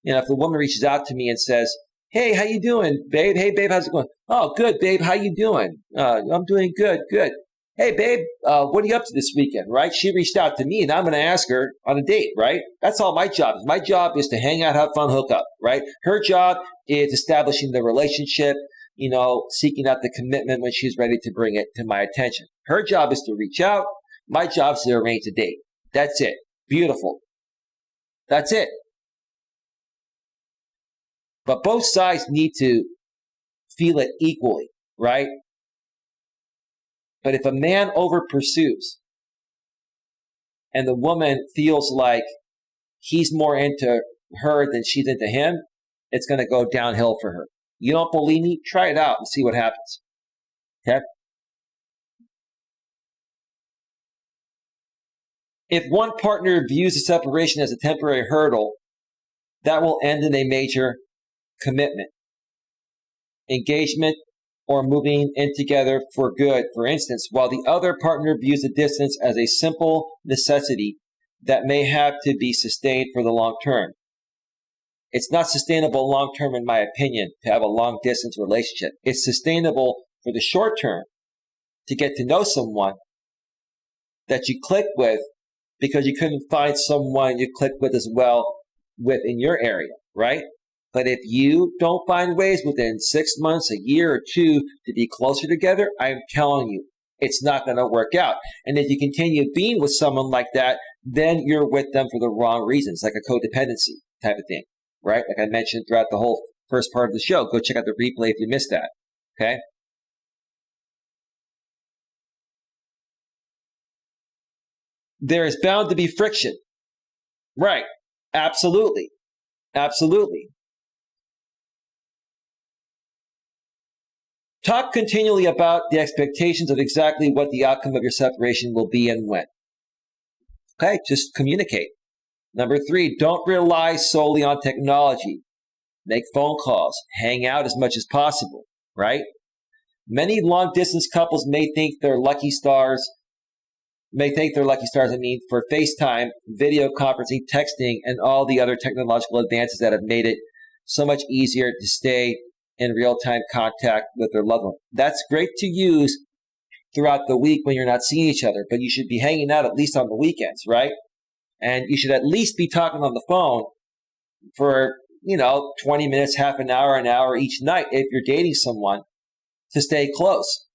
if the woman reaches out to me and says, "Hey, how you doing, babe? Hey, babe, how's it going?" "Oh, good, babe. How you doing?" "I'm doing good, good." "Hey, babe, what are you up to this weekend?" Right? She reached out to me, and I'm going to ask her on a date, right? That's all my job is. My job is to hang out, have fun, hook up, right? Her job is establishing the relationship, seeking out the commitment when she's ready to bring it to my attention. Her job is to reach out. My job is to arrange a date. That's it. Beautiful. That's it. But both sides need to feel it equally, right? But if a man over pursues and the woman feels like he's more into her than she's into him, it's going to go downhill for her. You don't believe me? Try it out and see what happens. Okay? If one partner views the separation as a temporary hurdle, that will end in a major commitment, engagement, or moving in together for good, for instance, while the other partner views the distance as a simple necessity that may have to be sustained for the long term. It's not sustainable long term, in my opinion, to have a long distance relationship. It's sustainable for the short term to get to know someone that you click with because you couldn't find someone you click with as well with in your area, right? But if you don't find ways within 6 months, a year or two to be closer together, I'm telling you, it's not going to work out. And if you continue being with someone like that, then you're with them for the wrong reasons, like a codependency type of thing, right? Like I mentioned throughout the whole first part of the show. Go check out the replay if you missed that, okay? There is bound to be friction. Right. Absolutely. Absolutely. Talk continually about the expectations of exactly what the outcome of your separation will be and when. Okay, just communicate. Number 3, don't rely solely on technology. Make phone calls. Hang out as much as possible, right? Many long-distance couples may think they're lucky stars, for FaceTime, video conferencing, texting, and all the other technological advances that have made it so much easier to stay in real-time contact with their loved one. That's great to use throughout the week when you're not seeing each other, but you should be hanging out at least on the weekends, right? And you should at least be talking on the phone for, 20 minutes, half an hour each night if you're dating someone to stay close.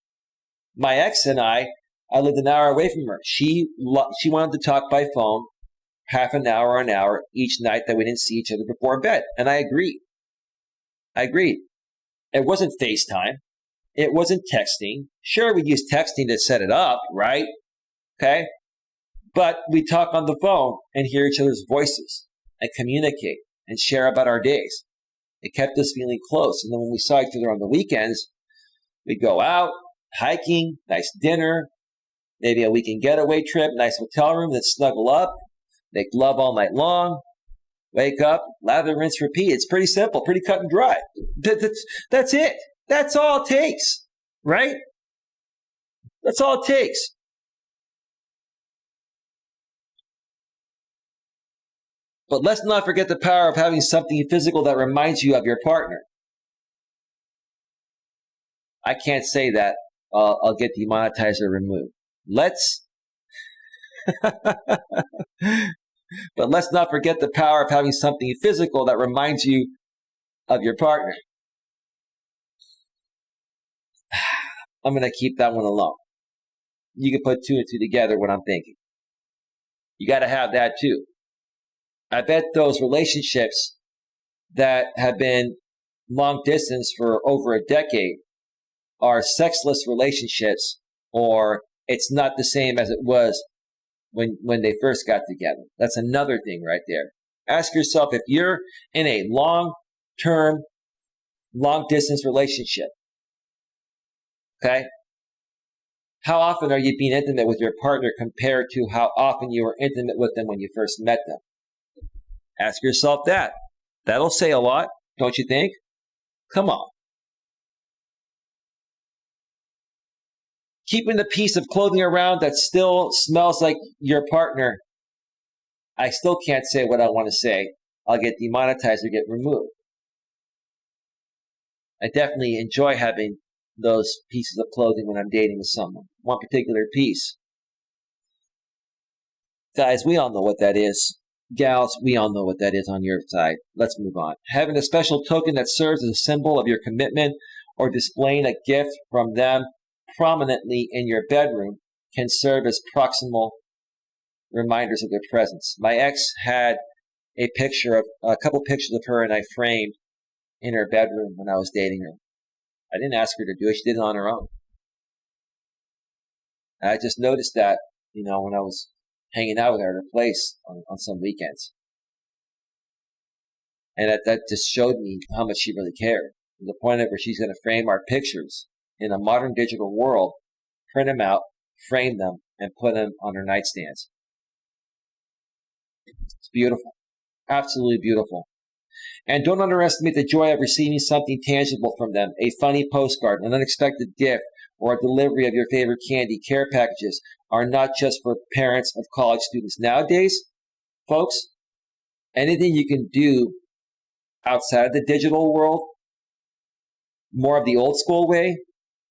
My ex and I lived an hour away from her. She wanted to talk by phone half an hour each night that we didn't see each other before bed. And I agreed. It wasn't FaceTime. It wasn't texting. Sure, we used texting to set it up, right? Okay? But we talk on the phone and hear each other's voices and communicate and share about our days. It kept us feeling close. And then when we saw each other on the weekends, we'd go out, hiking, nice dinner, maybe a weekend getaway trip, nice hotel room, then snuggle up, make love all night long, wake up, lather, rinse, repeat. It's pretty simple, pretty cut and dry. That's it. That's all it takes, right? That's all it takes. But let's not forget the power of having something physical that reminds you of your partner. I can't say that. I'll get the monetizer removed. But let's not forget the power of having something physical that reminds you of your partner. I'm going to keep that one alone. You can put 2 and 2 together what I'm thinking. You got to have that too. I bet those relationships that have been long distance for over a decade are sexless relationships, or it's not the same as it was when they first got together. That's another thing right there. Ask yourself, if you're in a long-term, long-distance relationship, okay, How often are you being intimate with your partner compared to how often you were intimate with them when you first met them? Ask yourself that. That'll say a lot, don't you think? Come on. Keeping the piece of clothing around that still smells like your partner. I still can't say what I want to say. I'll get demonetized or get removed. I definitely enjoy having those pieces of clothing when I'm dating with someone. One particular piece. Guys, we all know what that is. Gals, we all know what that is on your side. Let's move on. Having a special token that serves as a symbol of your commitment or displaying a gift from them prominently in your bedroom can serve as proximal reminders of their presence. My ex had a couple pictures of her and I framed in her bedroom when I was dating her. I didn't ask her to do it. She did it on her own. I just noticed that, when I was hanging out with her at her place on some weekends. And that just showed me how much she really cared. To the point of where she's going to frame our pictures in a modern digital world, print them out, frame them, and put them on her nightstands. It's beautiful. Absolutely beautiful. And don't underestimate the joy of receiving something tangible from them. A funny postcard, an unexpected gift, or a delivery of your favorite candy. Care packages are not just for parents of college students. Nowadays, folks, anything you can do outside of the digital world, more of the old school way,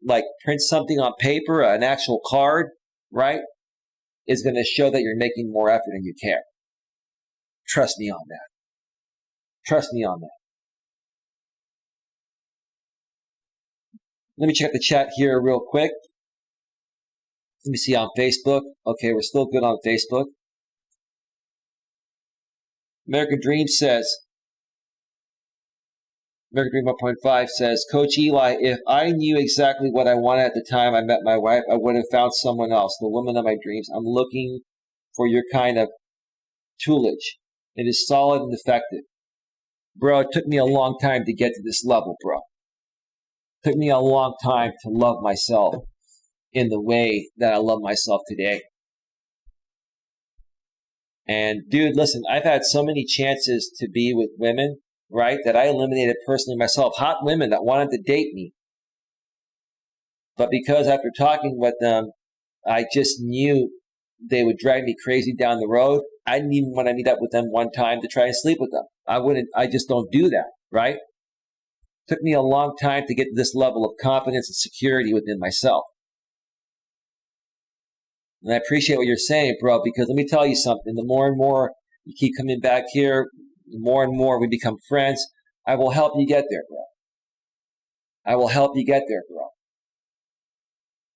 like print something on paper, an actual card, right, is going to show that you're making more effort and you care. Trust me on that. Trust me on that. Let me check the chat here real quick. Let me see on Facebook. Okay, we're still good on Facebook. American Dream 1.5 says, Coach Eli, if I knew exactly what I wanted at the time I met my wife, I would have found someone else, the woman of my dreams. I'm looking for your kind of toolage. It is solid and effective. Bro, it took me a long time to get to this level, bro. It took me a long time to love myself in the way that I love myself today. And dude, listen, I've had so many chances to be with women, right, that I eliminated personally myself. Hot women that wanted to date me. But because after talking with them, I just knew they would drag me crazy down the road. I didn't even want to meet up with them one time to try and sleep with them. I just don't do that, right? It took me a long time to get to this level of confidence and security within myself. And I appreciate what you're saying, bro, because let me tell you something. The more and more you keep coming back here, the more and more we become friends. I will help you get there, bro. I will help you get there, bro.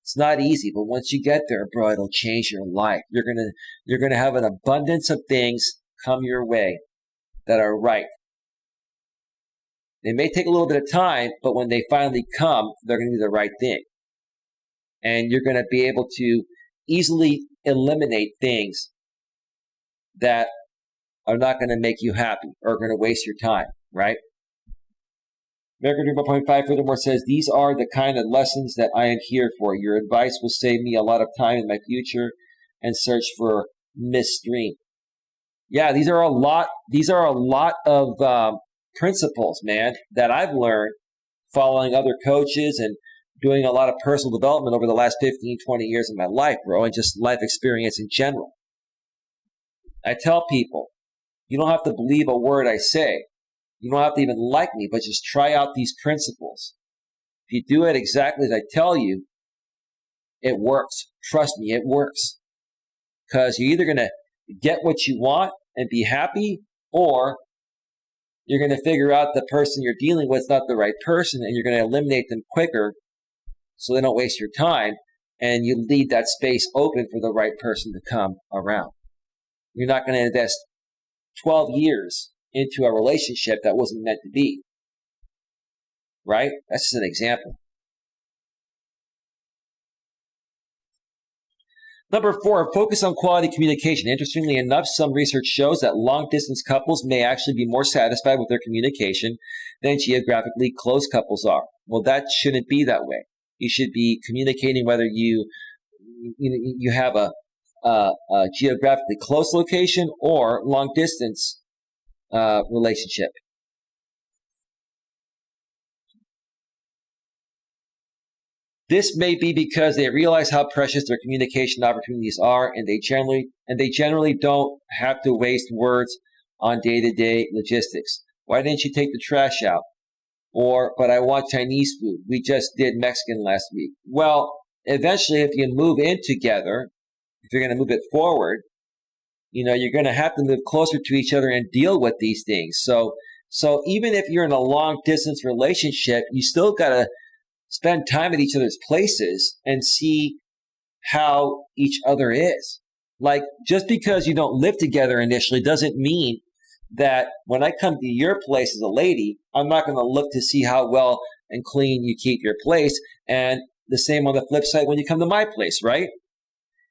It's not easy, but once you get there, bro, it'll change your life. You're gonna have an abundance of things come your way that are right. They may take a little bit of time, but when they finally come, they're gonna do the right thing. And you're gonna be able to easily eliminate things that are not gonna make you happy or are gonna waste your time, right? American Dream 1.5 furthermore says, these are the kind of lessons that I am here for. Your advice will save me a lot of time in my future and search for Miss Dream. Yeah, these are a lot of principles, man, that I've learned following other coaches and doing a lot of personal development over the last 15, 20 years of my life, bro, and just life experience in general. I tell people, you don't have to believe a word I say. You don't have to even like me, but just try out these principles. If you do it exactly as I tell you, it works. Trust me, it works. Because you're either going to get what you want and be happy, or you're going to figure out the person you're dealing with is not the right person, and you're going to eliminate them quicker so they don't waste your time, and you leave that space open for the right person to come around. You're not going to invest 12 years into a relationship that wasn't meant to be. Right? That's just an example. Number 4, focus on quality communication. Interestingly enough, some research shows that long-distance couples may actually be more satisfied with their communication than geographically close couples are. Well, that shouldn't be that way. You should be communicating whether you you have a geographically close location or long distance relationship. This may be because they realize how precious their communication opportunities are, and they generally don't have to waste words on day-to-day logistics. Why didn't you take the trash out? Or, but I want Chinese food. We just did Mexican last week. Well, eventually, if you move in together, if you're going to move it forward, you're going to have to move closer to each other and deal with these things. So even if you're in a long distance relationship, you still got to spend time at each other's places and see how each other is. Like, just because you don't live together initially doesn't mean that when I come to your place as a lady, I'm not going to look to see how well and clean you keep your place. And the same on the flip side when you come to my place, right?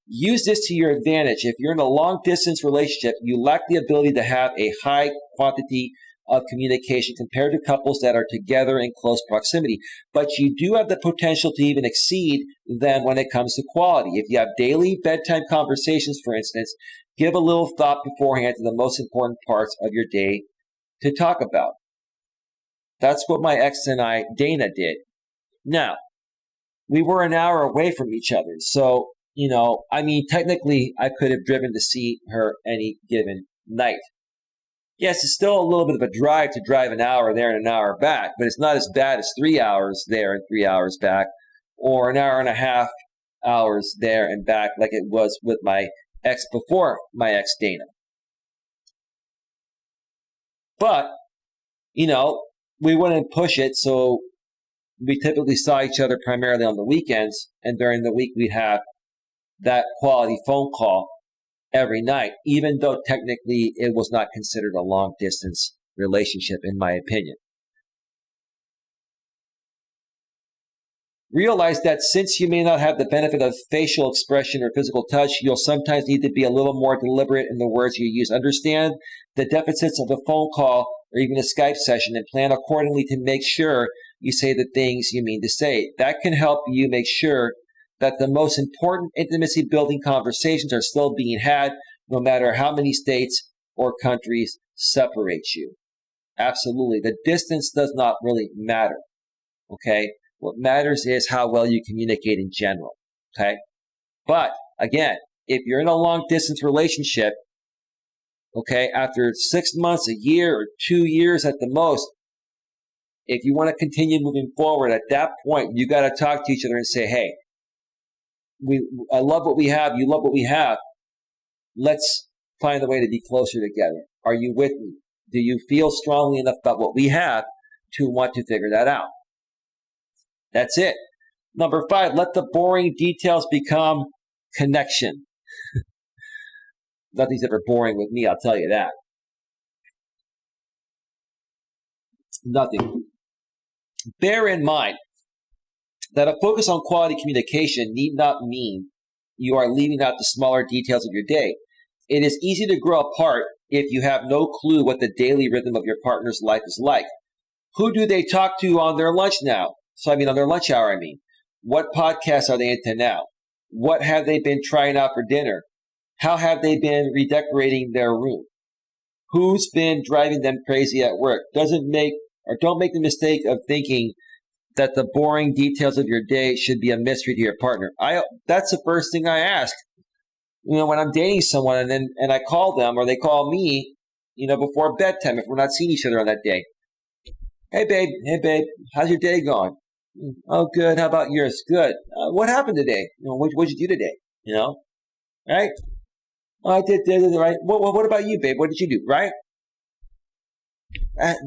Use this to your advantage. If you're in a long distance relationship, you lack the ability to have a high quantity of communication compared to couples that are together in close proximity. But you do have the potential to even exceed them when it comes to quality. If you have daily bedtime conversations, for instance, give a little thought beforehand to the most important parts of your day to talk about. That's what my ex and I, Dana, did. Now, we were an hour away from each other. So, technically I could have driven to see her any given night. Yes, it's still a little bit of a drive to drive an hour there and an hour back, but it's not as bad as 3 hours there and 3 hours back, or an hour and a half hours there and back like it was with my ex before my ex, Dana. But, we wouldn't push it, so we typically saw each other primarily on the weekends, and during the week we'd have that quality phone call every night, even though technically it was not considered a long distance relationship, in my opinion. Realize that since you may not have the benefit of facial expression or physical touch, you'll sometimes need to be a little more deliberate in the words you use. Understand the deficits of a phone call or even a Skype session and plan accordingly to make sure you say the things you mean to say. That can help you make sure that the most important intimacy building conversations are still being had, no matter how many states or countries separate you. Absolutely. The distance does not really matter. Okay? What matters is how well you communicate in general. Okay? But again, if you're in a long distance relationship, okay, after 6 months, a year, or 2 years at the most, if you want to continue moving forward, at that point, you got to talk to each other and say, hey, I love what we have. You love what we have. Let's find a way to be closer together. Are you with me? Do you feel strongly enough about what we have to want to figure that out? That's it. Number 5, let the boring details become connection. Nothing's ever boring with me, I'll tell you that. Nothing. Bear in mind that a focus on quality communication need not mean you are leaving out the smaller details of your day. It is easy to grow apart if you have no clue what the daily rhythm of your partner's life is like. Who do they talk to on their lunch now? On their lunch hour, What podcasts are they into now? What have they been trying out for dinner? How have they been redecorating their room? Who's been driving them crazy at work? Don't make the mistake of thinking that the boring details of your day should be a mystery to your partner. That's the first thing I ask. When I'm dating someone and I call them or they call me, before bedtime if we're not seeing each other on that day. Hey babe, how's your day going? Oh, good. How about yours? Good. What happened today? What'd you do today? Right? Oh, I did, right? What about you, babe? What did you do? Right?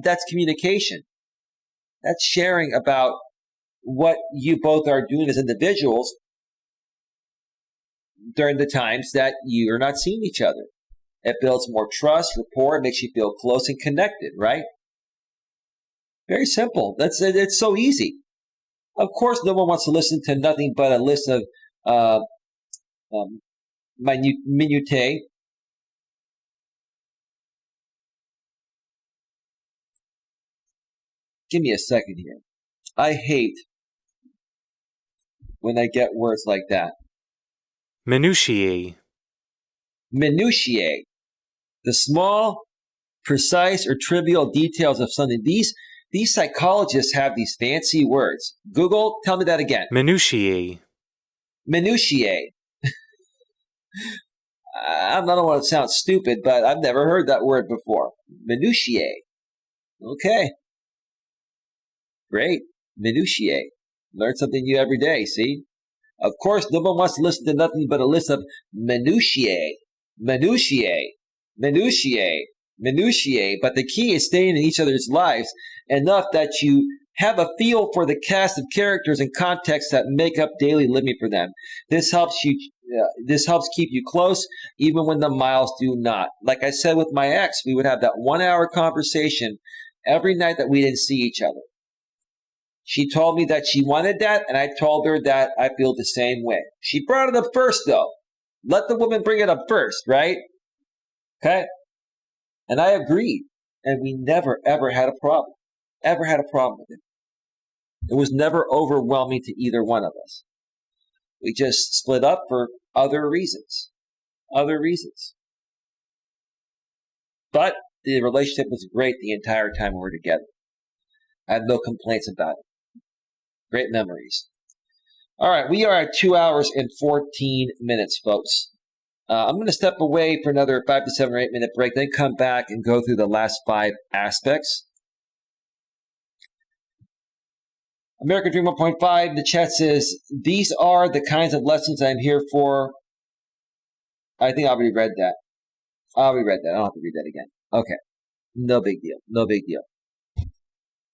That's communication. That's sharing about what you both are doing as individuals during the times that you are not seeing each other. It builds more trust, rapport, it makes you feel close and connected, right? Very simple. It's so easy. Of course, no one wants to listen to nothing but a list of minutiae. Give me a second here. I hate when I get words like that. Minutiae. Minutiae. The small, precise, or trivial details of something. These psychologists have these fancy words. Google, tell me that again. Minutiae. Minutiae. I don't want to sound stupid, but I've never heard that word before. Minutiae. Okay. Great. Minutiae. Learn something new every day, see? Of course, no one wants to listen to nothing but a list of minutiae. Minutiae. Minutiae. Minutiae. But the key is staying in each other's lives enough that you have a feel for the cast of characters and contexts that make up daily living for them. This helps keep you close, even when the miles do not. Like I said with my ex, we would have that 1 hour conversation every night that we didn't see each other. She told me that she wanted that, and I told her that I feel the same way. She brought it up first, though. Let the woman bring it up first, right? Okay? And I agreed, and we never, ever had a problem. Ever had a problem with it. It was never overwhelming to either one of us. We just split up for other reasons. Other reasons. But the relationship was great the entire time we were together. I have no complaints about it. Great memories. All right, we are at 2 hours and 14 minutes, folks. I'm going to step away for another 5 to 7 or 8 minute break, then come back and go through the last 5 aspects. American Dream 1.5 in the chat says, these are the kinds of lessons I'm here for. I think I already read that. I already read that. I don't have to read that again. Okay. No big deal. No big deal.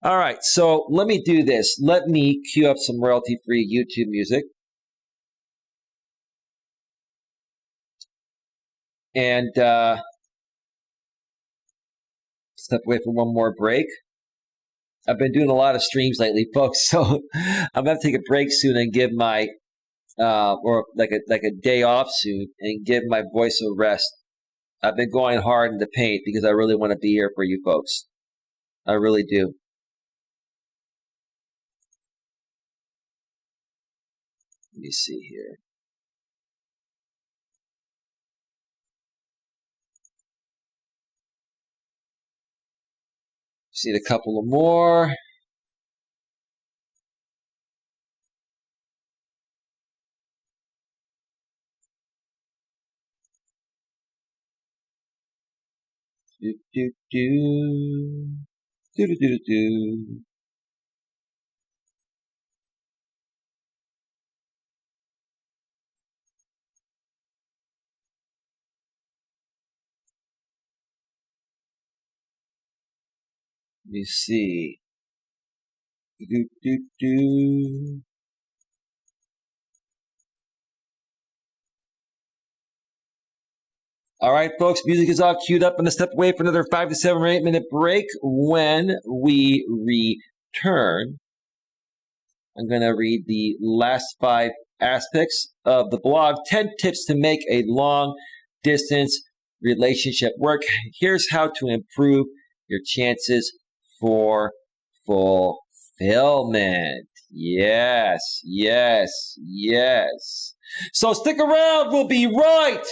All right. So let me do this. Let me cue up some royalty-free YouTube music. And step away for one more break. I've been doing a lot of streams lately, folks, so I'm going to take a break soon and give my, or like a day off soon and give my voice a rest. I've been going hard in the paint because I really want to be here for you folks. I really do. Let me see here. See a couple of more. Do do do do do do do. Let me see. Do do do. All right, folks, music is all queued up. I'm going to step away for another 5 to 7 or 8 minute break. When we return, I'm going to read the last 5 aspects of the blog. 10 tips to make a long-distance relationship work. Here's how to improve your chances for fulfillment. Yes, yes, yes. So stick around. We'll be right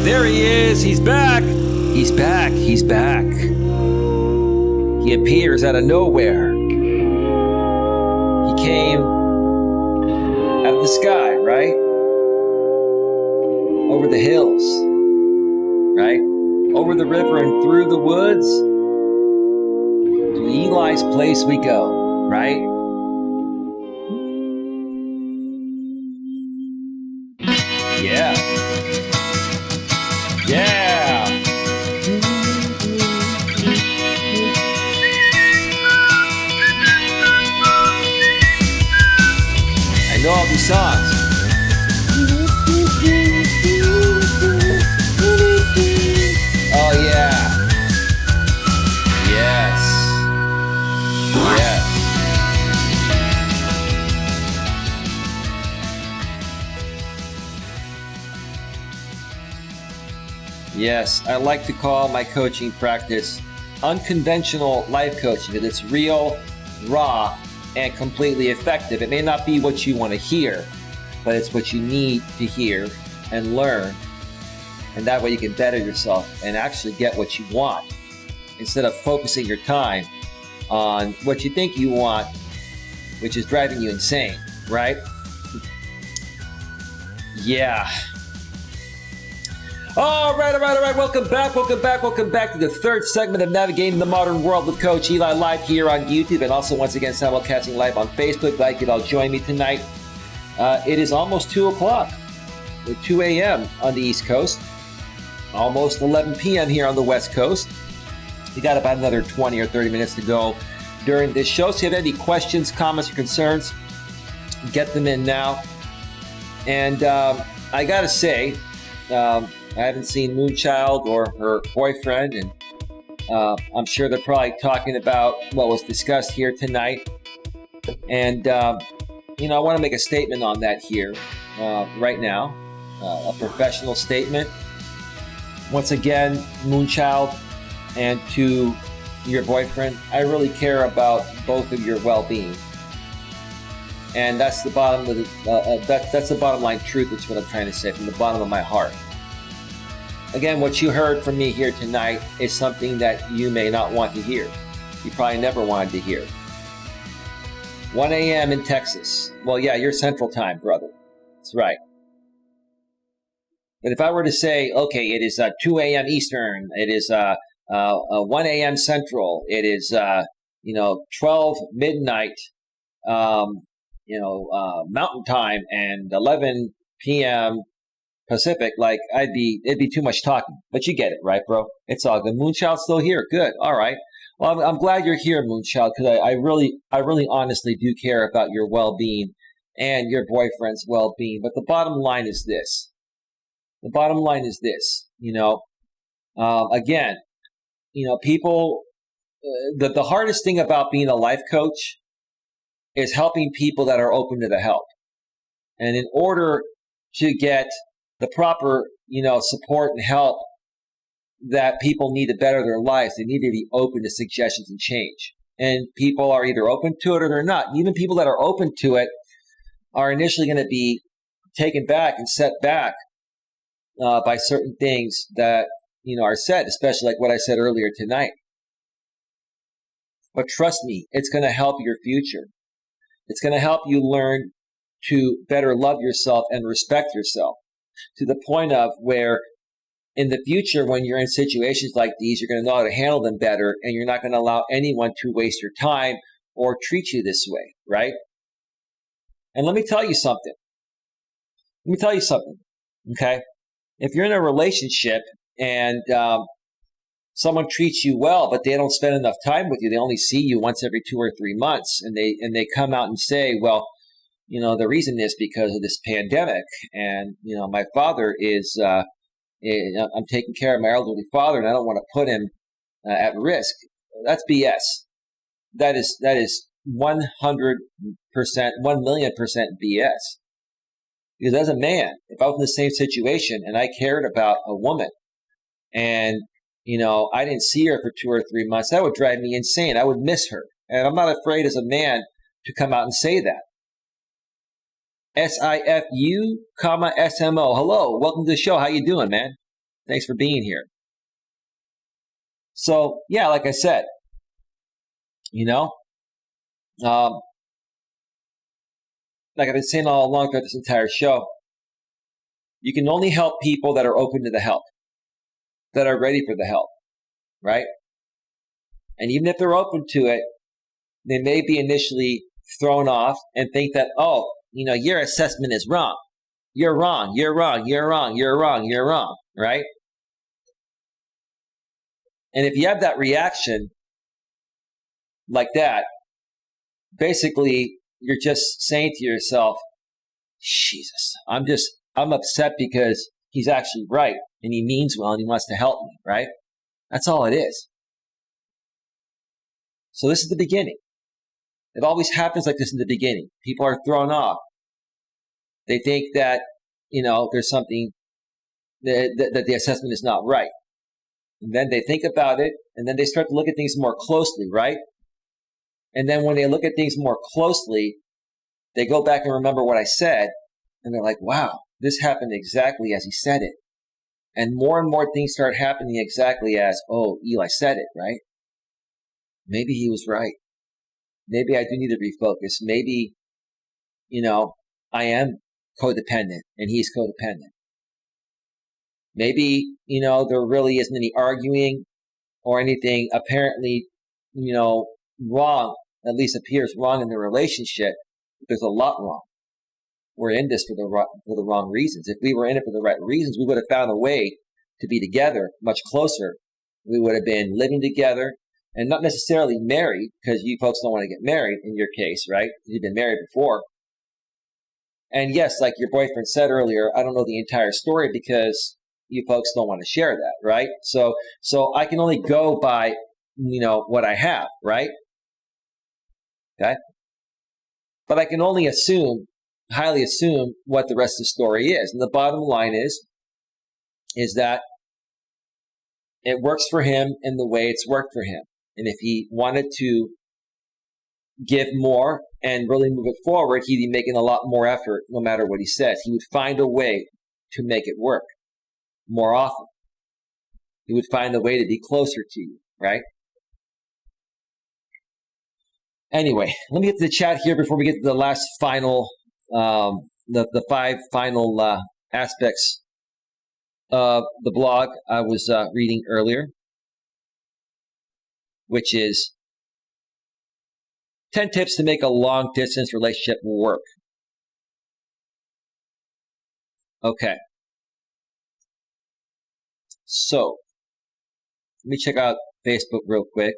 There he is. He's back. He's back. He's back. He appears out of nowhere. He came out of the sky, right? Over the hills, right? Over the river and through the woods. To Eli's place we go, right? Yeah. Yeah. I know all these songs. Oh yeah. Yes. Yes. Yes, I like to call my coaching practice unconventional life coaching because it's real, raw, and completely effective. It may not be what you want to hear, but it's what you need to hear and learn. And that way you can better yourself and actually get what you want instead of focusing your time on what you think you want, which is driving you insane, right? Yeah. All right. Welcome back to the third segment of Navigating the Modern World with Coach Eli, live here on YouTube and also once again simulcasting live on Facebook. Glad you could all join me tonight. It is almost 2 o'clock, 2 a.m. on the East Coast, almost 11 p.m. here on the West Coast. We got about another 20 or 30 minutes to go during this show. So if you have any questions, comments, or concerns, get them in now. And I got to say, I haven't seen Moonchild or her boyfriend, and I'm sure they're probably talking about what was discussed here tonight. And, I want to make a statement on that here right now, a professional statement. Once again, Moonchild, and to your boyfriend, I really care about both of your well-being. And that's the bottom of that's the bottom line truth. That's what I'm trying to say from the bottom of my heart. Again, what you heard from me here tonight is something that you may not want to hear. You probably never wanted to hear. 1 a.m. in Texas. Well, yeah, you're Central Time, brother. That's right. But if I were to say, okay, it is 2 a.m. Eastern, it is 1 a.m. Central, it is 12 midnight, Mountain Time, and 11 p.m. Pacific, like it'd be too much talking. But you get it, right, bro? It's all good. Moonchild's still here. Good. All right. Well, I'm glad you're here, Moonchild, because I really honestly do care about your well-being and your boyfriend's well-being. But the bottom line is this. People, the hardest thing about being a life coach is helping people that are open to the help. And in order to get the proper, support and help that people need to better their lives, they need to be open to suggestions and change. And people are either open to it or they're not. Even people that are open to it are initially going to be taken back and set back by certain things that, are said, especially like what I said earlier tonight. But trust me, it's going to help your future. It's going to help you learn to better love yourself and respect yourself to the point of where in the future, when you're in situations like these, you're going to know how to handle them better, and you're not going to allow anyone to waste your time or treat you this way, right? And let me tell you something. Okay? If you're in a relationship and someone treats you well, but they don't spend enough time with you, they only see you once every 2 or 3 months, and they come out and say, well, the reason is because of this pandemic, and my father is I'm taking care of my elderly father, and I don't want to put him at risk. That's BS. That is 100%, 1,000,000% BS. Because as a man, if I was in the same situation and I cared about a woman, and I didn't see her for 2 or 3 months, that would drive me insane. I would miss her, and I'm not afraid as a man to come out and say that. SIFU, SMO. Hello, welcome to the show. How you doing, man? Thanks for being here. So, yeah, like I said, like I've been saying all along throughout this entire show, you can only help people that are open to the help, that are ready for the help, right? And even if they're open to it, they may be initially thrown off and think that, oh, your assessment is wrong. You're wrong, you're wrong, you're wrong, you're wrong, you're wrong, right? And if you have that reaction like that, basically you're just saying to yourself, Jesus, I'm upset because he's actually right and he means well and he wants to help me, right? That's all it is. So this is the beginning. It always happens like this in the beginning. People are thrown off. They think that, there's something that the assessment is not right. And then they think about it, and then they start to look at things more closely, right? And then when they look at things more closely, they go back and remember what I said, and they're like, wow, this happened exactly as he said it. And more things start happening exactly as, oh, Eli said it, right? Maybe he was right. Maybe I do need to refocus. Maybe, I am codependent and he's codependent. Maybe, there really isn't any arguing or anything apparently, wrong, at least appears wrong in the relationship. There's a lot wrong. We're in this for the wrong reasons. If we were in it for the right reasons, we would have found a way to be together much closer. We would have been living together and not necessarily married, because you folks don't want to get married in your case, right? You've been married before. And yes, like your boyfriend said earlier, I don't know the entire story because you folks don't want to share that, right? So I can only go by, what I have, right? Okay. But I can only highly assume what the rest of the story is. And the bottom line is that it works for him in the way it's worked for him. And if he wanted to give more and really move it forward, he'd be making a lot more effort no matter what he says. He would find a way to make it work more often. He would find a way to be closer to you, right? Anyway, let me get to the chat here before we get to the last final, the 5 final aspects of the blog I was reading earlier, which is 10 tips to make a long-distance relationship work. Okay. So, let me check out Facebook real quick.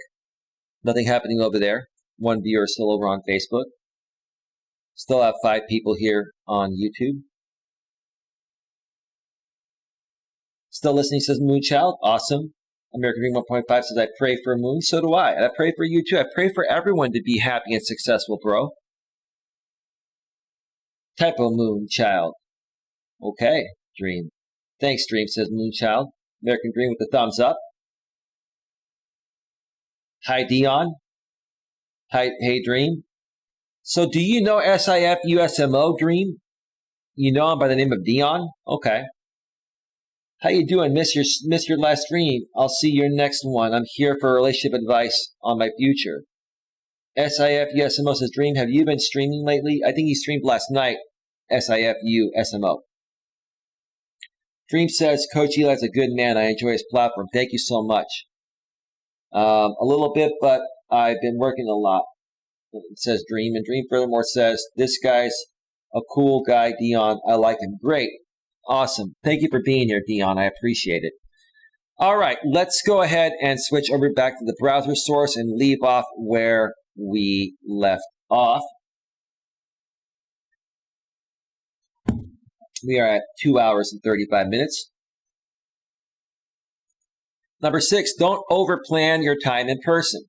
Nothing happening over there. 1 viewer still over on Facebook. Still have 5 people here on YouTube. Still listening, says Moonchild. Awesome. American Dream 1.5 says, I pray for Moon. So do I. And I pray for you too. I pray for everyone to be happy and successful, bro. Typo Moonchild. Okay, Dream. Thanks, Dream, says Moonchild. American Dream with the thumbs up. Hi, Dion. Hi, hey, Dream. So do you know SIF USMO, Dream? You know him by the name of Dion? Okay. How you doing? Miss your last stream. I'll see your next one. I'm here for relationship advice on my future. SIF USMO says, Dream, have you been streaming lately? I think he streamed last night. SIF USMO. Dream says, Coach Eli is a good man. I enjoy his platform. Thank you so much. A little bit, but I've been working a lot. It says Dream. And Dream furthermore says, this guy's a cool guy, Dion. I like him. Great. Awesome. Thank you for being here, Dion. I appreciate it. All right. Let's go ahead and switch over back to the browser source and leave off where we left off. We are at 2 hours and 35 minutes. Number 6, don't overplan your time in person.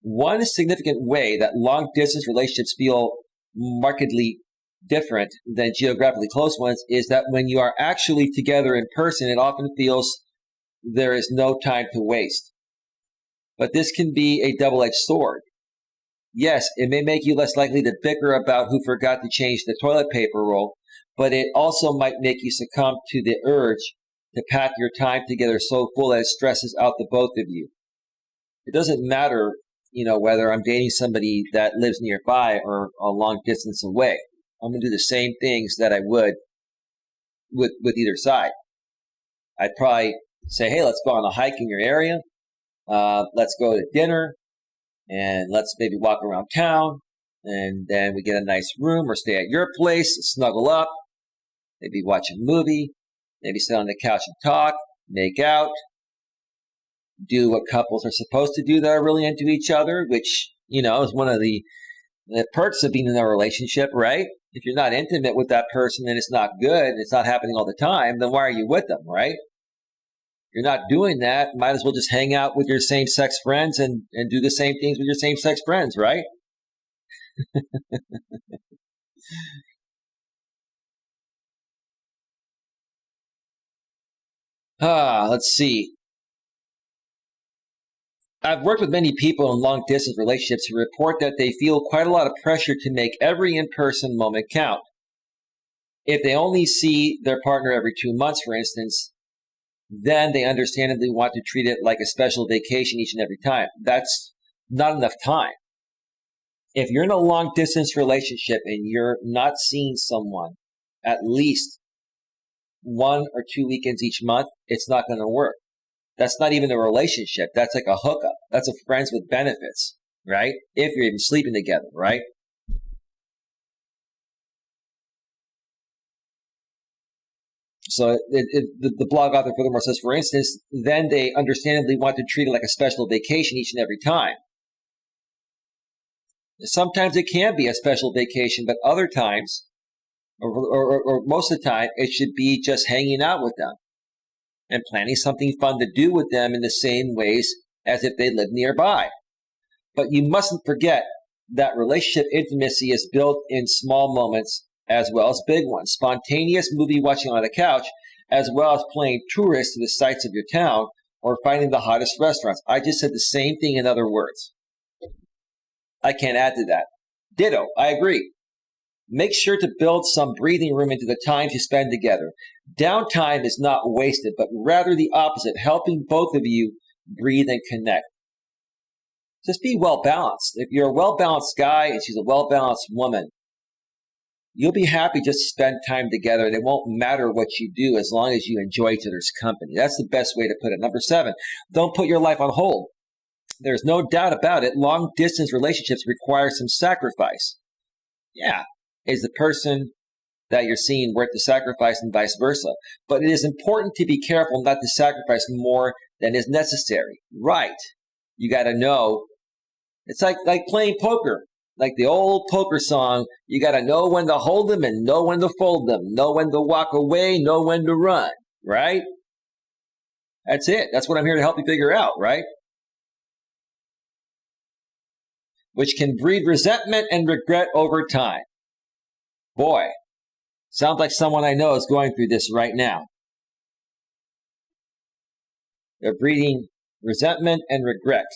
One significant way that long-distance relationships feel markedly different than geographically close ones is that when you are actually together in person, it often feels there is no time to waste. But this can be a double-edged sword. Yes, it may make you less likely to bicker about who forgot to change the toilet paper roll, but it also might make you succumb to the urge to pack your time together so full that it stresses out the both of you. It doesn't matter, whether I'm dating somebody that lives nearby or a long distance away. I'm going to do the same things that I would with either side. I'd probably say, hey, let's go on a hike in your area. Let's go to dinner and let's maybe walk around town. And then we get a nice room or stay at your place, snuggle up, maybe watch a movie, maybe sit on the couch and talk, make out, do what couples are supposed to do that are really into each other, which, is one of the perks of being in a relationship, right? If you're not intimate with that person and it's not good, and it's not happening all the time, then why are you with them, right? If you're not doing that, might as well just hang out with your same-sex friends and do the same things with your same-sex friends, right? Let's see. I've worked with many people in long-distance relationships who report that they feel quite a lot of pressure to make every in-person moment count. If they only see their partner every 2 months, for instance, then they understandably want to treat it like a special vacation each and every time. That's not enough time. If you're in a long-distance relationship and you're not seeing someone at least 1 or 2 weekends each month, it's not going to work. That's not even a relationship. That's like a hookup. That's a friends with benefits, right? If you're even sleeping together, right? So the blog author furthermore says, for instance, then they understandably want to treat it like a special vacation each and every time. Sometimes it can be a special vacation, but other times, or most of the time, it should be just hanging out with them and planning something fun to do with them in the same ways as if they lived nearby. But you mustn't forget that relationship intimacy is built in small moments as well as big ones. Spontaneous movie watching on a couch, as well as playing tourist to the sights of your town or finding the hottest restaurants. I just said the same thing in other words. I can't add to that. Ditto, I agree. Make sure to build some breathing room into the times you spend together. Downtime is not wasted, but rather the opposite, helping both of you breathe and connect. Just be well-balanced. If you're a well-balanced guy and she's a well-balanced woman, you'll be happy just to spend time together, and it won't matter what you do as long as you enjoy each other's company. That's the best way to put it. Number 7, don't put your life on hold. There's no doubt about it. Long-distance relationships require some sacrifice. Yeah. Is the person that you're seeing worth the sacrifice and vice versa? But it is important to be careful not to sacrifice more than is necessary. Right. You got to know. It's like playing poker. Like the old poker song, you got to know when to hold them and know when to fold them. Know when to walk away, know when to run. Right? That's it. That's what I'm here to help you figure out, right? Which can breed resentment and regret over time. Boy, sounds like someone I know is going through this right now. They're breeding resentment and regret,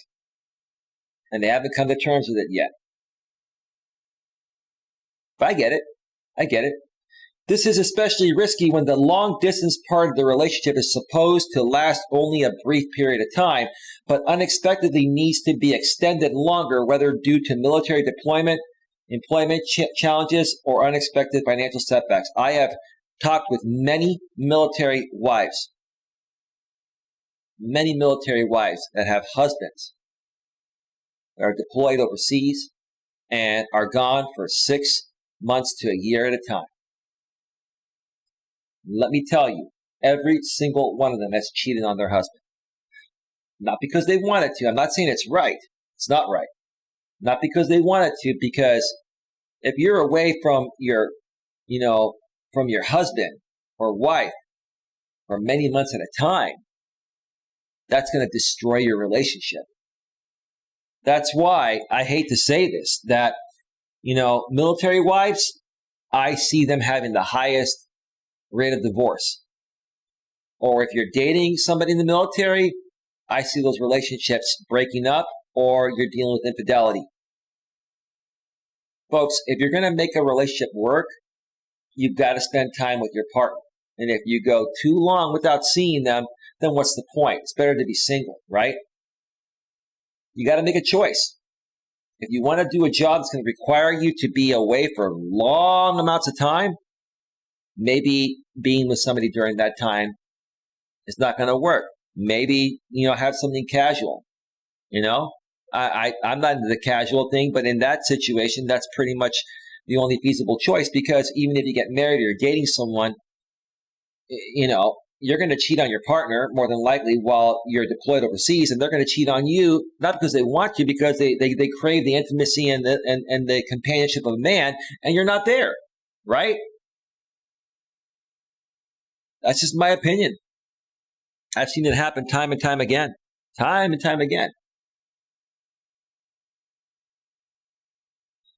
and they haven't come to terms with it yet. But I get it. I get it. This is especially risky when the long-distance part of the relationship is supposed to last only a brief period of time, but unexpectedly needs to be extended longer, whether due to military deployment, employment challenges, or unexpected financial setbacks. I have talked with many military wives that have husbands that are deployed overseas and are gone for 6 months to a year at a time. Let me tell you, every single one of them has cheated on their husband. Not because they wanted to. I'm not saying it's right. It's not right. Not because they wanted to, because if you're away from your husband or wife for many months at a time, that's going to destroy your relationship. That's why I hate to say this, that, military wives, I see them having the highest rate of divorce. Or if you're dating somebody in the military, I see those relationships breaking up, or you're dealing with infidelity. Folks, if you're going to make a relationship work, you've got to spend time with your partner. And if you go too long without seeing them, then what's the point? It's better to be single, right? You got to make a choice. If you want to do a job that's going to require you to be away for long amounts of time, maybe being with somebody during that time is not going to work. Maybe, have something casual, I'm not into the casual thing, but in that situation, that's pretty much the only feasible choice, because even if you get married or you're dating someone, you're going to cheat on your partner more than likely while you're deployed overseas, and they're going to cheat on you, not because they want to, because they crave the intimacy and the companionship of a man, and you're not there, right? That's just my opinion. I've seen it happen time and time again. Time and time again.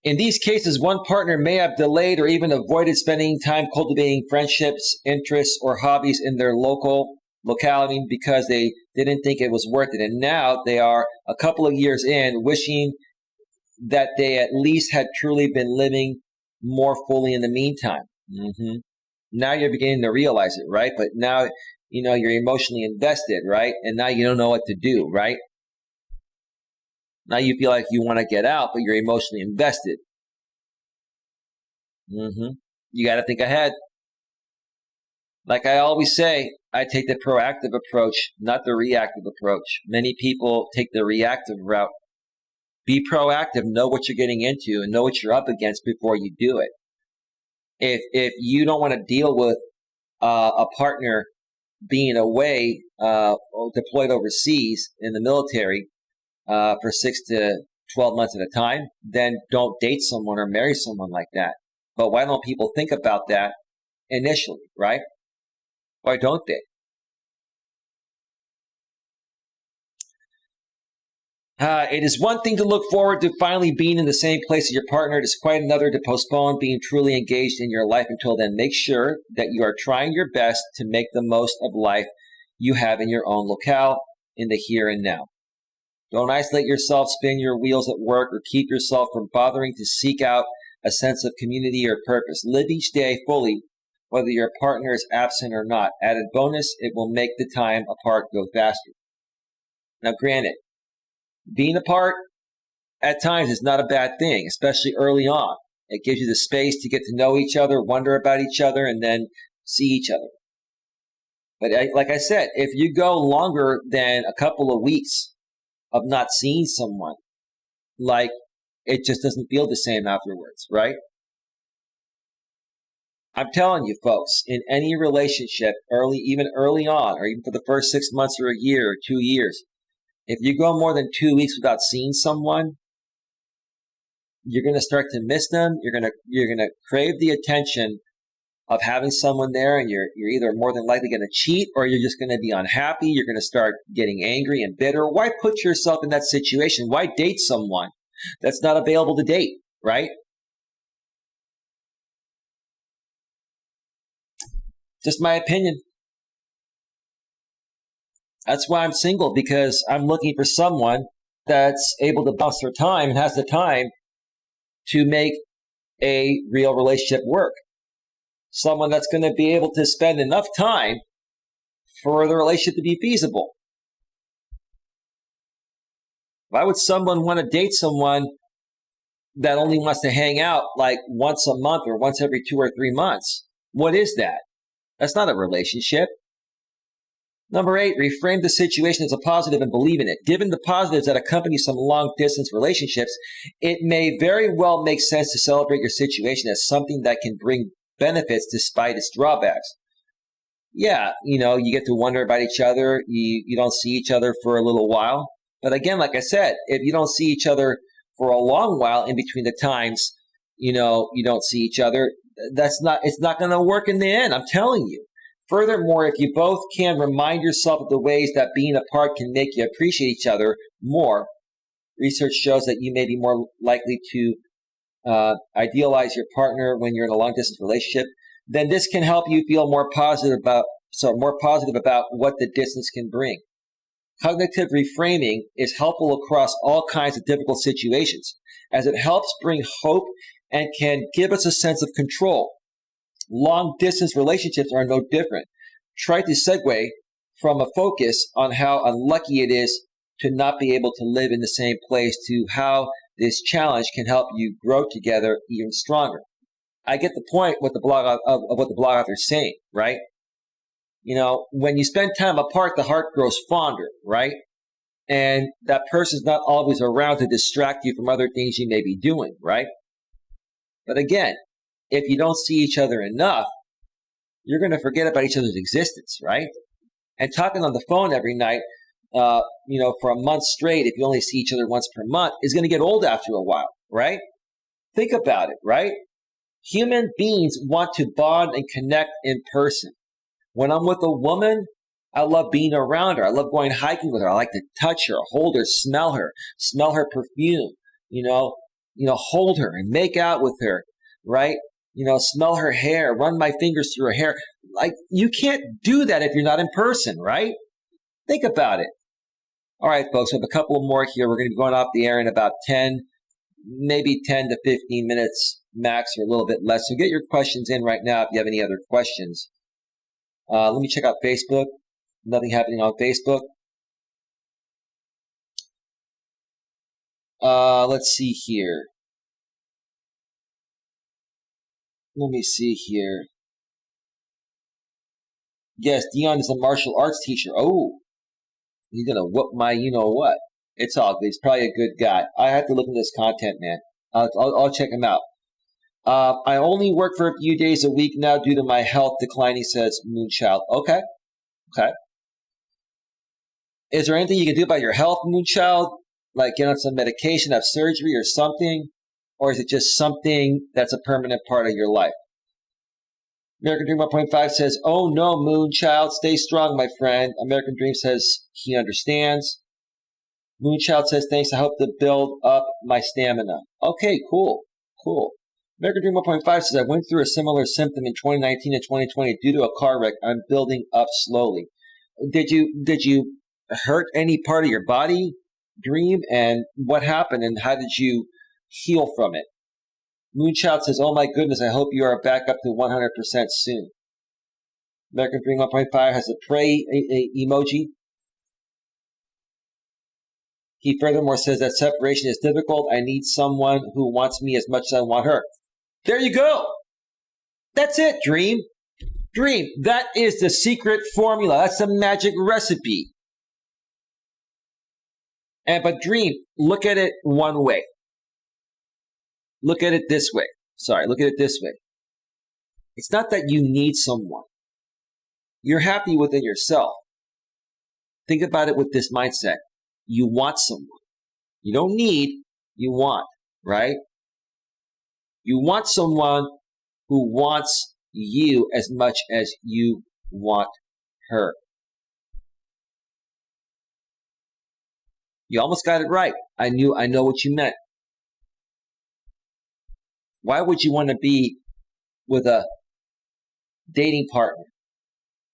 In these cases, one partner may have delayed or even avoided spending time cultivating friendships, interests, or hobbies in their locality because they didn't think it was worth it. And now they are a couple of years in, wishing that they at least had truly been living more fully in the meantime. Now you're beginning to realize it, right? But now, you're emotionally invested, right? And now you don't know what to do, right? Now you feel like you want to get out, but you're emotionally invested. You got to think ahead. Like I always say, I take the proactive approach, not the reactive approach. Many people take the reactive route. Be proactive, know what you're getting into, and know what you're up against before you do it. If you don't want to deal with a partner being away, deployed overseas in the military for 6 to 12 months at a time, then don't date someone or marry someone like that. But why don't people think about that initially, right? Why don't they? It is one thing to look forward to finally being in the same place as your partner. It is quite another to postpone being truly engaged in your life until then. Make sure that you are trying your best to make the most of life you have in your own locale, in the here and now. Don't isolate yourself, spin your wheels at work, or keep yourself from bothering to seek out a sense of community or purpose. Live each day fully, whether your partner is absent or not. Added bonus, it will make the time apart go faster. Now, granted, being apart at times is not a bad thing, especially early on. It gives you the space to get to know each other, wonder about each other, and then see each other. But like I said, if you go longer than a couple of weeks of not seeing someone, like, it just doesn't feel the same afterwards, right? I'm telling you, folks, in any relationship, even early on, or even for the first 6 months or a year or 2 years, if you go more than 2 weeks without seeing someone, you're going to start to miss them. You're going to crave the attention of having someone there, and you're either more than likely going to cheat, or you're just going to be unhappy. You're going to start getting angry and bitter. Why put yourself in that situation? Why date someone that's not available to date, right? Just my opinion. That's why I'm single, because I'm looking for someone that's able to bounce their time and has the time to make a real relationship work. Someone that's going to be able to spend enough time for the relationship to be feasible. Why would someone want to date someone that only wants to hang out like once a month or once every 2 or 3 months? What is that? That's not a relationship. Number 8, reframe the situation as a positive and believe in it. Given the positives that accompany some long-distance relationships, it may very well make sense to celebrate your situation as something that can bring benefits despite its drawbacks. Yeah, you get to wonder about each other. You don't see each other for a little while. But again, like I said, if you don't see each other for a long while in between the times, you don't see each other, it's not going to work in the end. I'm telling you. Furthermore, if you both can remind yourself of the ways that being apart can make you appreciate each other more, research shows that you may be more likely to idealize your partner when you're in a long-distance relationship. Then this can help you feel more positive about what the distance can bring. Cognitive reframing is helpful across all kinds of difficult situations, as it helps bring hope and can give us a sense of control. Long distance relationships are no different. Try to segue from a focus on how unlucky it is to not be able to live in the same place to how this challenge can help you grow together even stronger. I get the point with the blog of what the blog author is saying, right? You know, when you spend time apart, the heart grows fonder, right? And that person's not always around to distract you from other things you may be doing, right? But again, if you don't see each other enough, you're going to forget about each other's existence, right? And talking on the phone every night, for a month straight, if you only see each other once per month, is going to get old after a while, right? Think about it, right? Human beings want to bond and connect in person. When I'm with a woman, I love being around her. I love going hiking with her. I like to touch her, hold her, smell her perfume, hold her and make out with her, right? Smell her hair, run my fingers through her hair. Like, you can't do that if you're not in person, right? Think about it. All right, folks, we have a couple more here. We're going to be going off the air in about 10 to 15 minutes max, or a little bit less. So get your questions in right now if you have any other questions. Let me check out Facebook. Nothing happening on Facebook. Let's see here. Yes, Dion is a martial arts teacher. Oh, he's going to whoop my you-know-what. It's all good. He's probably a good guy. I have to look into this content, man. I'll check him out. I only work for a few days a week now due to my health declining, says Moonchild. Okay. Is there anything you can do about your health, Moonchild? Like get on some medication, have surgery or something? Or is it just something that's a permanent part of your life? American Dream 1.5 says, oh no, Moonchild, stay strong, my friend. American Dream says he understands. Moonchild says, thanks, I hope to build up my stamina. Okay, cool. American Dream 1.5 says, I went through a similar symptom in 2019 and 2020 due to a car wreck. I'm building up slowly. Did you hurt any part of your body, Dream? And what happened and how did you heal from it? Moonchild says, oh my goodness, I hope you are back up to 100% soon. American Dream 1.5 has a pray emoji. He furthermore says that separation is difficult. I need someone who wants me as much as I want her. There you go. That's it, Dream. Dream, that is the secret formula. That's the magic recipe. But Dream, look at it one way. Look at it this way. It's not that you need someone. You're happy within yourself. Think about it with this mindset. You want someone. You don't need, you want, right? You want someone who wants you as much as you want her. You almost got it right. I know what you meant. Why would you want to be with a dating partner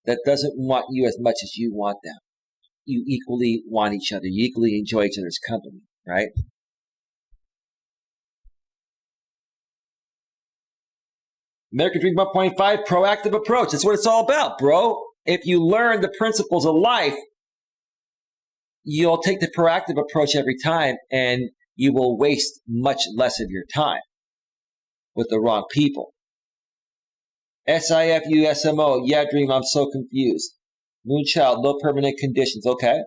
that doesn't want you as much as you want them? You equally want each other. You equally enjoy each other's company, right? American Dream 1.5, proactive approach. That's what it's all about, bro. If you learn the principles of life, you'll take the proactive approach every time and you will waste much less of your time with the wrong people. SIFUSMO, yeah, Dream, I'm so confused. Moonchild, no permanent conditions, okay.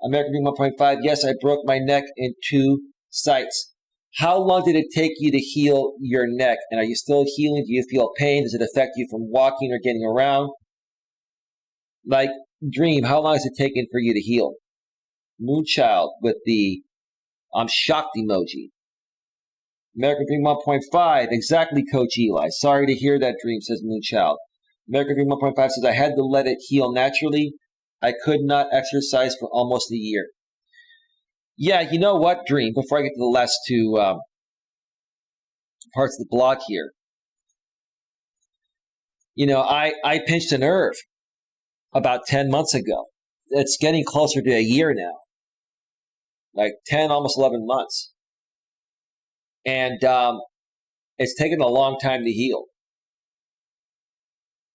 American Dream 1.5, yes, I broke my neck in 2 sites. How long did it take you to heal your neck? And are you still healing? Do you feel pain? Does it affect you from walking or getting around? Like, Dream, how long has it taken for you to heal? Moonchild with the I'm shocked emoji. American Dream 1.5, exactly, Coach Eli. Sorry to hear that, Dream, says Moonchild. American Dream 1.5 says, I had to let it heal naturally. I could not exercise for almost a year. Yeah, you know what, Dream, before I get to the last 2 parts of the blog here. I pinched a nerve about 10 months ago. It's getting closer to a year now. Like 10, almost 11 months. And it's taken a long time to heal.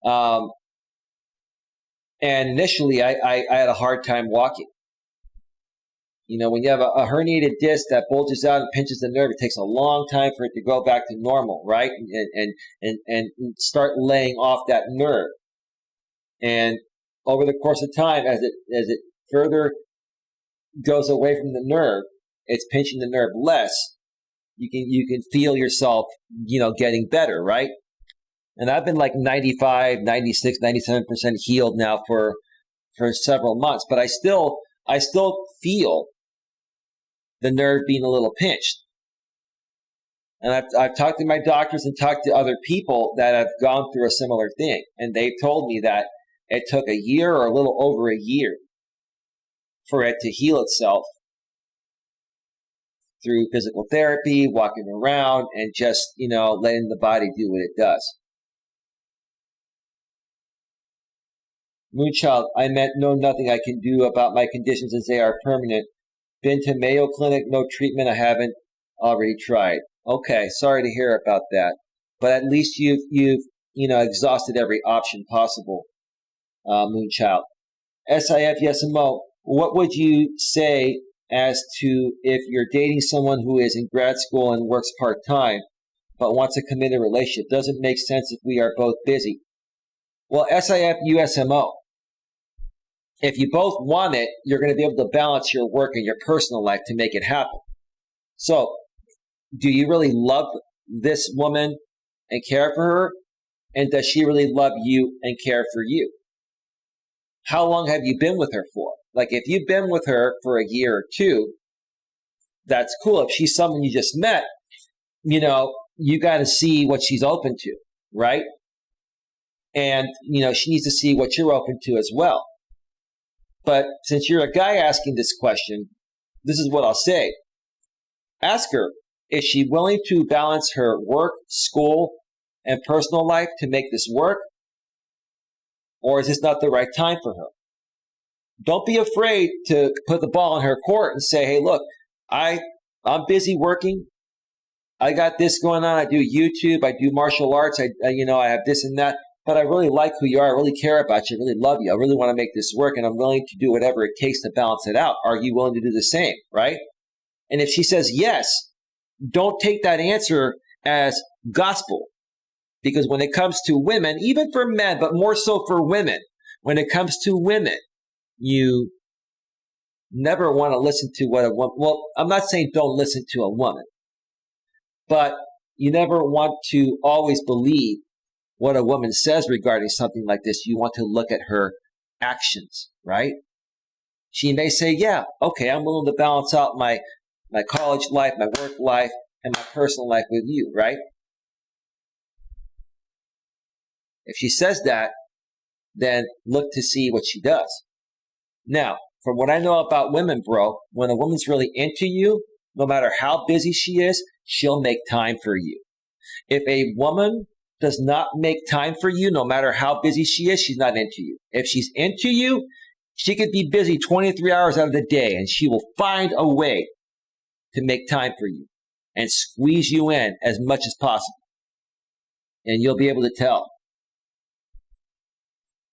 And initially, I had a hard time walking. When you have a herniated disc that bulges out and pinches the nerve, it takes a long time for it to go back to normal, right? And start laying off that nerve. And over the course of time, as it further goes away from the nerve, it's pinching the nerve less. You can feel yourself, getting better, right? And I've been like 95, 96, 97% healed now for several months, but I still feel the nerve being a little pinched. And I've talked to my doctors and talked to other people that have gone through a similar thing, and they've told me that it took a year or a little over a year for it to heal itself through physical therapy, walking around, and just, letting the body do what it does. Moonchild, I meant know nothing I can do about my conditions as they are permanent. Been to Mayo Clinic, no treatment. I haven't already tried. Okay, sorry to hear about that, but at least you've exhausted every option possible. Moonchild, SIF yes and no. What would you say as to if you're dating someone who is in grad school and works part-time but wants a committed relationship? Doesn't make sense if we are both busy. Well, SIF USMO. If you both want it, you're going to be able to balance your work and your personal life to make it happen. So, do you really love this woman and care for her? And does she really love you and care for you? How long have you been with her for? Like, if you've been with her for a year or two, that's cool. If she's someone you just met, you got to see what she's open to, right? And, she needs to see what you're open to as well. But since you're a guy asking this question, this is what I'll say. Ask her, is she willing to balance her work, school, and personal life to make this work? Or is this not the right time for her? Don't be afraid to put the ball in her court and say, hey, look, I'm busy working. I got this going on. I do YouTube. I do martial arts. I have this and that. But I really like who you are. I really care about you. I really love you. I really want to make this work, and I'm willing to do whatever it takes to balance it out. Are you willing to do the same, right? And if she says yes, don't take that answer as gospel. Because when it comes to women, even for men, but more so for women, when it comes to women, you never want to listen to what a woman, well, I'm not saying don't listen to a woman, but you never want to always believe what a woman says regarding something like this. You want to look at her actions, right? She may say, yeah, okay, I'm willing to balance out my college life, my work life, and my personal life with you, right? If she says that, then look to see what she does. Now, from what I know about women, bro, when a woman's really into you, no matter how busy she is, she'll make time for you. If a woman does not make time for you, no matter how busy she is, she's not into you. If she's into you, she could be busy 23 hours out of the day, and she will find a way to make time for you and squeeze you in as much as possible. And you'll be able to tell.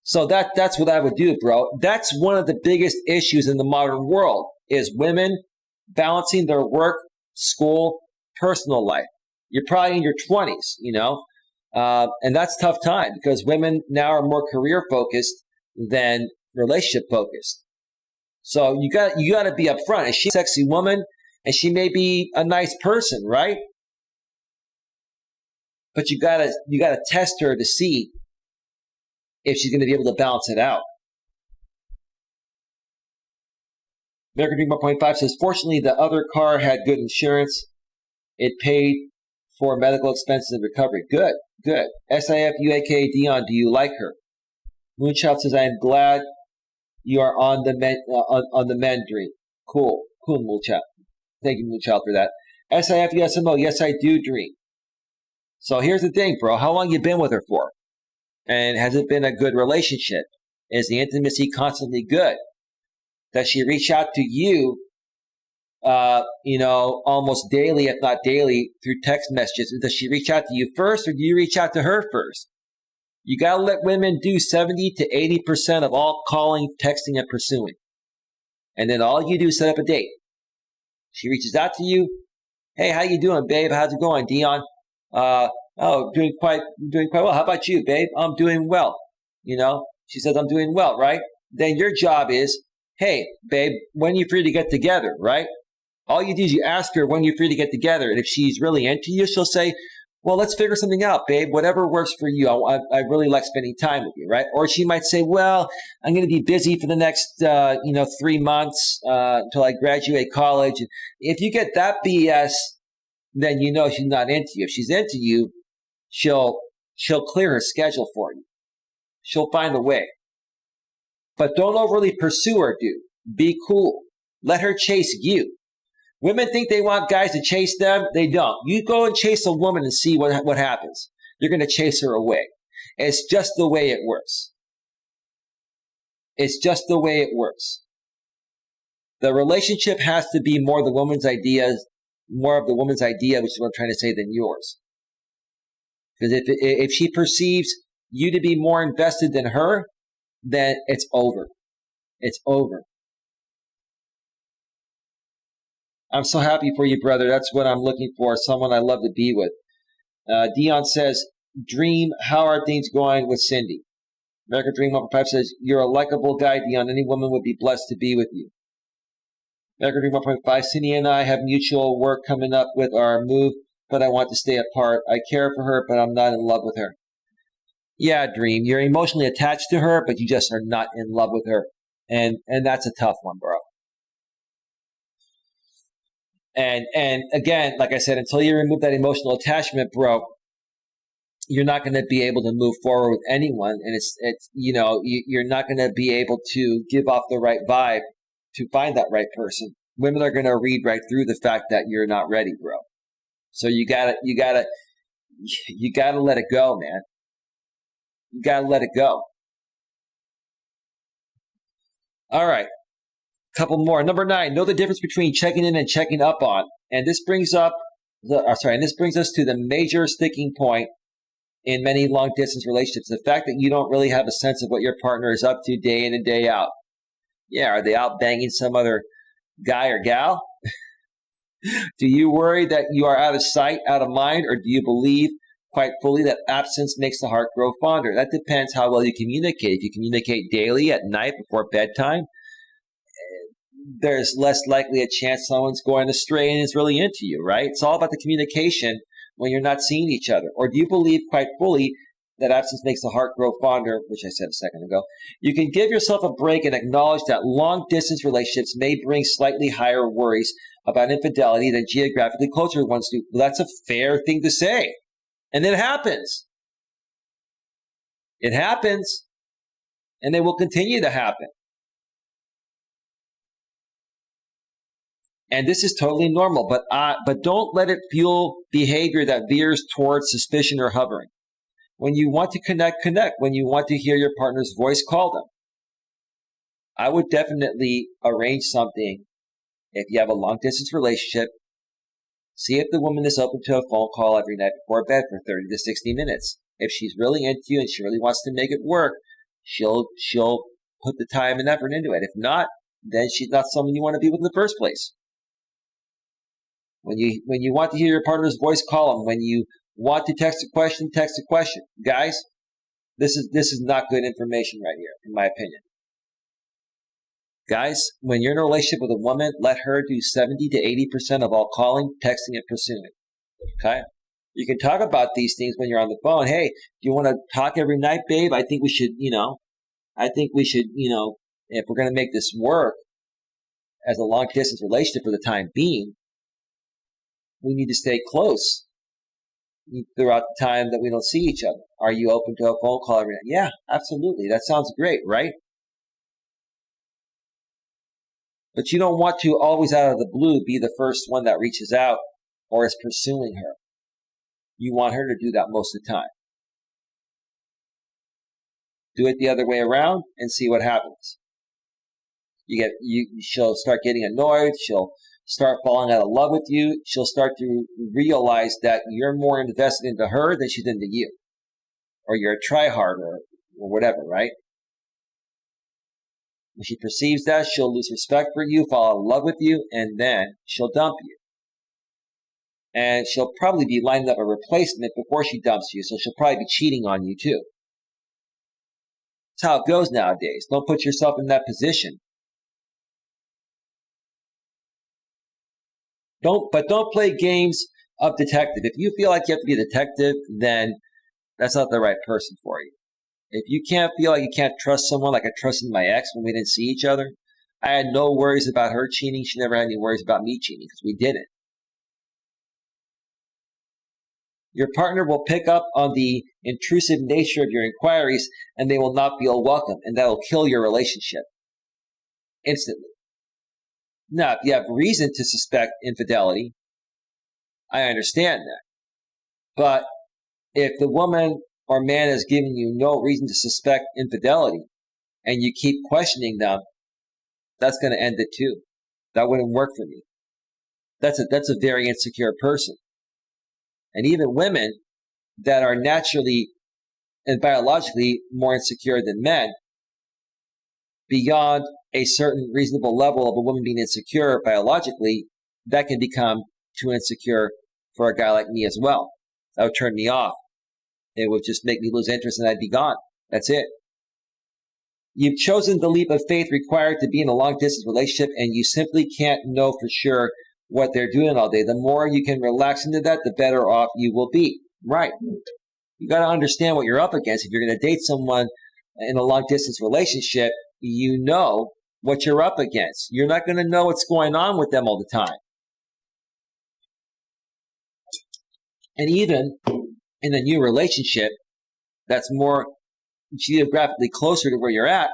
So that's what I would do, bro. That's one of the biggest issues in the modern world is women balancing their work, school, personal life. You're probably in your 20s, and that's tough time because women now are more career focused than relationship focused. So you got to be upfront. Is she a sexy woman? And she may be a nice person, right? But you gotta test her to see if she's going to be able to balance it out. American Dream 1.5 says, fortunately, the other car had good insurance. It paid for medical expenses and recovery. Good. SIF UAK Dion, do you like her? Moonchild says, I am glad you are on the men dream. Cool, Moonchild. Thank you, Moonchild, for that. SIF USMO, yes, I do dream. So here's the thing, bro. How long you been with her for? And has it been a good relationship? Is the intimacy constantly good? Does she reach out to you, almost daily, if not daily, through text messages? Does she reach out to you first, or do you reach out to her first? You got to let women do 70 to 80% of all calling, texting, and pursuing. And then all you do is set up a date. She reaches out to you. Hey, how you doing, babe? How's it going, Dion? Doing quite well. How about you, babe? I'm doing well. She says, I'm doing well, right? Then your job is, hey, babe, when are you free to get together, right? All you do is you ask her when you're free to get together. And if she's really into you, she'll say, well, let's figure something out, babe. Whatever works for you. I really like spending time with you, right? Or she might say, well, I'm going to be busy for the next, 3 months until I graduate college. If you get that BS, then you know she's not into you. If she's into you, she'll clear her schedule for you. She'll find a way. But don't overly pursue her, dude. Be cool. Let her chase you. Women think they want guys to chase them. They don't. You go and chase a woman and see what happens. You're going to chase her away. It's just the way it works. It's just the way it works. The relationship has to be more of the woman's idea, which is what I'm trying to say, than yours. Because if she perceives you to be more invested than her, then it's over. It's over. I'm so happy for you, brother. That's what I'm looking for, someone I love to be with. Dion says, Dream, how are things going with Cindy? American Dream 1.5 says, you're a likable guy, Dion. Any woman would be blessed to be with you. American Dream 1.5, Cindy and I have mutual work coming up with our move, but I want to stay apart. I care for her, but I'm not in love with her. Yeah, Dream, you're emotionally attached to her, but you just are not in love with her. And that's a tough one, bro. And again, like I said, until you remove that emotional attachment, bro, you're not going to be able to move forward with anyone. And you're not going to be able to give off the right vibe to find that right person. Women are going to read right through the fact that you're not ready, bro. So you gotta let it go, man. You gotta let it go. All right. Couple more. Number 9, know the difference between checking in and checking up on. And this brings us to the major sticking point in many long distance relationships. The fact that you don't really have a sense of what your partner is up to day in and day out. Yeah, are they out banging some other guy or gal? Do you worry that you are out of sight, out of mind, or do you believe quite fully that absence makes the heart grow fonder? That depends how well you communicate. If you communicate daily at night before bedtime, there's less likely a chance someone's going astray and is really into you, right? It's all about the communication when you're not seeing each other. Or do you believe quite fully that absence makes the heart grow fonder, which I said a second ago? You can give yourself a break and acknowledge that long-distance relationships may bring slightly higher worries about infidelity than geographically closer ones do. Well, that's a fair thing to say. And it happens. It happens. And it will continue to happen. And this is totally normal, but don't let it fuel behavior that veers towards suspicion or hovering. When you want to connect. When you want to hear your partner's voice, call them. I would definitely arrange something if you have a long-distance relationship. See if the woman is open to a phone call every night before bed for 30 to 60 minutes. If she's really into you and she really wants to make it work, she'll put the time and effort into it. If not, then she's not someone you want to be with in the first place. When you want to hear your partner's voice, call them. When you want to text a question, text a question. Guys, this is not good information right here, in my opinion. Guys, when you're in a relationship with a woman, let her do 70 to 80% of all calling, texting, and pursuing. Okay? You can talk about these things when you're on the phone. Hey, do you want to talk every night, babe? I think we should, if we're going to make this work as a long distance relationship for the time being, we need to stay close throughout the time that we don't see each other. Are you open to a phone call every night? Yeah, absolutely. That sounds great, right? But you don't want to always out of the blue be the first one that reaches out or is pursuing her. You want her to do that most of the time. Do it the other way around and see what happens. She'll start getting annoyed. She'll start falling out of love with you. She'll start to realize that you're more invested into her than she's into you. or you're a tryhard or whatever, right? When she perceives that, she'll lose respect for you, fall in love with you, and then she'll dump you. And she'll probably be lining up a replacement before she dumps you, so she'll probably be cheating on you too. That's how it goes nowadays. Don't put yourself in that position. Don't play games of detective. If you feel like you have to be a detective, then that's not the right person for you. If you can't feel like you can't trust someone like I trusted my ex when we didn't see each other, I had no worries about her cheating. She never had any worries about me cheating because we didn't. Your partner will pick up on the intrusive nature of your inquiries and they will not feel welcome, and that will kill your relationship instantly. Now, if you have reason to suspect infidelity, I understand that. But if the woman or man has given you no reason to suspect infidelity and you keep questioning them, that's going to end it too. That wouldn't work for me. That's a very insecure person. And even women that are naturally and biologically more insecure than men, beyond a certain reasonable level of a woman being insecure biologically, that can become too insecure for a guy like me as well. That would turn me off. It would just make me lose interest and I'd be gone. That's it. You've chosen the leap of faith required to be in a long-distance relationship, and you simply can't know for sure what they're doing all day. The more you can relax into that, the better off you will be. Right. You got to understand what you're up against. If you're going to date someone in a long-distance relationship, you know what you're up against. You're not going to know what's going on with them all the time. And even in a new relationship that's more geographically closer to where you're at,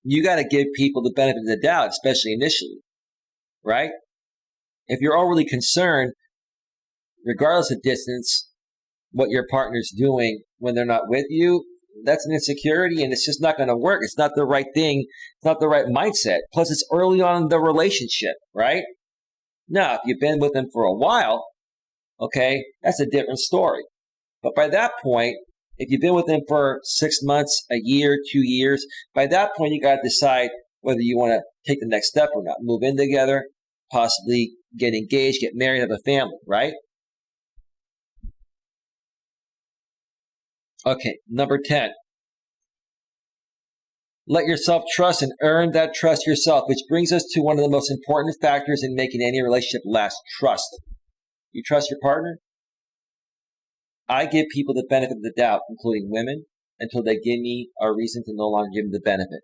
you got to give people the benefit of the doubt, especially initially, right? If you're overly concerned, regardless of distance, what your partner's doing when they're not with you, that's an insecurity and it's just not going to work. It's not the right thing. It's not the right mindset. Plus, it's early on in the relationship, right? Now, if you've been with them for a while, okay, that's a different story. But by that point, if you've been with them for 6 months, a year, 2 years, by that point, you got to decide whether you want to take the next step or not. Move in together, possibly get engaged, get married, have a family, right? Okay, number 10. Let yourself trust and earn that trust yourself, which brings us to one of the most important factors in making any relationship last: trust. You trust your partner? I give people the benefit of the doubt, including women, until they give me a reason to no longer give them the benefit.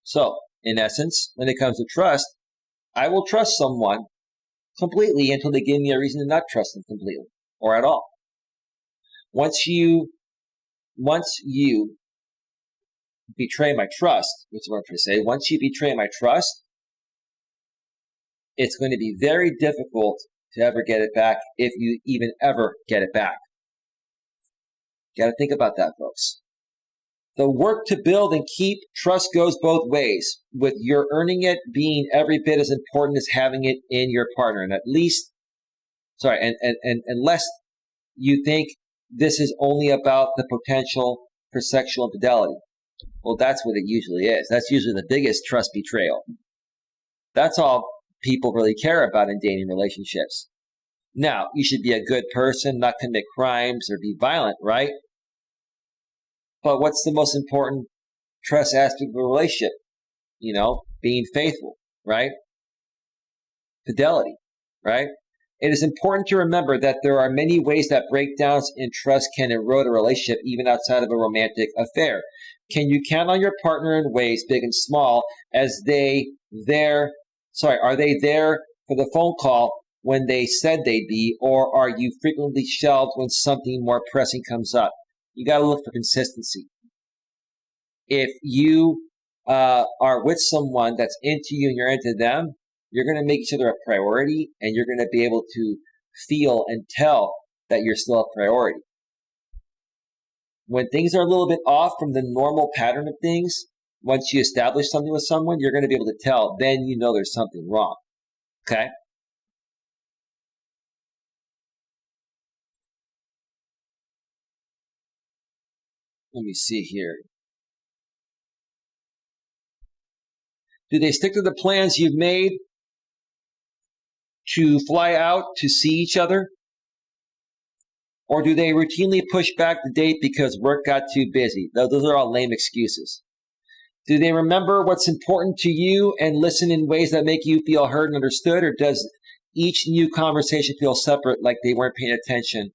So, in essence, when it comes to trust, I will trust someone completely until they give me a reason to not trust them completely or at all. Once you betray my trust, which is what I'm trying to say, once you betray my trust, it's going to be very difficult to ever get it back, if you even ever get it back. You got to think about that, folks. The work to build and keep trust goes both ways, with your earning it being every bit as important as having it in your partner. And unless you think this is only about the potential for sexual infidelity. Well, that's what it usually is. That's usually the biggest trust betrayal. That's all people really care about in dating relationships. Now, you should be a good person, not commit crimes or be violent, right? But what's the most important trust aspect of a relationship? Being faithful, right? Fidelity, right? It is important to remember that there are many ways that breakdowns in trust can erode a relationship, even outside of a romantic affair. Can you count on your partner in ways, big and small, are they there for the phone call when they said they'd be, or are you frequently shelved when something more pressing comes up? You got to look for consistency. If you are with someone that's into you and you're into them, you're going to make each other a priority, and you're going to be able to feel and tell that you're still a priority. When things are a little bit off from the normal pattern of things, once you establish something with someone, you're going to be able to tell. Then you know there's something wrong. Okay? Let me see here. Do they stick to the plans you've made to fly out to see each other? Or do they routinely push back the date because work got too busy? Those are all lame excuses. Do they remember what's important to you and listen in ways that make you feel heard and understood? Or does each new conversation feel separate, like they weren't paying attention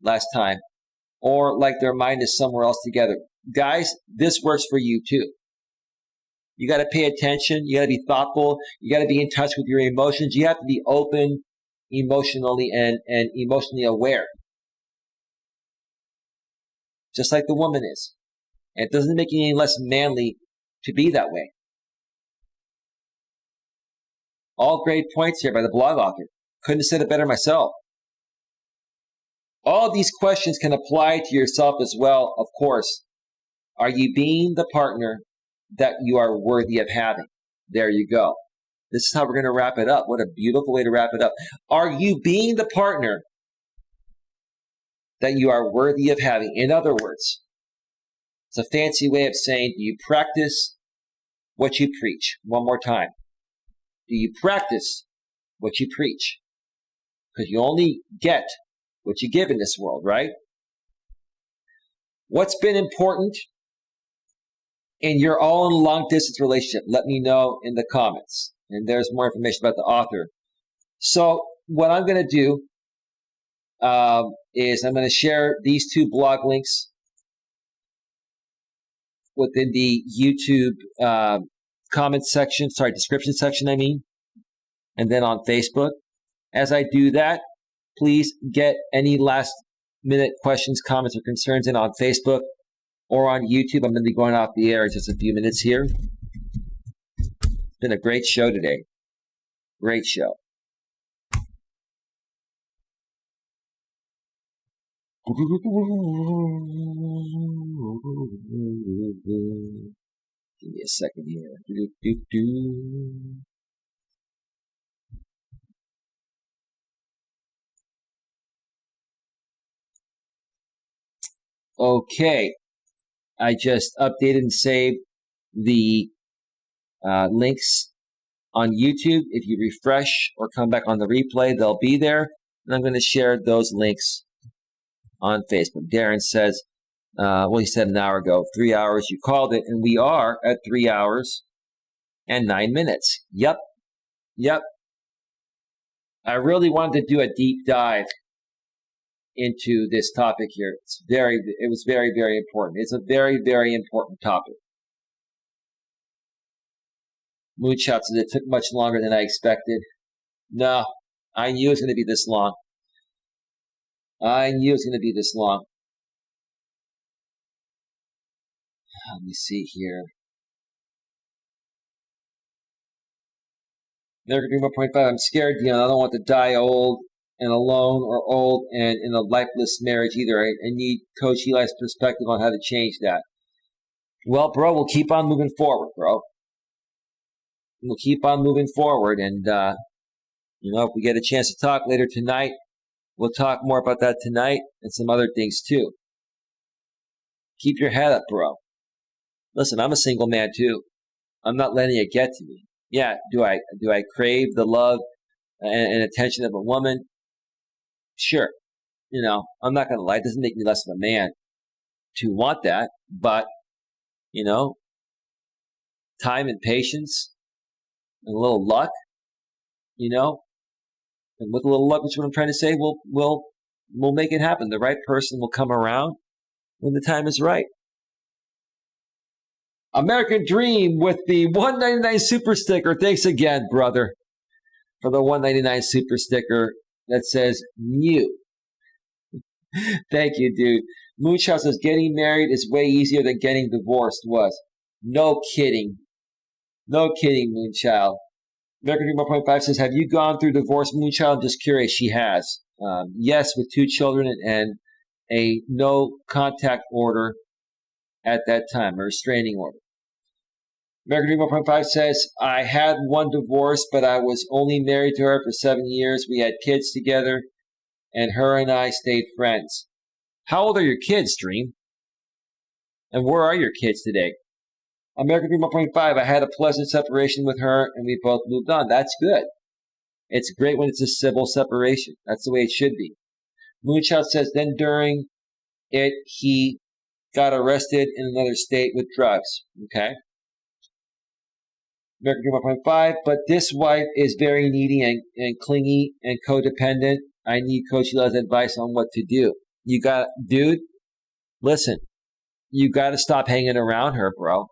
last time? Or like their mind is somewhere else together? Guys, this works for you too. You got to pay attention. You got to be thoughtful. You got to be in touch with your emotions. You have to be open emotionally and emotionally aware. Just like the woman is. And it doesn't make you any less manly to be that way. All great points here by the blog author. Couldn't have said it better myself. All these questions can apply to yourself as well, of course. Are you being the partner that you are worthy of having? There you go. This is how we're going to wrap it up. What a beautiful way to wrap it up. Are you being the partner that you are worthy of having? In other words, it's a fancy way of saying, do you practice what you preach? One more time. Do you practice what you preach? Because you only get what you give in this world, right? What's been important in your own long-distance relationship? Let me know in the comments. And there's more information about the author. So what I'm going to do is I'm going to share these two blog links within the YouTube description section, and then on Facebook. As I do that, please get any last-minute questions, comments, or concerns in on Facebook or on YouTube. I'm going to be going off the air in just a few minutes here. It's been a great show today. Great show. Give me a second here. Okay. I just updated and saved the links on YouTube. If you refresh or come back on the replay, they'll be there. And I'm going to share those links on Facebook. Darren says, he said an hour ago, 3 hours, you called it, and we are at 3 hours and 9 minutes. Yep. I really wanted to do a deep dive into this topic here. It was very, very important. It's a very, very important topic. Moonshot says it took much longer than I expected. No, I knew it was going to be this long. Let me see here. American Dream 1.5, I'm scared, I don't want to die old and alone or old and in a lifeless marriage either. I need Coach Eli's perspective on how to change that. Well, bro, we'll keep on moving forward, bro. We'll keep on moving forward. And, if we get a chance to talk later tonight, we'll talk more about that tonight and some other things too. Keep your head up, bro. Listen, I'm a single man too. I'm not letting it get to me. Yeah, do I crave the love and attention of a woman? Sure. I'm not going to lie. It doesn't make me less of a man to want that. But, time and patience and a little luck, and with a little luck, which is what I'm trying to say, we'll make it happen. The right person will come around when the time is right. American Dream with the $1.99 super sticker. Thanks again, brother, for the $1.99 super sticker that says new. Thank you, dude. Moonshot says getting married is way easier than getting divorced was. No kidding. No kidding, Moonchild. American Dream 1.5 says, have you gone through divorce, Moonchild? I'm just curious. She has. Yes, with 2 children and a no contact order at that time, a restraining order. American Dream 1.5 says, I had one divorce, but I was only married to her for 7 years. We had kids together, and her and I stayed friends. How old are your kids, Dream? And where are your kids today? American Dream 1.5, I had a pleasant separation with her and we both moved on. That's good. It's great when it's a civil separation. That's the way it should be. Moonchild says, then during it, he got arrested in another state with drugs. Okay. American Dream 1.5, but this wife is very needy and clingy and codependent. I need Coach Eli's advice on what to do. Dude, listen, you got to stop hanging around her, bro.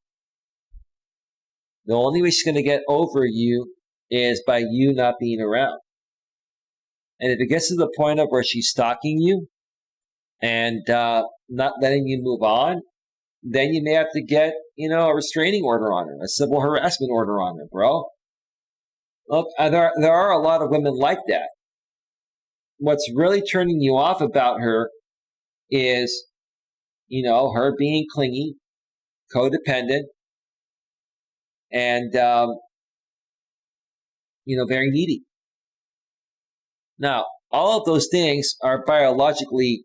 The only way she's going to get over you is by you not being around. And if it gets to the point of where she's stalking you and not letting you move on, then you may have to get, a restraining order on her, a civil harassment order on her, bro. Look, there are a lot of women like that. What's really turning you off about her is, her being clingy, codependent, and, very needy. Now, all of those things are biologically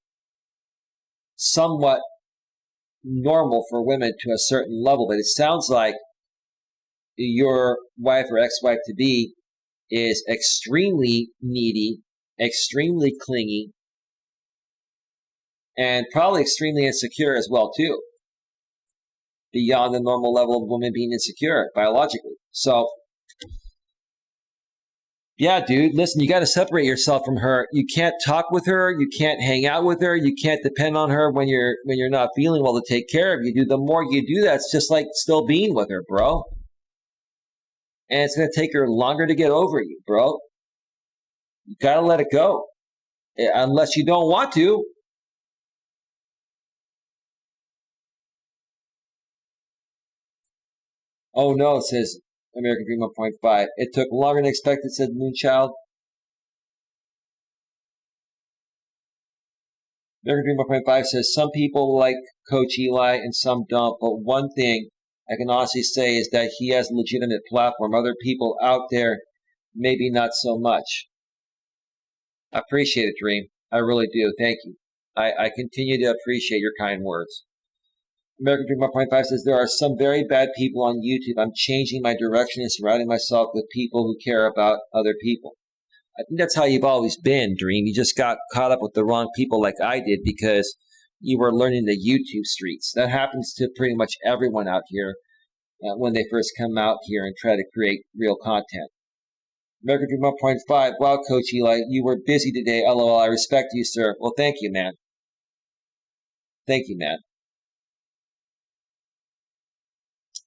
somewhat normal for women to a certain level, but it sounds like your wife or ex-wife to be is extremely needy, extremely clingy, and probably extremely insecure as well too, beyond the normal level of women being insecure biologically. So yeah, dude, listen, you got to separate yourself from her. You can't talk with her. You can't hang out with her. You can't depend on her when you're not feeling well to take care of you. Dude, the more you do that, it's just like still being with her, bro. And it's going to take her longer to get over you, bro. You got to let it go. Unless you don't want to. Oh, no, it says American Dream 1.5. It took longer than expected, said Moonchild. American Dream 1.5 says, some people like Coach Eli and some don't, but one thing I can honestly say is that he has a legitimate platform. Other people out there, maybe not so much. I appreciate it, Dream. I really do. Thank you. I continue to appreciate your kind words. American Dream 1.5 says, there are some very bad people on YouTube. I'm changing my direction and surrounding myself with people who care about other people. I think that's how you've always been, Dream. You just got caught up with the wrong people like I did because you were learning the YouTube streets. That happens to pretty much everyone out here when they first come out here and try to create real content. American Dream 1.5, wow, Coach Eli, you were busy today. LOL, I respect you, sir. Well, thank you, man. Thank you, man.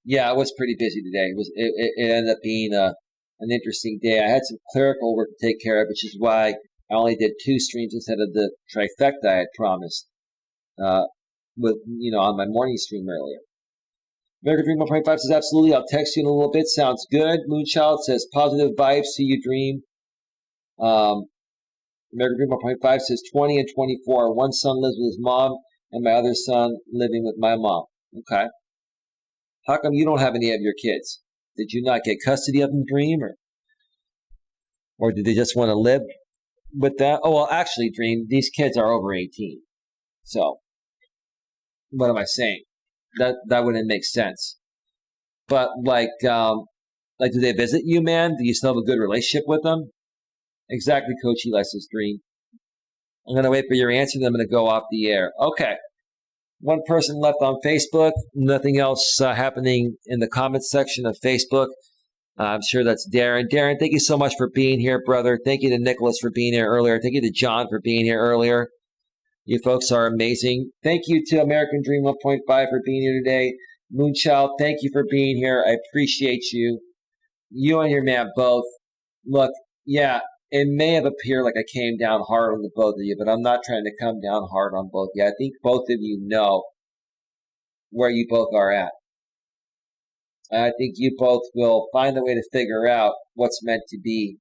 Yeah, I was pretty busy today. It ended up being an interesting day. I had some clerical work to take care of, which is why I only did 2 streams instead of the trifecta I had promised on my morning stream earlier. American Dream 1.5 says, absolutely, I'll text you in a little bit. Sounds good. Moonchild says, positive vibes to you, Dream. American Dream 1.5 says, 20 and 24. One son lives with his mom, and my other son living with my mom. Okay. How come you don't have any of your kids? Did you not get custody of them, Dream? Or did they just want to live with that? Oh, well, actually, Dream, these kids are over 18. So, what am I saying? That wouldn't make sense. But, do they visit you, man? Do you still have a good relationship with them? Exactly, Coach Eli says, Dream. I'm going to wait for your answer, then I'm going to go off the air. Okay. One person left on Facebook. Nothing else happening in the comments section of Facebook. I'm sure that's Darren. Darren, thank you so much for being here, brother. Thank you to Nicholas for being here earlier. Thank you to John for being here earlier. You folks are amazing. Thank you to American Dream 1.5 for being here today. Moonchild, thank you for being here. I appreciate you. You and your man both. Look, yeah, it may have appeared like I came down hard on the both of you, but I'm not trying to come down hard on both of you. I think both of you know where you both are at. I think you both will find a way to figure out what's meant to be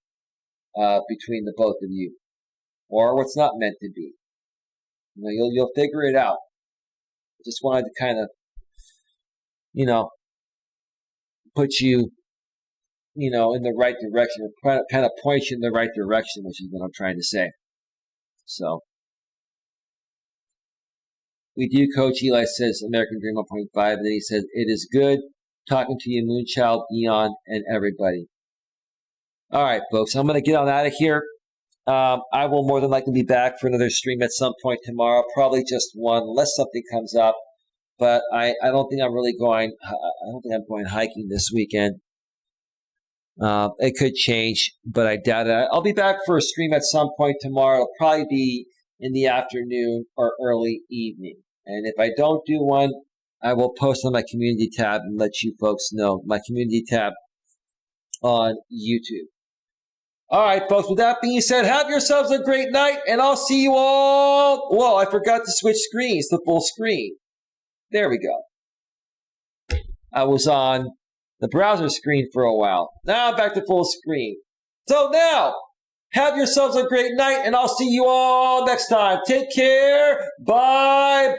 between the both of you, or what's not meant to be. You'll figure it out. I just wanted to kind of, put you, in the right direction, or kind of point you in the right direction, which is what I'm trying to say. So, We do. Coach Eli says American Dream 1.5. And then he says, it is good talking to you, Moonchild, Eon, and everybody. All right, folks, I'm going to get on out of here. I will more than likely be back for another stream at some point tomorrow, probably just one, unless something comes up. But I don't think I'm really going. I don't think I'm going hiking this weekend. It could change, but I doubt it. I'll be back for a stream at some point tomorrow. It'll probably be in the afternoon or early evening. And if I don't do one, I will post on my community tab and let you folks know. My community tab on YouTube. All right, folks, with that being said, have yourselves a great night, and I'll see you all. Whoa, I forgot to switch screens to full screen. There we go. I was on the browser screen for a while. Now I'm back to full screen. So now, have yourselves a great night, and I'll see you all next time. Take care. Bye-bye.